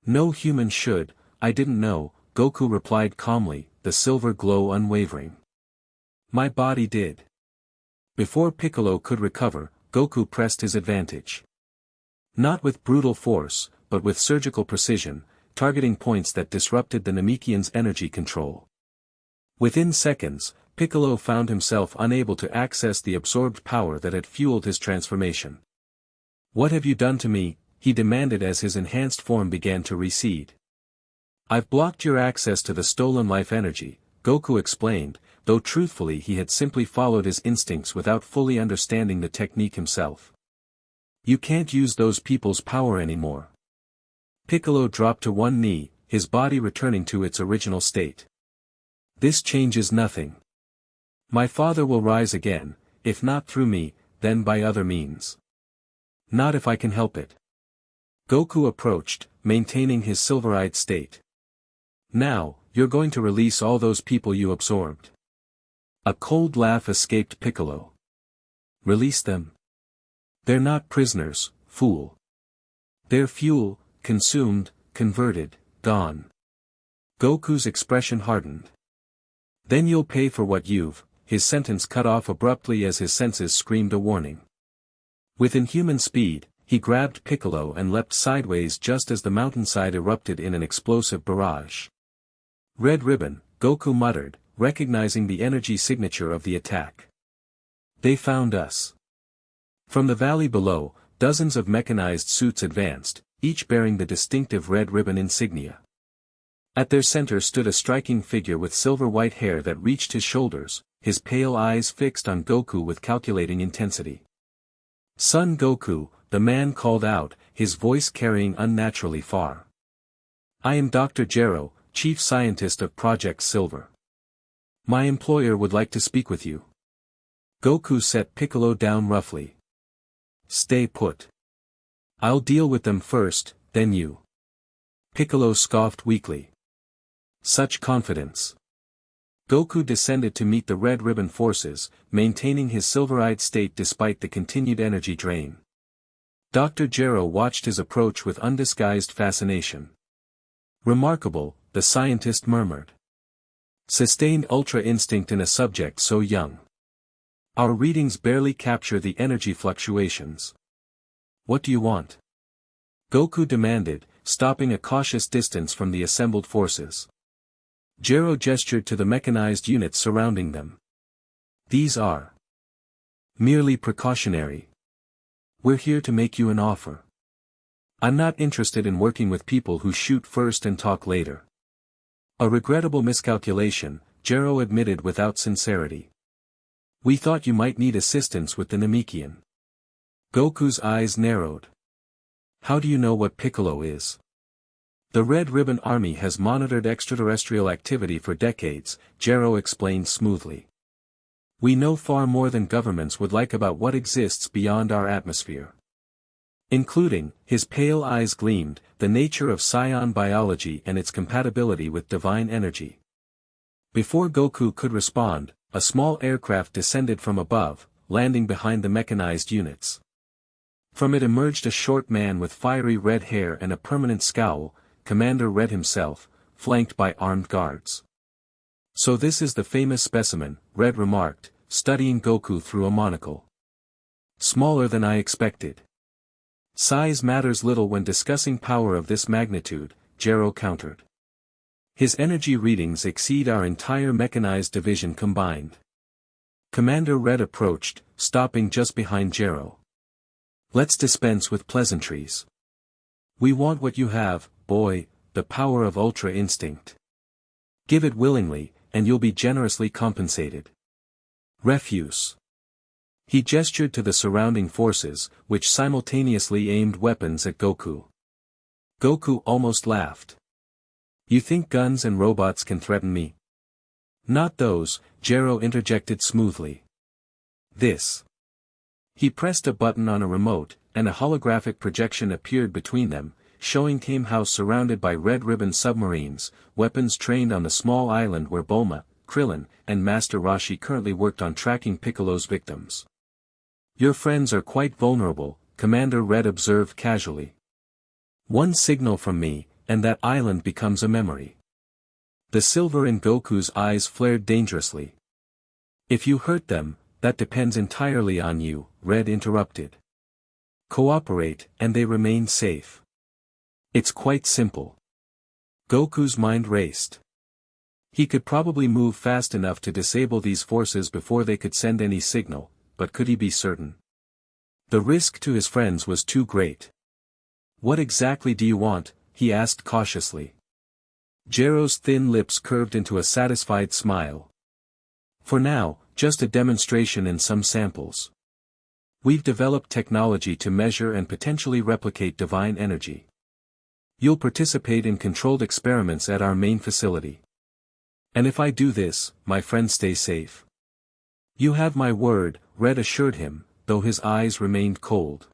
No human should, I didn't know, Goku replied calmly, the silver glow unwavering. My body did. Before Piccolo could recover, Goku pressed his advantage. Not with brutal force, but with surgical precision, targeting points that disrupted the Namekian's energy control. Within seconds, Piccolo found himself unable to access the absorbed power that had fueled his transformation. What have you done to me? He demanded as his enhanced form began to recede. I've blocked your access to the stolen life energy, Goku explained, though truthfully he had simply followed his instincts without fully understanding the technique himself. You can't use those people's power anymore. Piccolo dropped to one knee, his body returning to its original state. This changes nothing. My father will rise again, if not through me, then by other means. Not if I can help it. Goku approached, maintaining his silver-eyed state. Now, you're going to release all those people you absorbed. A cold laugh escaped Piccolo. Release them? They're not prisoners, fool. They're fuel, consumed, converted, gone. Goku's expression hardened. Then you'll pay for what you've, his sentence cut off abruptly as his senses screamed a warning. With inhuman speed, he grabbed Piccolo and leapt sideways just as the mountainside erupted in an explosive barrage. Red ribbon, Goku muttered, recognizing the energy signature of the attack. They found us. From the valley below, dozens of mechanized suits advanced, each bearing the distinctive red ribbon insignia. At their center stood a striking figure with silver-white hair that reached his shoulders, his pale eyes fixed on Goku with calculating intensity. Son Goku, the man called out, his voice carrying unnaturally far. I am Dr. Gero, Chief Scientist of Project Silver. My employer would like to speak with you. Goku set Piccolo down roughly. Stay put. I'll deal with them first, then you. Piccolo scoffed weakly. Such confidence. Goku descended to meet the Red Ribbon forces, maintaining his silver-eyed state despite the continued energy drain. Dr. Gero watched his approach with undisguised fascination. Remarkable, the scientist murmured. Sustained ultra instinct in a subject so young. Our readings barely capture the energy fluctuations. What do you want? Goku demanded, stopping a cautious distance from the assembled forces. Gero gestured to the mechanized units surrounding them. These are merely precautionary. We're here to make you an offer. I'm not interested in working with people who shoot first and talk later. A regrettable miscalculation, Gero admitted without sincerity. We thought you might need assistance with the Namekian. Goku's eyes narrowed. How do you know what Piccolo is? The Red Ribbon Army has monitored extraterrestrial activity for decades, Gero explained smoothly. We know far more than governments would like about what exists beyond our atmosphere. Including, his pale eyes gleamed, the nature of psion biology and its compatibility with divine energy. Before Goku could respond, a small aircraft descended from above, landing behind the mechanized units. From it emerged a short man with fiery red hair and a permanent scowl, Commander Red himself, flanked by armed guards. So this is the famous specimen, Red remarked, studying Goku through a monocle. Smaller than I expected. Size matters little when discussing power of this magnitude, Gero countered. His energy readings exceed our entire mechanized division combined. Commander Red approached, stopping just behind Gero. Let's dispense with pleasantries. We want what you have, boy, the power of ultra instinct. Give it willingly, and you'll be generously compensated. Refuse. He gestured to the surrounding forces, which simultaneously aimed weapons at Goku. Goku almost laughed. You think guns and robots can threaten me? Not those, Gero interjected smoothly. This. He pressed a button on a remote, and a holographic projection appeared between them, showing Tame House surrounded by Red Ribbon submarines, weapons trained on the small island where Bulma, Krillin, and Master Roshi currently worked on tracking Piccolo's victims. Your friends are quite vulnerable, Commander Red observed casually. One signal from me, and that island becomes a memory. The silver in Goku's eyes flared dangerously. If you hurt them, that depends entirely on you, Red interrupted. Cooperate, and they remain safe. It's quite simple. Goku's mind raced. He could probably move fast enough to disable these forces before they could send any signal, but could he be certain? The risk to his friends was too great. What exactly do you want? He asked cautiously. Jiro's thin lips curved into a satisfied smile. For now, just a demonstration and some samples. We've developed technology to measure and potentially replicate divine energy. You'll participate in controlled experiments at our main facility. And if I do this, my friends stay safe. You have my word, Red assured him, though his eyes remained cold.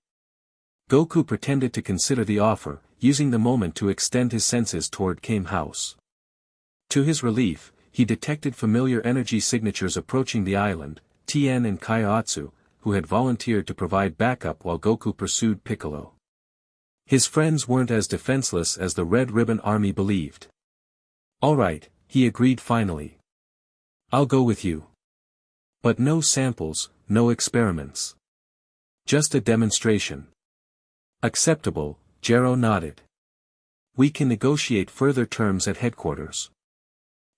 Goku pretended to consider the offer, using the moment to extend his senses toward Kame House. To his relief, he detected familiar energy signatures approaching the island, Tien and Kaiotsu, who had volunteered to provide backup while Goku pursued Piccolo. His friends weren't as defenseless as the Red Ribbon Army believed. All right, he agreed finally. I'll go with you. But no samples, no experiments. Just a demonstration. Acceptable, Jiro nodded. We can negotiate further terms at headquarters.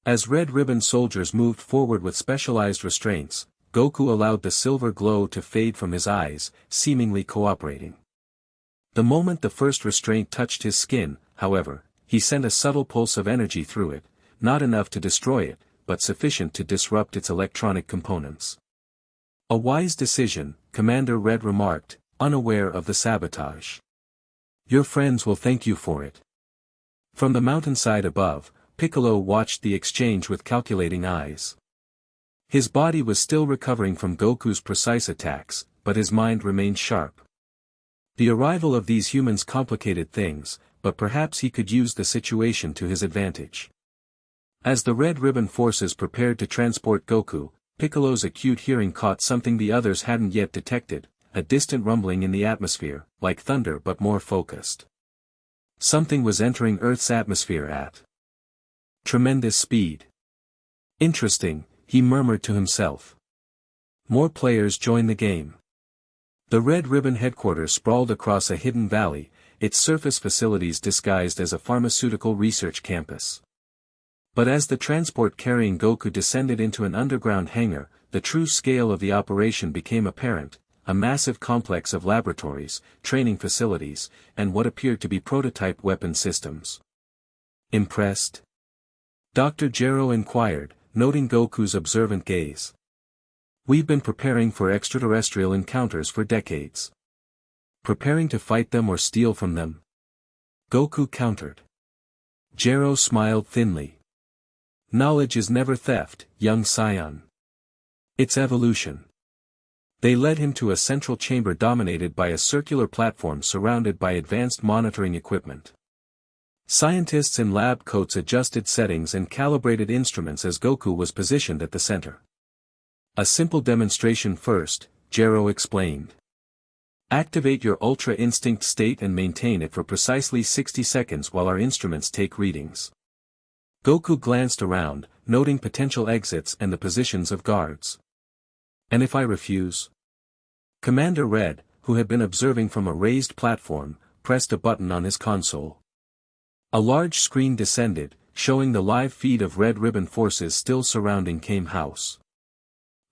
As Red Ribbon soldiers moved forward with specialized restraints, Goku allowed the silver glow to fade from his eyes, seemingly cooperating. The moment the first restraint touched his skin, however, he sent a subtle pulse of energy through it, not enough to destroy it, but sufficient to disrupt its electronic components. A wise decision, Commander Red remarked, unaware of the sabotage. Your friends will thank you for it. From the mountainside above, Piccolo watched the exchange with calculating eyes. His body was still recovering from Goku's precise attacks, but his mind remained sharp. The arrival of these humans complicated things, but perhaps he could use the situation to his advantage. As the Red Ribbon forces prepared to transport Goku, Piccolo's acute hearing caught something the others hadn't yet detected, a distant rumbling in the atmosphere, like thunder but more focused. Something was entering Earth's atmosphere at tremendous speed. Interesting, he murmured to himself. More players joined the game. The Red Ribbon headquarters sprawled across a hidden valley, its surface facilities disguised as a pharmaceutical research campus. But as the transport carrying Goku descended into an underground hangar, the true scale of the operation became apparent, a massive complex of laboratories, training facilities, and what appeared to be prototype weapon systems. Impressed? Dr. Jiro inquired, noting Goku's observant gaze. We've been preparing for extraterrestrial encounters for decades. Preparing to fight them or steal from them? Goku countered. Jiro smiled thinly. Knowledge is never theft, young scion. It's evolution. They led him to a central chamber dominated by a circular platform surrounded by advanced monitoring equipment. Scientists in lab coats adjusted settings and calibrated instruments as Goku was positioned at the center. A simple demonstration first, Jiro explained. Activate your Ultra Instinct state and maintain it for precisely 60 seconds while our instruments take readings. Goku glanced around, noting potential exits and the positions of guards. And if I refuse? Commander Red, who had been observing from a raised platform, pressed a button on his console. A large screen descended, showing the live feed of Red Ribbon forces still surrounding Kame House.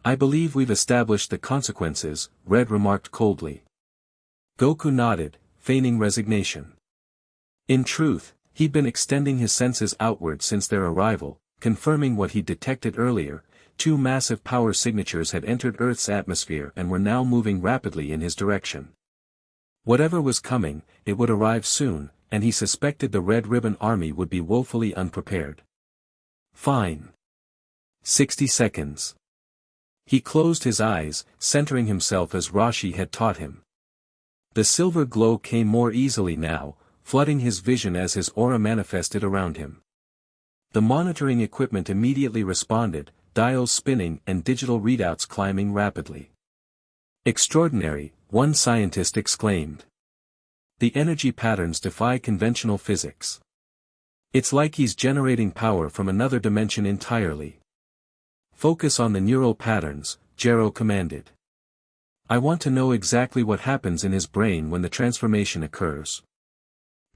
I believe we've established the consequences, Red remarked coldly. Goku nodded, feigning resignation. In truth, he'd been extending his senses outward since their arrival, confirming what he'd detected earlier. Two massive power signatures had entered Earth's atmosphere and were now moving rapidly in his direction. Whatever was coming, it would arrive soon, and he suspected the Red Ribbon Army would be woefully unprepared. Fine. 60 seconds. He closed his eyes, centering himself as Roshi had taught him. The silver glow came more easily now, flooding his vision as his aura manifested around him. The monitoring equipment immediately responded, dials spinning and digital readouts climbing rapidly. Extraordinary, one scientist exclaimed. The energy patterns defy conventional physics. It's like he's generating power from another dimension entirely. Focus on the neural patterns, Jero commanded. I want to know exactly what happens in his brain when the transformation occurs.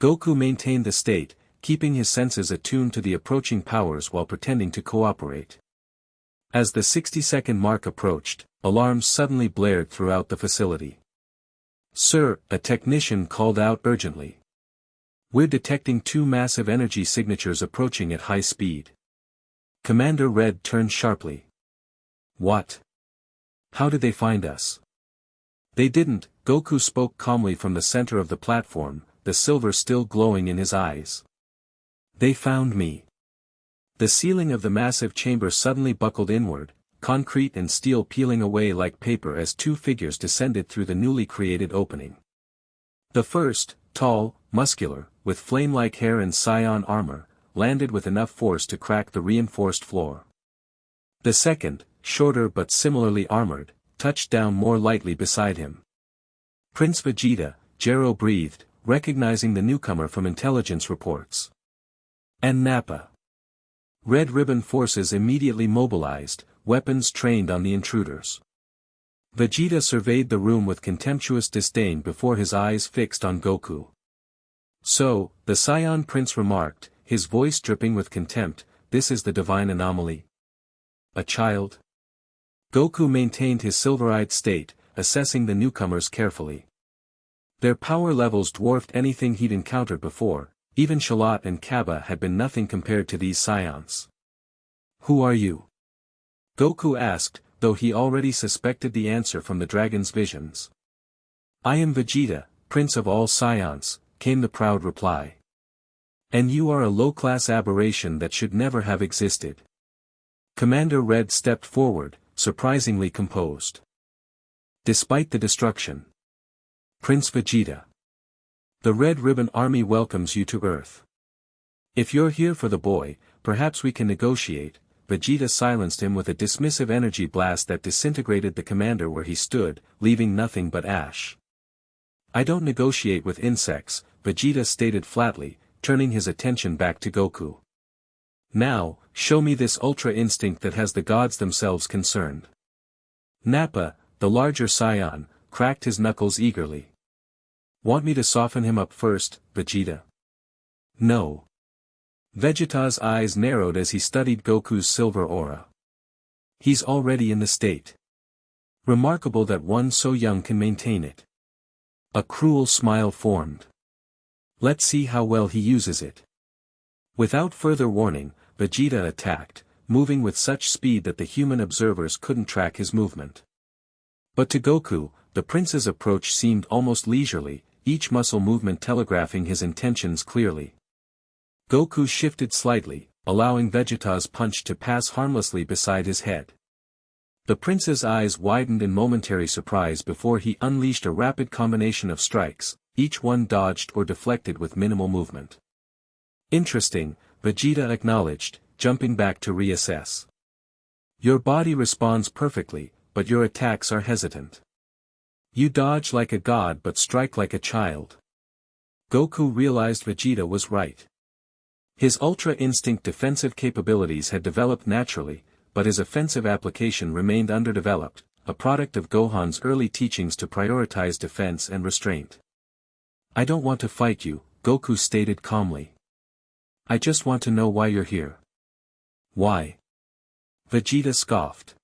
Goku maintained the state, keeping his senses attuned to the approaching powers while pretending to cooperate. As the 60-second mark approached, alarms suddenly blared throughout the facility. Sir, a technician called out urgently. We're detecting two massive energy signatures approaching at high speed. Commander Red turned sharply. What? How did they find us? They didn't, Goku spoke calmly from the center of the platform, the silver still glowing in his eyes. They found me. The ceiling of the massive chamber suddenly buckled inward, concrete and steel peeling away like paper as two figures descended through the newly created opening. The first, tall, muscular, with flame-like hair and scion armor, landed with enough force to crack the reinforced floor. The second, shorter but similarly armored, touched down more lightly beside him. Prince Vegeta, Jero breathed, recognizing the newcomer from intelligence reports. And Nappa. Red Ribbon forces immediately mobilized, weapons trained on the intruders. Vegeta surveyed the room with contemptuous disdain before his eyes fixed on Goku. So, the Saiyan Prince remarked, his voice dripping with contempt, this is the divine anomaly. A child? Goku maintained his silver-eyed state, assessing the newcomers carefully. Their power levels dwarfed anything he'd encountered before, even Shalot and Kaba had been nothing compared to these Saiyans. Who are you? Goku asked, though he already suspected the answer from the dragon's visions. I am Vegeta, Prince of all Saiyans, came the proud reply. And you are a low-class aberration that should never have existed. Commander Red stepped forward, surprisingly composed. Despite the destruction. Prince Vegeta. The Red Ribbon Army welcomes you to Earth. If you're here for the boy, perhaps we can negotiate. Vegeta silenced him with a dismissive energy blast that disintegrated the commander where he stood, leaving nothing but ash. I don't negotiate with insects, Vegeta stated flatly, turning his attention back to Goku. Now, show me this ultra instinct that has the gods themselves concerned. Nappa, the larger Saiyan, cracked his knuckles eagerly. Want me to soften him up first, Vegeta? No. Vegeta's eyes narrowed as he studied Goku's silver aura. He's already in the state. Remarkable that one so young can maintain it. A cruel smile formed. Let's see how well he uses it. Without further warning, Vegeta attacked, moving with such speed that the human observers couldn't track his movement. But to Goku, the prince's approach seemed almost leisurely, each muscle movement telegraphing his intentions clearly. Goku shifted slightly, allowing Vegeta's punch to pass harmlessly beside his head. The prince's eyes widened in momentary surprise before he unleashed a rapid combination of strikes, each one dodged or deflected with minimal movement. Interesting, Vegeta acknowledged, jumping back to reassess. Your body responds perfectly, but your attacks are hesitant. You dodge like a god but strike like a child. Goku realized Vegeta was right. His Ultra Instinct defensive capabilities had developed naturally, but his offensive application remained underdeveloped, a product of Gohan's early teachings to prioritize defense and restraint. I don't want to fight you, Goku stated calmly. I just want to know why you're here. Why? Vegeta scoffed.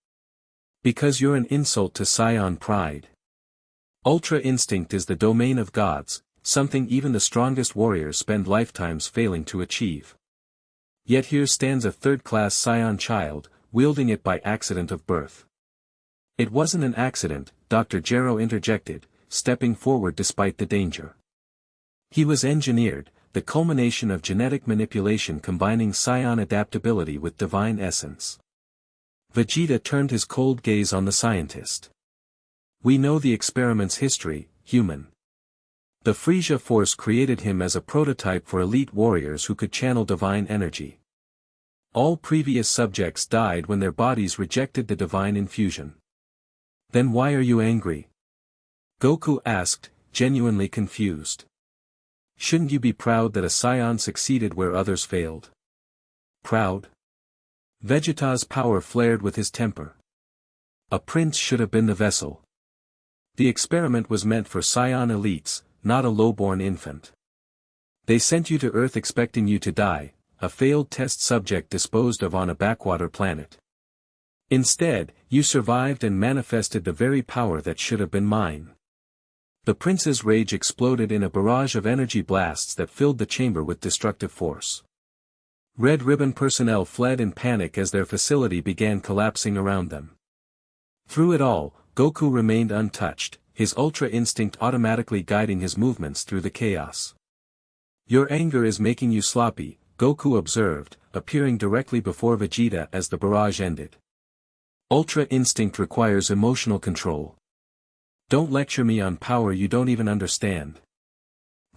Because you're an insult to Saiyan pride. Ultra Instinct is the domain of gods, something even the strongest warriors spend lifetimes failing to achieve. Yet here stands a third-class Saiyan child, wielding it by accident of birth. It wasn't an accident, Dr. Jero interjected, stepping forward despite the danger. He was engineered, the culmination of genetic manipulation combining Saiyan adaptability with divine essence. Vegeta turned his cold gaze on the scientist. We know the experiment's history, human. The Frisia Force created him as a prototype for elite warriors who could channel divine energy. All previous subjects died when their bodies rejected the divine infusion. Then why are you angry? Goku asked, genuinely confused. Shouldn't you be proud that a scion succeeded where others failed? Proud? Vegeta's power flared with his temper. A prince should have been the vessel. The experiment was meant for scion elites, not a lowborn infant. They sent you to Earth expecting you to die, a failed test subject disposed of on a backwater planet. Instead, you survived and manifested the very power that should have been mine. The prince's rage exploded in a barrage of energy blasts that filled the chamber with destructive force. Red Ribbon personnel fled in panic as their facility began collapsing around them. Through it all, Goku remained untouched, his Ultra Instinct automatically guiding his movements through the chaos. Your anger is making you sloppy, Goku observed, appearing directly before Vegeta as the barrage ended. Ultra Instinct requires emotional control. Don't lecture me on power you don't even understand.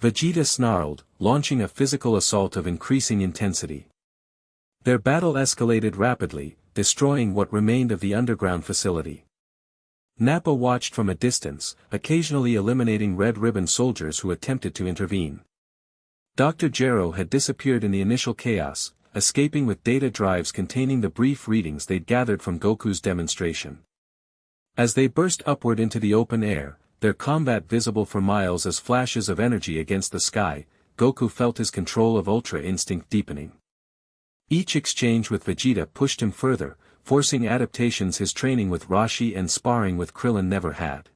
Vegeta snarled, launching a physical assault of increasing intensity. Their battle escalated rapidly, destroying what remained of the underground facility. Nappa watched from a distance, occasionally eliminating Red Ribbon soldiers who attempted to intervene. Dr. Gero had disappeared in the initial chaos, escaping with data drives containing the brief readings they'd gathered from Goku's demonstration. As they burst upward into the open air, their combat visible for miles as flashes of energy against the sky, Goku felt his control of Ultra Instinct deepening. Each exchange with Vegeta pushed him further, forcing adaptations his training with Roshi and sparring with Krillin never had.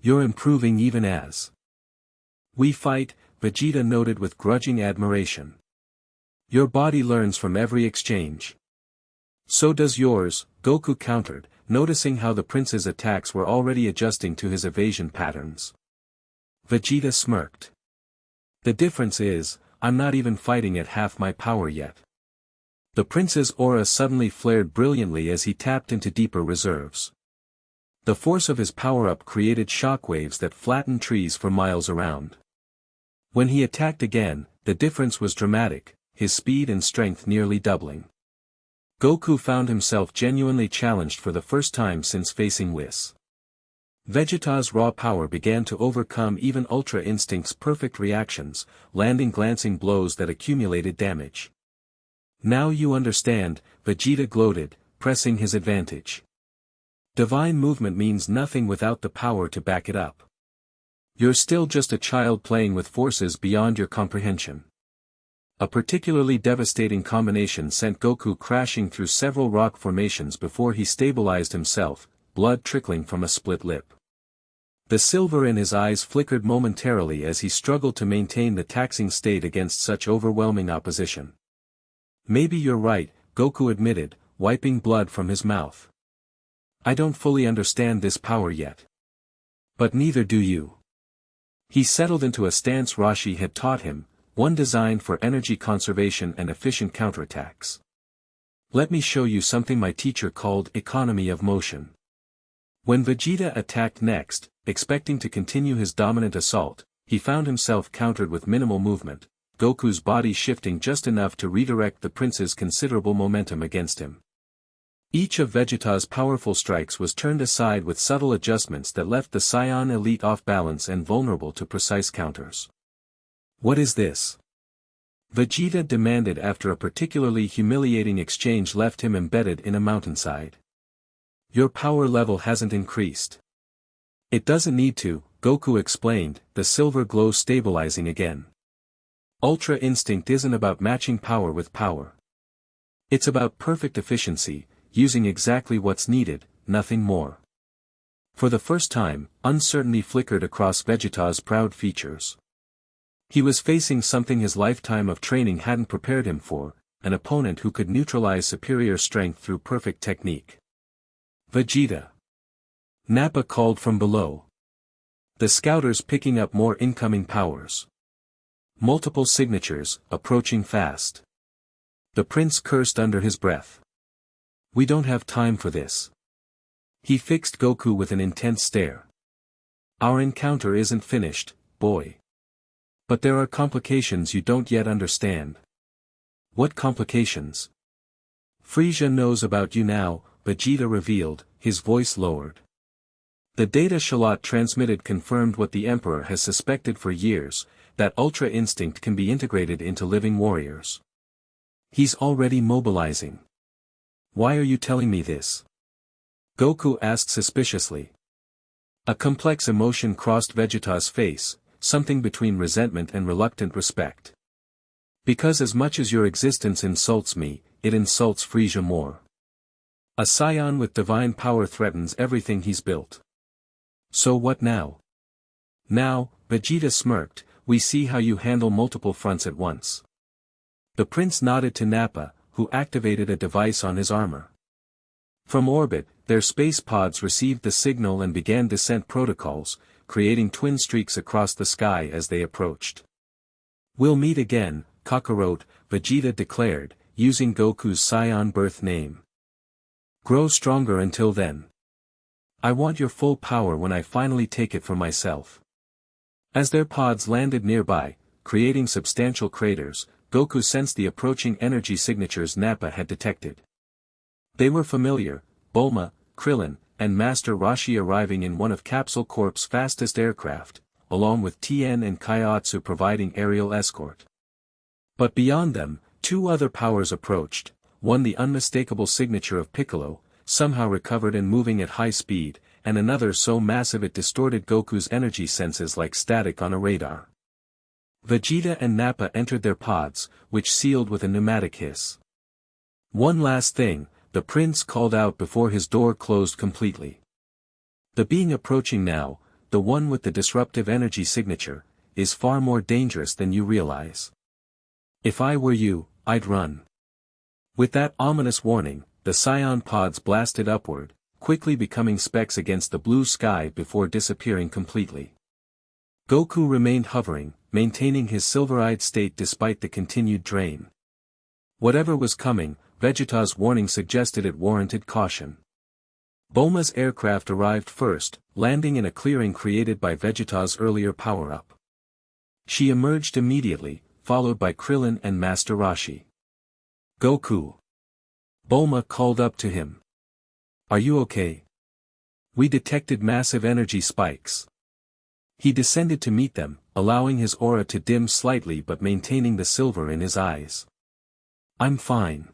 You're improving even as we fight, Vegeta noted with grudging admiration. Your body learns from every exchange. So does yours, Goku countered, noticing how the prince's attacks were already adjusting to his evasion patterns. Vegeta smirked. The difference is, I'm not even fighting at half my power yet. The prince's aura suddenly flared brilliantly as he tapped into deeper reserves. The force of his power-up created shockwaves that flattened trees for miles around. When he attacked again, the difference was dramatic, his speed and strength nearly doubling. Goku found himself genuinely challenged for the first time since facing Whis. Vegeta's raw power began to overcome even Ultra Instinct's perfect reactions, landing glancing blows that accumulated damage. Now you understand, Vegeta gloated, pressing his advantage. Divine movement means nothing without the power to back it up. You're still just a child playing with forces beyond your comprehension. A particularly devastating combination sent Goku crashing through several rock formations before he stabilized himself, blood trickling from a split lip. The silver in his eyes flickered momentarily as he struggled to maintain the taxing state against such overwhelming opposition. Maybe you're right, Goku admitted, wiping blood from his mouth. I don't fully understand this power yet. But neither do you. He settled into a stance Roshi had taught him, one designed for energy conservation and efficient counterattacks. Let me show you something my teacher called economy of motion. When Vegeta attacked next, expecting to continue his dominant assault, he found himself countered with minimal movement, Goku's body shifting just enough to redirect the prince's considerable momentum against him. Each of Vegeta's powerful strikes was turned aside with subtle adjustments that left the Saiyan elite off balance and vulnerable to precise counters. What is this? Vegeta demanded after a particularly humiliating exchange left him embedded in a mountainside. Your power level hasn't increased. It doesn't need to, Goku explained, the silver glow stabilizing again. Ultra Instinct isn't about matching power with power. It's about perfect efficiency, using exactly what's needed, nothing more. For the first time, uncertainty flickered across Vegeta's proud features. He was facing something his lifetime of training hadn't prepared him for, an opponent who could neutralize superior strength through perfect technique. Vegeta. Nappa called from below. The scouters picking up more incoming powers. Multiple signatures, approaching fast. The prince cursed under his breath. We don't have time for this. He fixed Goku with an intense stare. Our encounter isn't finished, boy. But there are complications you don't yet understand. What complications? Frisia knows about you now, Vegeta revealed, his voice lowered. The data Shalot transmitted confirmed what the Emperor has suspected for years, that Ultra Instinct can be integrated into living warriors. He's already mobilizing. Why are you telling me this? Goku asked suspiciously. A complex emotion crossed Vegeta's face, something between resentment and reluctant respect. Because as much as your existence insults me, it insults Frisia more. A scion with divine power threatens everything he's built. So what now? Now, Vegeta smirked, we see how you handle multiple fronts at once. The prince nodded to Nappa, who activated a device on his armor. From orbit, their space pods received the signal and began descent protocols, creating twin streaks across the sky as they approached. We'll meet again, Kakarot, Vegeta declared, using Goku's Scion birth name. Grow stronger until then. I want your full power when I finally take it for myself. As their pods landed nearby, creating substantial craters, Goku sensed the approaching energy signatures Nappa had detected. They were familiar, Bulma, Krillin, and Master Roshi arriving in one of Capsule Corp's fastest aircraft, along with Tien and Kaiotsu providing aerial escort. But beyond them, two other powers approached, one the unmistakable signature of Piccolo, somehow recovered and moving at high speed, and another so massive it distorted Goku's energy senses like static on a radar. Vegeta and Nappa entered their pods, which sealed with a pneumatic hiss. One last thing, the prince called out before his door closed completely. The being approaching now, the one with the disruptive energy signature, is far more dangerous than you realize. If I were you, I'd run. With that ominous warning, the Scion pods blasted upward, quickly becoming specks against the blue sky before disappearing completely. Goku remained hovering, maintaining his silver-eyed state despite the continued drain. Whatever was coming, Vegeta's warning suggested it warranted caution. Bulma's aircraft arrived first, landing in a clearing created by Vegeta's earlier power-up. She emerged immediately, followed by Krillin and Master Roshi. Goku. Bulma called up to him. Are you okay? We detected massive energy spikes. He descended to meet them, allowing his aura to dim slightly but maintaining the silver in his eyes. I'm fine.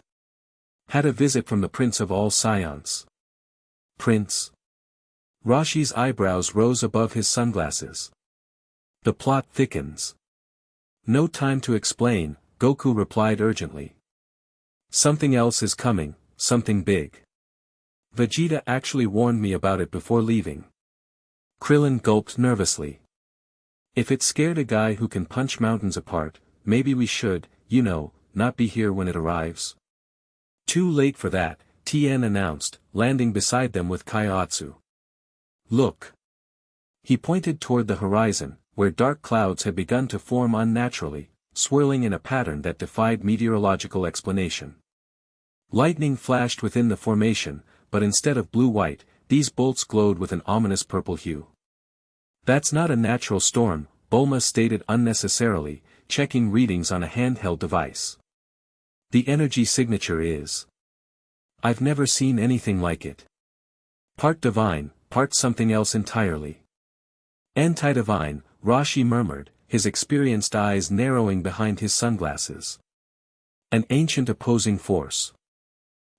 Had a visit from the Prince of all Scions. Prince? Roshi's eyebrows rose above his sunglasses. The plot thickens. No time to explain, Goku replied urgently. Something else is coming, something big. Vegeta actually warned me about it before leaving. Krillin gulped nervously. If it scared a guy who can punch mountains apart, maybe we should, not be here when it arrives. Too late for that, Tien announced, landing beside them with Kaiotsu. Look. He pointed toward the horizon, where dark clouds had begun to form unnaturally, swirling in a pattern that defied meteorological explanation. Lightning flashed within the formation, but instead of blue-white, these bolts glowed with an ominous purple hue. That's not a natural storm, Bulma stated unnecessarily, checking readings on a handheld device. The energy signature is. I've never seen anything like it. Part divine, part something else entirely. Anti-divine, Roshi murmured, his experienced eyes narrowing behind his sunglasses. An ancient opposing force.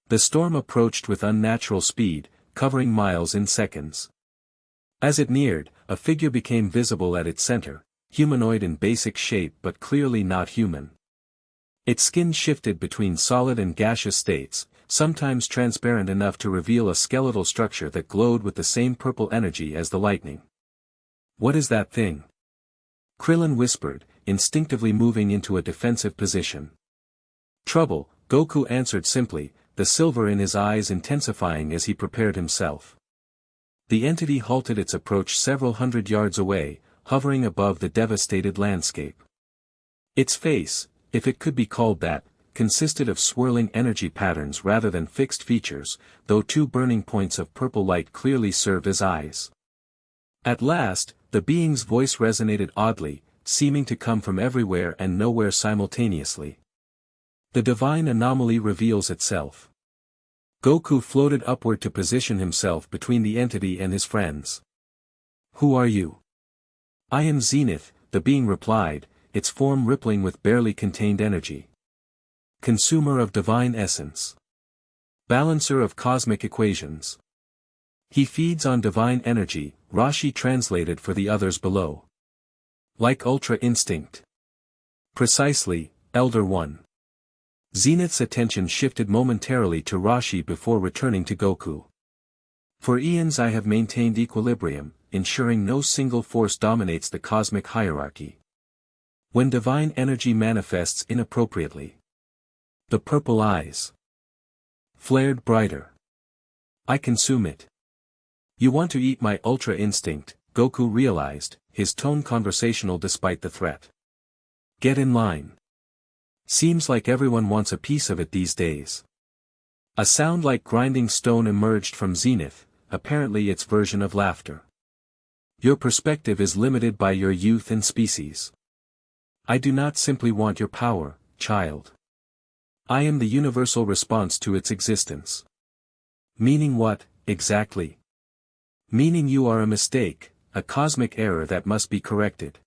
The storm approached with unnatural speed, covering miles in seconds. As it neared, a figure became visible at its center, humanoid in basic shape but clearly not human. Its skin shifted between solid and gaseous states, sometimes transparent enough to reveal a skeletal structure that glowed with the same purple energy as the lightning. What is that thing? Krillin whispered, instinctively moving into a defensive position. Trouble, Goku answered simply, the silver in his eyes intensifying as he prepared himself. The entity halted its approach several hundred yards away, hovering above the devastated landscape. Its face, if it could be called that, consisted of swirling energy patterns rather than fixed features, though two burning points of purple light clearly served as eyes. At last, the being's voice resonated oddly, seeming to come from everywhere and nowhere simultaneously. The divine anomaly reveals itself. Goku floated upward to position himself between the entity and his friends. Who are you? I am Zenith, the being replied, its form rippling with barely contained energy. Consumer of divine essence. Balancer of cosmic equations. He feeds on divine energy, Rashi translated for the others below. Like Ultra Instinct. Precisely, Elder One. Zenith's attention shifted momentarily to Rashi before returning to Goku. For eons I have maintained equilibrium, ensuring no single force dominates the cosmic hierarchy. When divine energy manifests inappropriately, the purple eyes flared brighter. I consume it. You want to eat my Ultra Instinct, Goku realized, his tone conversational despite the threat. Get in line. Seems like everyone wants a piece of it these days. A sound like grinding stone emerged from Zenith, apparently its version of laughter. Your perspective is limited by your youth and species. I do not simply want your power, child. I am the universal response to its existence. Meaning what, exactly? Meaning you are a mistake, a cosmic error that must be corrected.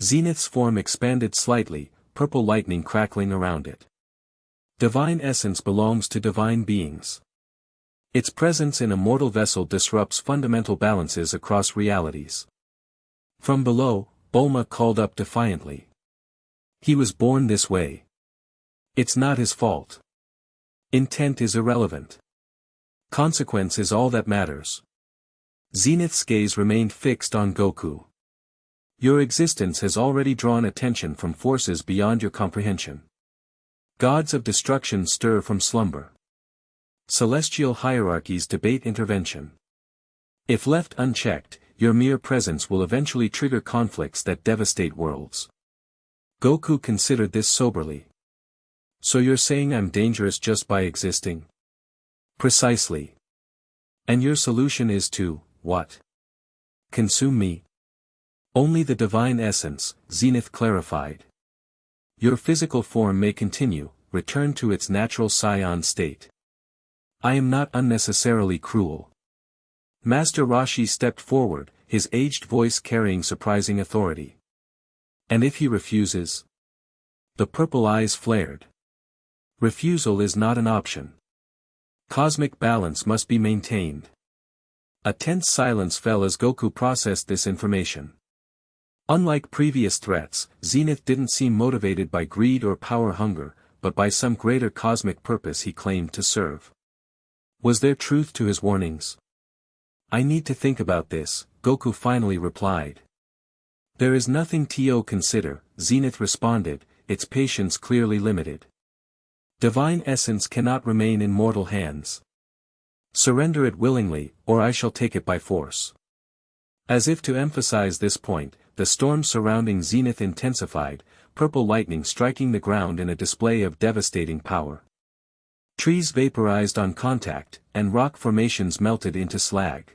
Zenith's form expanded slightly, purple lightning crackling around it. Divine essence belongs to divine beings. Its presence in a mortal vessel disrupts fundamental balances across realities. From below, Bulma called up defiantly. He was born this way. It's not his fault. Intent is irrelevant. Consequence is all that matters. Zenith's gaze remained fixed on Goku. Your existence has already drawn attention from forces beyond your comprehension. Gods of destruction stir from slumber. Celestial hierarchies debate intervention. If left unchecked, your mere presence will eventually trigger conflicts that devastate worlds. Goku considered this soberly. So you're saying I'm dangerous just by existing? Precisely. And your solution is to, what? Consume me? Only the divine essence, Zenith clarified. Your physical form may continue, return to its natural scion state. I am not unnecessarily cruel. Master Rashi stepped forward, his aged voice carrying surprising authority. And if he refuses? The purple eyes flared. Refusal is not an option. Cosmic balance must be maintained. A tense silence fell as Goku processed this information. Unlike previous threats, Zenith didn't seem motivated by greed or power hunger, but by some greater cosmic purpose he claimed to serve. Was there truth to his warnings? I need to think about this, Goku finally replied. There is nothing to consider, Zenith responded, its patience clearly limited. Divine essence cannot remain in mortal hands. Surrender it willingly, or I shall take it by force. As if to emphasize this point, the storm surrounding Zenith intensified, purple lightning striking the ground in a display of devastating power. Trees vaporized on contact, and rock formations melted into slag.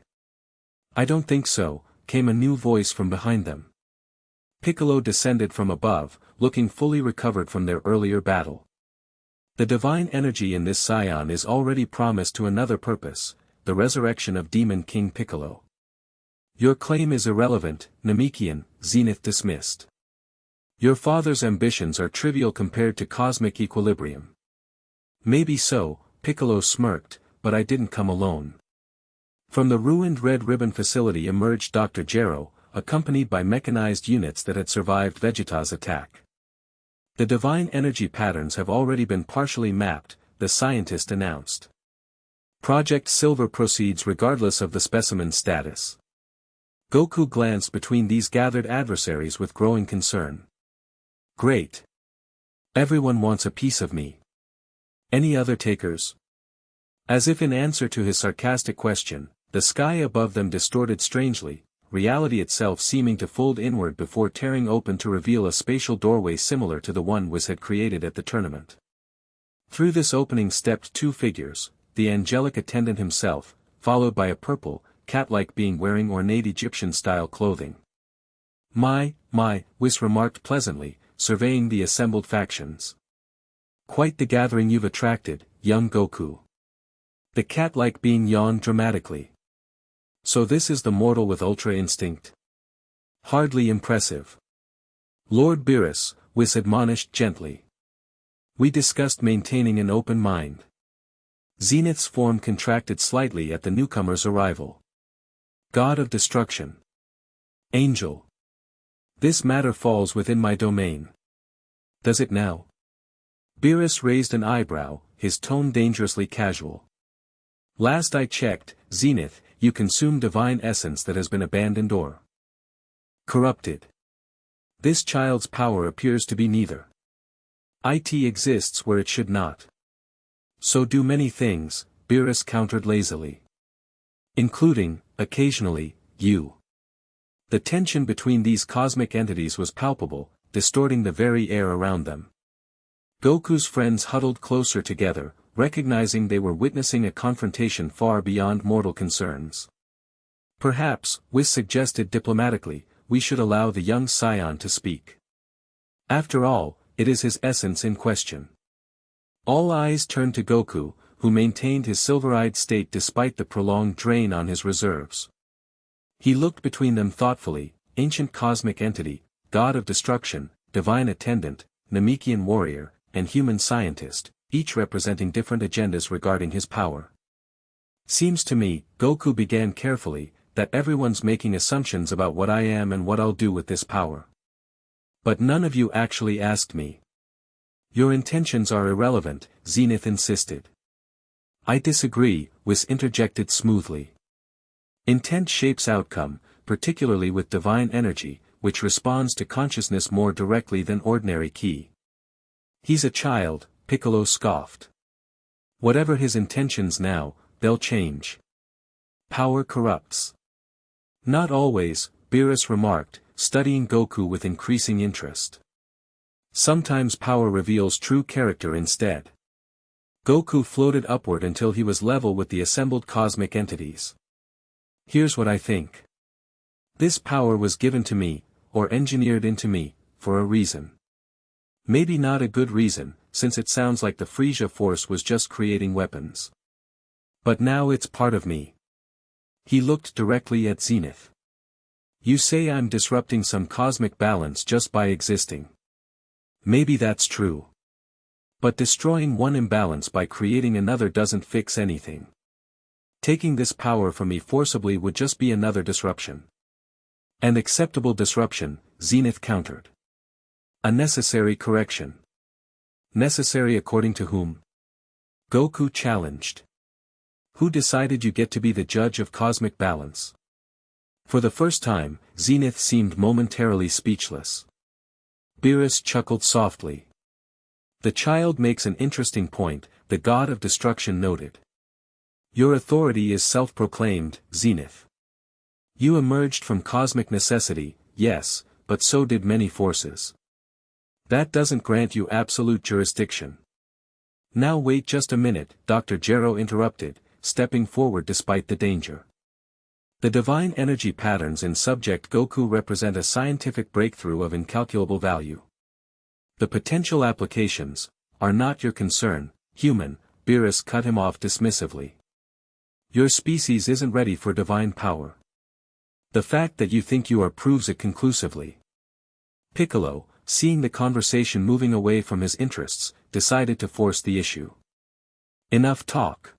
I don't think so, came a new voice from behind them. Piccolo descended from above, looking fully recovered from their earlier battle. The divine energy in this scion is already promised to another purpose, the resurrection of Demon King Piccolo. Your claim is irrelevant, Namekian, Zenith dismissed. Your father's ambitions are trivial compared to cosmic equilibrium. Maybe so, Piccolo smirked, but I didn't come alone. From the ruined Red Ribbon facility emerged Dr. Gero, accompanied by mechanized units that had survived Vegeta's attack. The divine energy patterns have already been partially mapped, the scientist announced. Project Silver proceeds regardless of the specimen's status. Goku glanced between these gathered adversaries with growing concern. Great. Everyone wants a piece of me. Any other takers? As if in answer to his sarcastic question, the sky above them distorted strangely, reality itself seeming to fold inward before tearing open to reveal a spatial doorway similar to the one Whis had created at the tournament. Through this opening stepped two figures, the angelic attendant himself, followed by a purple, cat-like being wearing ornate Egyptian-style clothing. My, Whis remarked pleasantly, surveying the assembled factions. Quite the gathering you've attracted, young Goku. The cat-like being yawned dramatically. So this is the mortal with Ultra Instinct? Hardly impressive. Lord Beerus, Whis admonished gently. We discussed maintaining an open mind. Zenith's form contracted slightly at the newcomer's arrival. God of Destruction. Angel. This matter falls within my domain. Does it now? Beerus raised an eyebrow, his tone dangerously casual. Last I checked, Zenith, you consume divine essence that has been abandoned or corrupted. This child's power appears to be neither. It exists where it should not. So do many things, Beerus countered lazily. Including, occasionally, you. The tension between these cosmic entities was palpable, distorting the very air around them. Goku's friends huddled closer together, recognizing they were witnessing a confrontation far beyond mortal concerns. Perhaps, Whis suggested diplomatically, we should allow the young scion to speak. After all, it is his essence in question. All eyes turned to Goku, who maintained his silver-eyed state despite the prolonged drain on his reserves. He looked between them thoughtfully, ancient cosmic entity, god of destruction, divine attendant, Namekian warrior, and human scientist, each representing different agendas regarding his power. Seems to me, Goku began carefully, that everyone's making assumptions about what I am and what I'll do with this power. But none of you actually asked me. Your intentions are irrelevant, Zenith insisted. I disagree, Whis interjected smoothly. Intent shapes outcome, particularly with divine energy, which responds to consciousness more directly than ordinary ki. He's a child, Piccolo scoffed. Whatever his intentions now, they'll change. Power corrupts. Not always, Beerus remarked, studying Goku with increasing interest. Sometimes power reveals true character instead. Goku floated upward until he was level with the assembled cosmic entities. Here's what I think. This power was given to me, or engineered into me, for a reason. Maybe not a good reason, since it sounds like the Frisia force was just creating weapons. But now it's part of me. He looked directly at Zenith. You say I'm disrupting some cosmic balance just by existing. Maybe that's true. But destroying one imbalance by creating another doesn't fix anything. Taking this power from me forcibly would just be another disruption. An acceptable disruption, Zenith countered. A necessary correction. Necessary according to whom? Goku challenged. Who decided you get to be the judge of cosmic balance? For the first time, Zenith seemed momentarily speechless. Beerus chuckled softly. The child makes an interesting point, the god of destruction noted. Your authority is self-proclaimed, Zenith. You emerged from cosmic necessity, yes, but so did many forces. That doesn't grant you absolute jurisdiction. Now wait just a minute, Dr. Gero interrupted, stepping forward despite the danger. The divine energy patterns in Subject Goku represent a scientific breakthrough of incalculable value. The potential applications are not your concern, human, Beerus cut him off dismissively. Your species isn't ready for divine power. The fact that you think you are proves it conclusively. Piccolo, seeing the conversation moving away from his interests, decided to force the issue. Enough talk.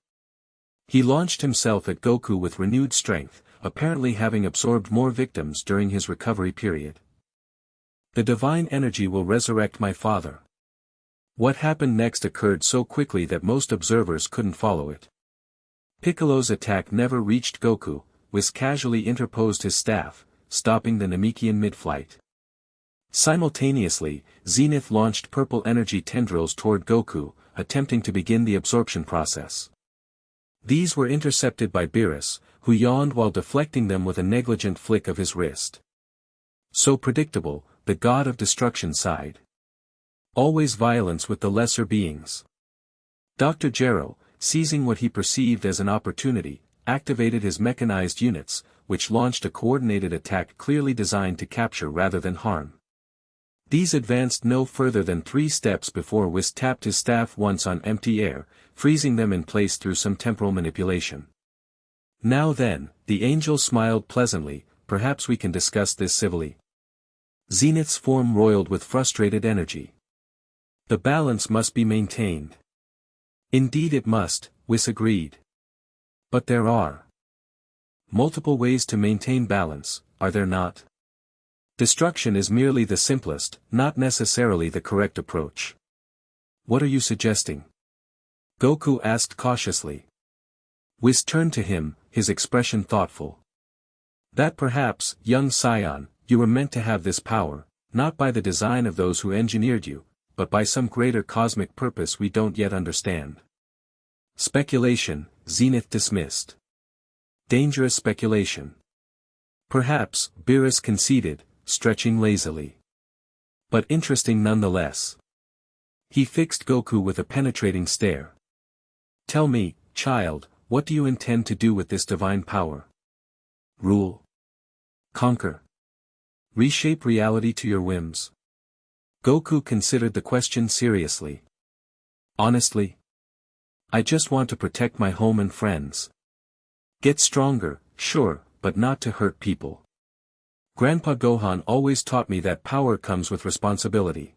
He launched himself at Goku with renewed strength, apparently having absorbed more victims during his recovery period. The divine energy will resurrect my father. What happened next occurred so quickly that most observers couldn't follow it. Piccolo's attack never reached Goku, Whis casually interposed his staff, stopping the Namekian mid-flight. Simultaneously, Zenith launched purple energy tendrils toward Goku, attempting to begin the absorption process. These were intercepted by Beerus, who yawned while deflecting them with a negligent flick of his wrist. So predictable, the god of destruction sighed. Always violence with the lesser beings. Dr. Gero, seizing what he perceived as an opportunity, activated his mechanized units, which launched a coordinated attack clearly designed to capture rather than harm. These advanced no further than 3 steps before Whis tapped his staff once on empty air, freezing them in place through some temporal manipulation. Now then, the angel smiled pleasantly, perhaps we can discuss this civilly. Zenith's form roiled with frustrated energy. The balance must be maintained. Indeed it must, Whis agreed. But there are multiple ways to maintain balance, are there not? Destruction is merely the simplest, not necessarily the correct approach. What are you suggesting? Goku asked cautiously. Whis turned to him, his expression thoughtful. That perhaps, young scion, you were meant to have this power, not by the design of those who engineered you, but by some greater cosmic purpose we don't yet understand. Speculation, Zenith dismissed. Dangerous speculation. Perhaps, Beerus conceded, stretching lazily. But interesting nonetheless. He fixed Goku with a penetrating stare. Tell me, child, what do you intend to do with this divine power? Rule? Conquer? Reshape reality to your whims? Goku considered the question seriously. Honestly? I just want to protect my home and friends. Get stronger, sure, but not to hurt people. Grandpa Gohan always taught me that power comes with responsibility.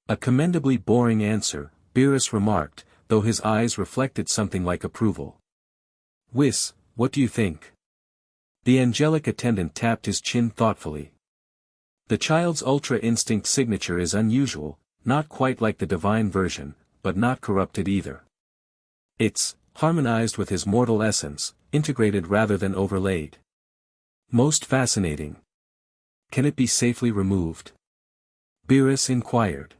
A commendably boring answer, Beerus remarked, though his eyes reflected something like approval. Whis, what do you think? The angelic attendant tapped his chin thoughtfully. The child's ultra instinct signature is unusual, not quite like the divine version, but not corrupted either. It's harmonized with his mortal essence, integrated rather than overlaid. Most fascinating. Can it be safely removed? Beerus inquired.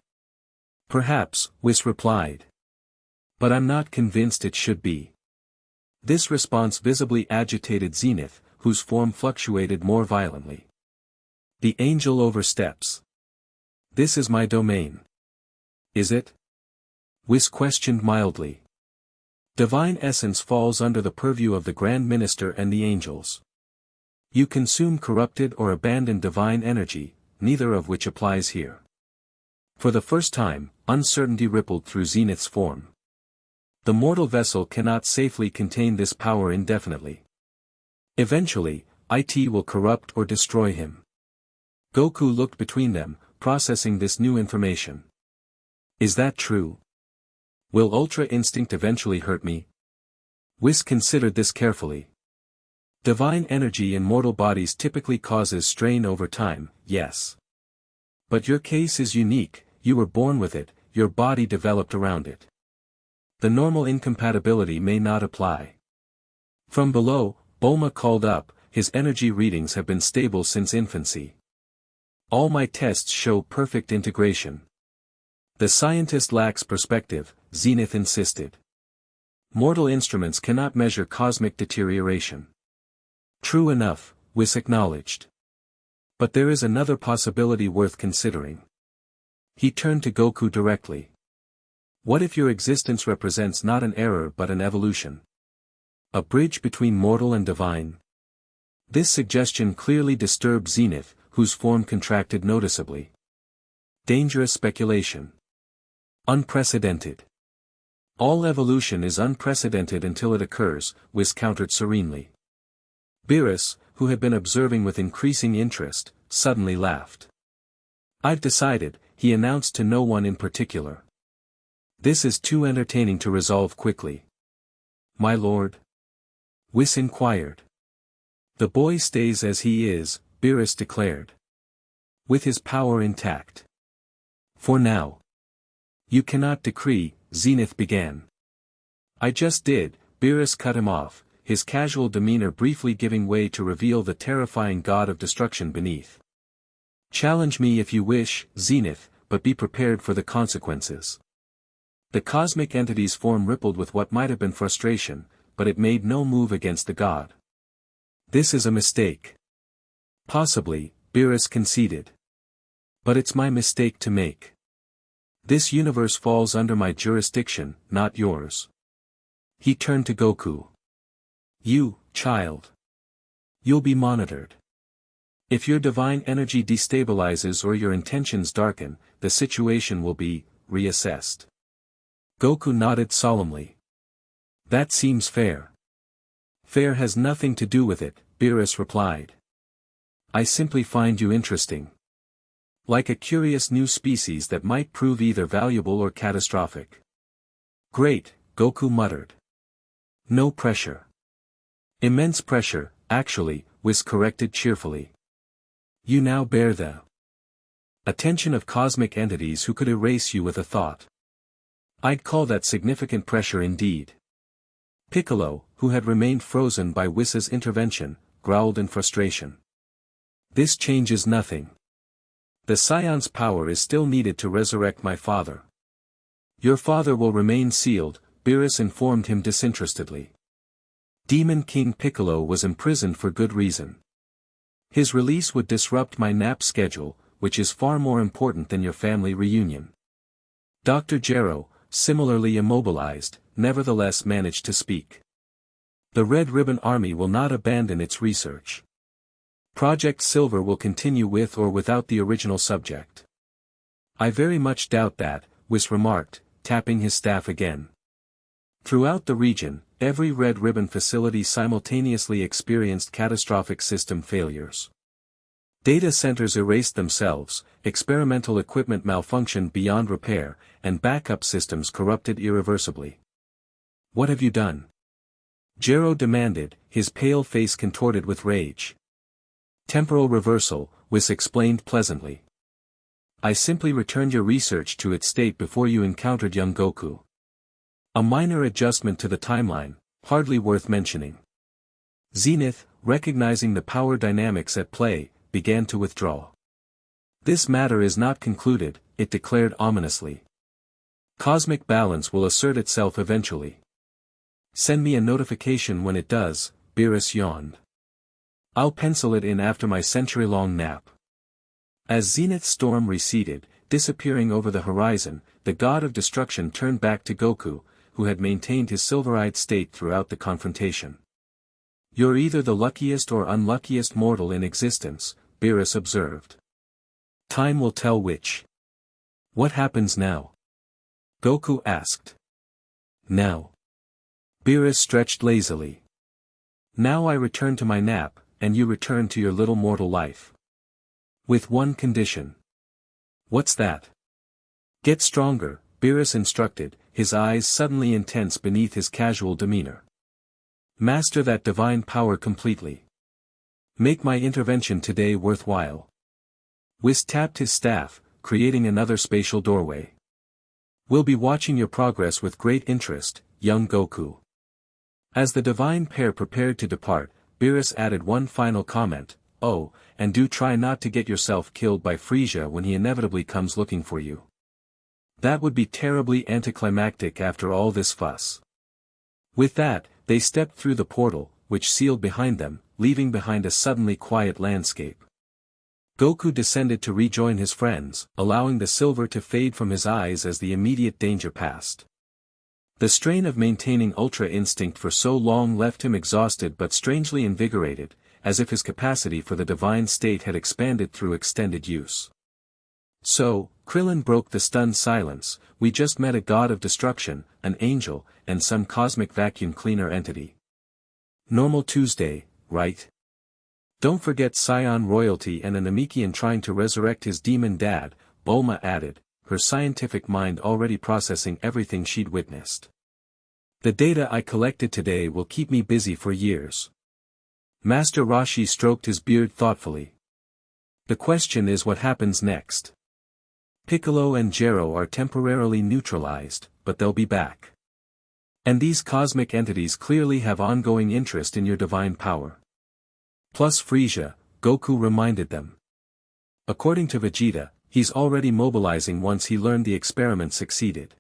Perhaps, Whis replied. But I'm not convinced it should be. This response visibly agitated Zenith, whose form fluctuated more violently. The angel oversteps. This is my domain. Is it? Whis questioned mildly. Divine essence falls under the purview of the Grand Minister and the angels. You consume corrupted or abandoned divine energy, neither of which applies here. For the first time, uncertainty rippled through Zenith's form. The mortal vessel cannot safely contain this power indefinitely. Eventually, it will corrupt or destroy him. Goku looked between them, processing this new information. Is that true? Will Ultra Instinct eventually hurt me? Whis considered this carefully. Divine energy in mortal bodies typically causes strain over time, yes. But your case is unique, you were born with it, your body developed around it. The normal incompatibility may not apply. From below, Bulma called up, his energy readings have been stable since infancy. All my tests show perfect integration. The scientist lacks perspective, Zenith insisted. Mortal instruments cannot measure cosmic deterioration. True enough, Whis acknowledged. But there is another possibility worth considering. He turned to Goku directly. What if your existence represents not an error but an evolution? A bridge between mortal and divine? This suggestion clearly disturbed Zenith, whose form contracted noticeably. Dangerous speculation. Unprecedented. All evolution is unprecedented until it occurs, Whis countered serenely. Beerus, who had been observing with increasing interest, suddenly laughed. I've decided, he announced to no one in particular. This is too entertaining to resolve quickly. My lord? Whis inquired. The boy stays as he is, Beerus declared. With his power intact. For now. You cannot decree, Zenith began. I just did, Beerus cut him off, his casual demeanor briefly giving way to reveal the terrifying god of destruction beneath. Challenge me if you wish, Zenith, but be prepared for the consequences. The cosmic entity's form rippled with what might have been frustration, but it made no move against the god. This is a mistake. Possibly, Beerus conceded. But it's my mistake to make. This universe falls under my jurisdiction, not yours. He turned to Goku. You, child. You'll be monitored. If your divine energy destabilizes or your intentions darken, the situation will be reassessed. Goku nodded solemnly. That seems fair. Fair has nothing to do with it, Beerus replied. I simply find you interesting. Like a curious new species that might prove either valuable or catastrophic. Great, Goku muttered. No pressure. Immense pressure, actually, Whis corrected cheerfully. You now bear the attention of cosmic entities who could erase you with a thought. I'd call that significant pressure indeed. Piccolo, who had remained frozen by Whis's intervention, growled in frustration. This changes nothing. The Scion's power is still needed to resurrect my father. Your father will remain sealed, Beerus informed him disinterestedly. Demon King Piccolo was imprisoned for good reason. His release would disrupt my nap schedule, which is far more important than your family reunion. Dr. Gero, similarly immobilized, nevertheless managed to speak. The Red Ribbon Army will not abandon its research. Project Silver will continue with or without the original subject. I very much doubt that, Whis remarked, tapping his staff again. Throughout the region, every Red Ribbon facility simultaneously experienced catastrophic system failures. Data centers erased themselves, experimental equipment malfunctioned beyond repair, and backup systems corrupted irreversibly. What have you done? Gero demanded, his pale face contorted with rage. Temporal reversal, Whis explained pleasantly. I simply returned your research to its state before you encountered young Goku. A minor adjustment to the timeline, hardly worth mentioning. Zenith, recognizing the power dynamics at play, began to withdraw. This matter is not concluded, it declared ominously. Cosmic balance will assert itself eventually. Send me a notification when it does, Beerus yawned. I'll pencil it in after my century-long nap. As Zenith's storm receded, disappearing over the horizon, the god of destruction turned back to Goku, who had maintained his silver-eyed state throughout the confrontation. You're either the luckiest or unluckiest mortal in existence, Beerus observed. Time will tell which. What happens now? Goku asked. Now. Beerus stretched lazily. Now I return to my nap, and you return to your little mortal life. With one condition. What's that? Get stronger, Beerus instructed, his eyes suddenly intense beneath his casual demeanor. Master that divine power completely. Make my intervention today worthwhile. Whis tapped his staff, creating another spatial doorway. We'll be watching your progress with great interest, young Goku. As the divine pair prepared to depart, Beerus added one final comment, oh, and do try not to get yourself killed by Frieza when he inevitably comes looking for you. That would be terribly anticlimactic after all this fuss. With that, they stepped through the portal, which sealed behind them, leaving behind a suddenly quiet landscape. Goku descended to rejoin his friends, allowing the silver to fade from his eyes as the immediate danger passed. The strain of maintaining Ultra Instinct for so long left him exhausted but strangely invigorated, as if his capacity for the divine state had expanded through extended use. So, Krillin broke the stunned silence, we just met a god of destruction, an angel, and some cosmic vacuum cleaner entity. Normal Tuesday, right? Don't forget Scion royalty and an Namekian trying to resurrect his demon dad, Bulma added, her scientific mind already processing everything she'd witnessed. The data I collected today will keep me busy for years. Master Roshi stroked his beard thoughtfully. The question is what happens next. Piccolo and Gero are temporarily neutralized, but they'll be back. And these cosmic entities clearly have ongoing interest in your divine power. Plus Frieza, Goku reminded them. According to Vegeta, he's already mobilizing once he learned the experiment succeeded.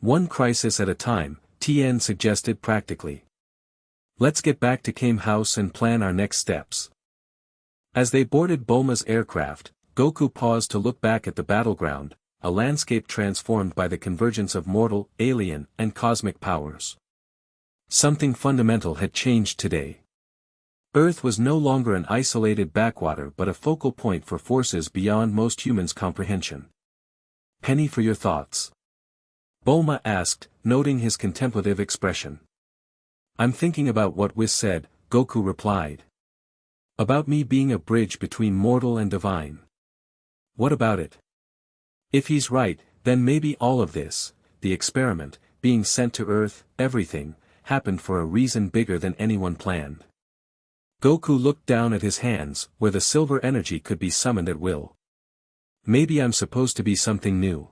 One crisis at a time, Tien suggested practically. Let's get back to Kame House and plan our next steps. As they boarded Bulma's aircraft, Goku paused to look back at the battleground, a landscape transformed by the convergence of mortal, alien, and cosmic powers. Something fundamental had changed today. Earth was no longer an isolated backwater but a focal point for forces beyond most humans' comprehension. Penny for your thoughts. Bulma asked, noting his contemplative expression. I'm thinking about what Whis said, Goku replied. About me being a bridge between mortal and divine. What about it? If he's right, then maybe all of this, the experiment, being sent to Earth, everything, happened for a reason bigger than anyone planned. Goku looked down at his hands, where the silver energy could be summoned at will. Maybe I'm supposed to be something new.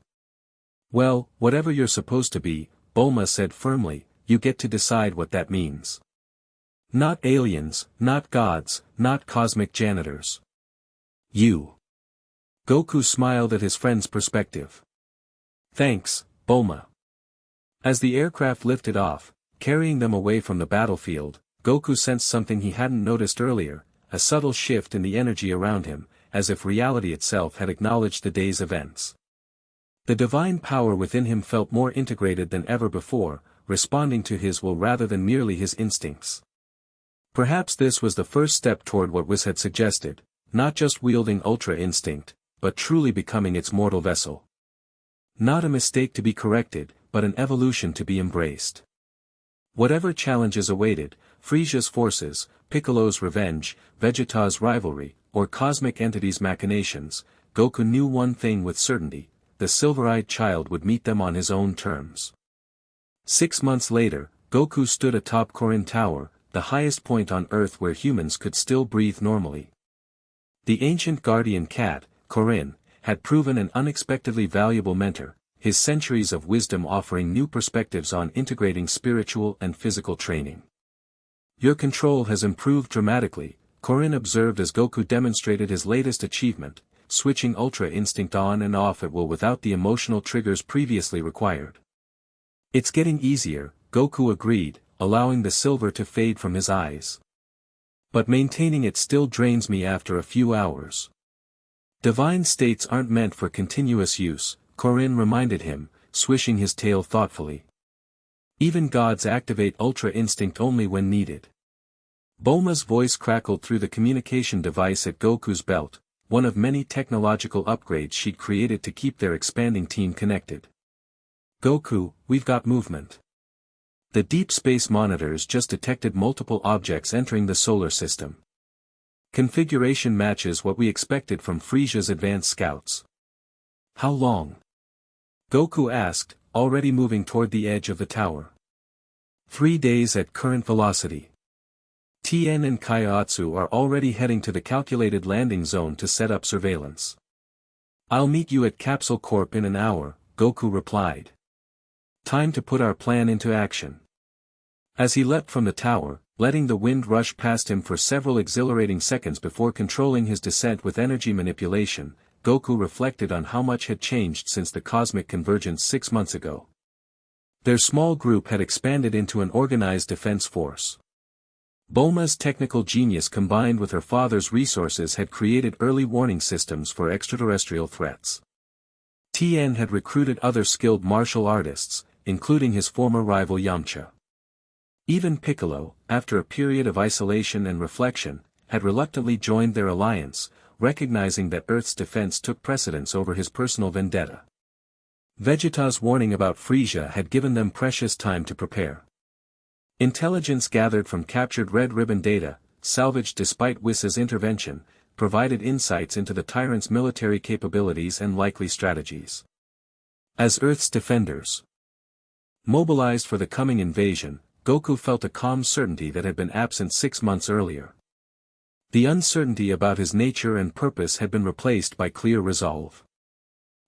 Well, whatever you're supposed to be, Bulma said firmly, you get to decide what that means. Not aliens, not gods, not cosmic janitors. You. Goku smiled at his friend's perspective. Thanks, Bulma. As the aircraft lifted off, carrying them away from the battlefield, Goku sensed something he hadn't noticed earlier, a subtle shift in the energy around him, as if reality itself had acknowledged the day's events. The divine power within him felt more integrated than ever before, responding to his will rather than merely his instincts. Perhaps this was the first step toward what Whis had suggested, not just wielding Ultra Instinct, but truly becoming its mortal vessel. Not a mistake to be corrected, but an evolution to be embraced. Whatever challenges awaited, Frisia's forces, Piccolo's revenge, Vegeta's rivalry, or cosmic entities' machinations, Goku knew one thing with certainty, the silver-eyed child would meet them on his own terms. 6 months later, Goku stood atop Korin Tower, the highest point on Earth where humans could still breathe normally. The ancient guardian cat, Korin, had proven an unexpectedly valuable mentor, his centuries of wisdom offering new perspectives on integrating spiritual and physical training. Your control has improved dramatically, Korin observed as Goku demonstrated his latest achievement, switching Ultra Instinct on and off at will without the emotional triggers previously required. It's getting easier, Goku agreed, allowing the silver to fade from his eyes. But maintaining it still drains me after a few hours. Divine states aren't meant for continuous use, Korin reminded him, swishing his tail thoughtfully. Even gods activate Ultra Instinct only when needed. Bulma's voice crackled through the communication device at Goku's belt, one of many technological upgrades she'd created to keep their expanding team connected. Goku, we've got movement. The deep space monitors just detected multiple objects entering the solar system. Configuration matches what we expected from Frisia's advanced scouts. How long? Goku asked, already moving toward the edge of the tower. 3 days at current velocity. Tien and Kaiatsu are already heading to the calculated landing zone to set up surveillance. I'll meet you at Capsule Corp in an hour, Goku replied. Time to put our plan into action. As he leapt from the tower, letting the wind rush past him for several exhilarating seconds before controlling his descent with energy manipulation, Goku reflected on how much had changed since the cosmic convergence 6 months ago. Their small group had expanded into an organized defense force. Bulma's technical genius combined with her father's resources had created early warning systems for extraterrestrial threats. Tien had recruited other skilled martial artists, including his former rival Yamcha. Even Piccolo, after a period of isolation and reflection, had reluctantly joined their alliance, recognizing that Earth's defense took precedence over his personal vendetta. Vegeta's warning about Frisia had given them precious time to prepare. Intelligence gathered from captured Red Ribbon data, salvaged despite Whis' intervention, provided insights into the tyrant's military capabilities and likely strategies. As Earth's defenders mobilized for the coming invasion, Goku felt a calm certainty that had been absent 6 months earlier. The uncertainty about his nature and purpose had been replaced by clear resolve.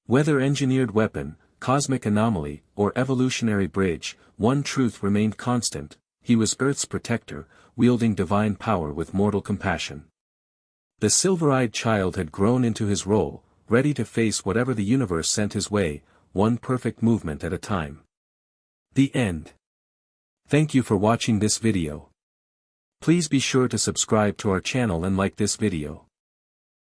Whether engineered weapon, cosmic anomaly, or evolutionary bridge, one truth remained constant: he was Earth's protector, wielding divine power with mortal compassion. The silver-eyed child had grown into his role, ready to face whatever the universe sent his way, one perfect movement at a time. The end. Thank you for watching this video. Please be sure to subscribe to our channel and like this video.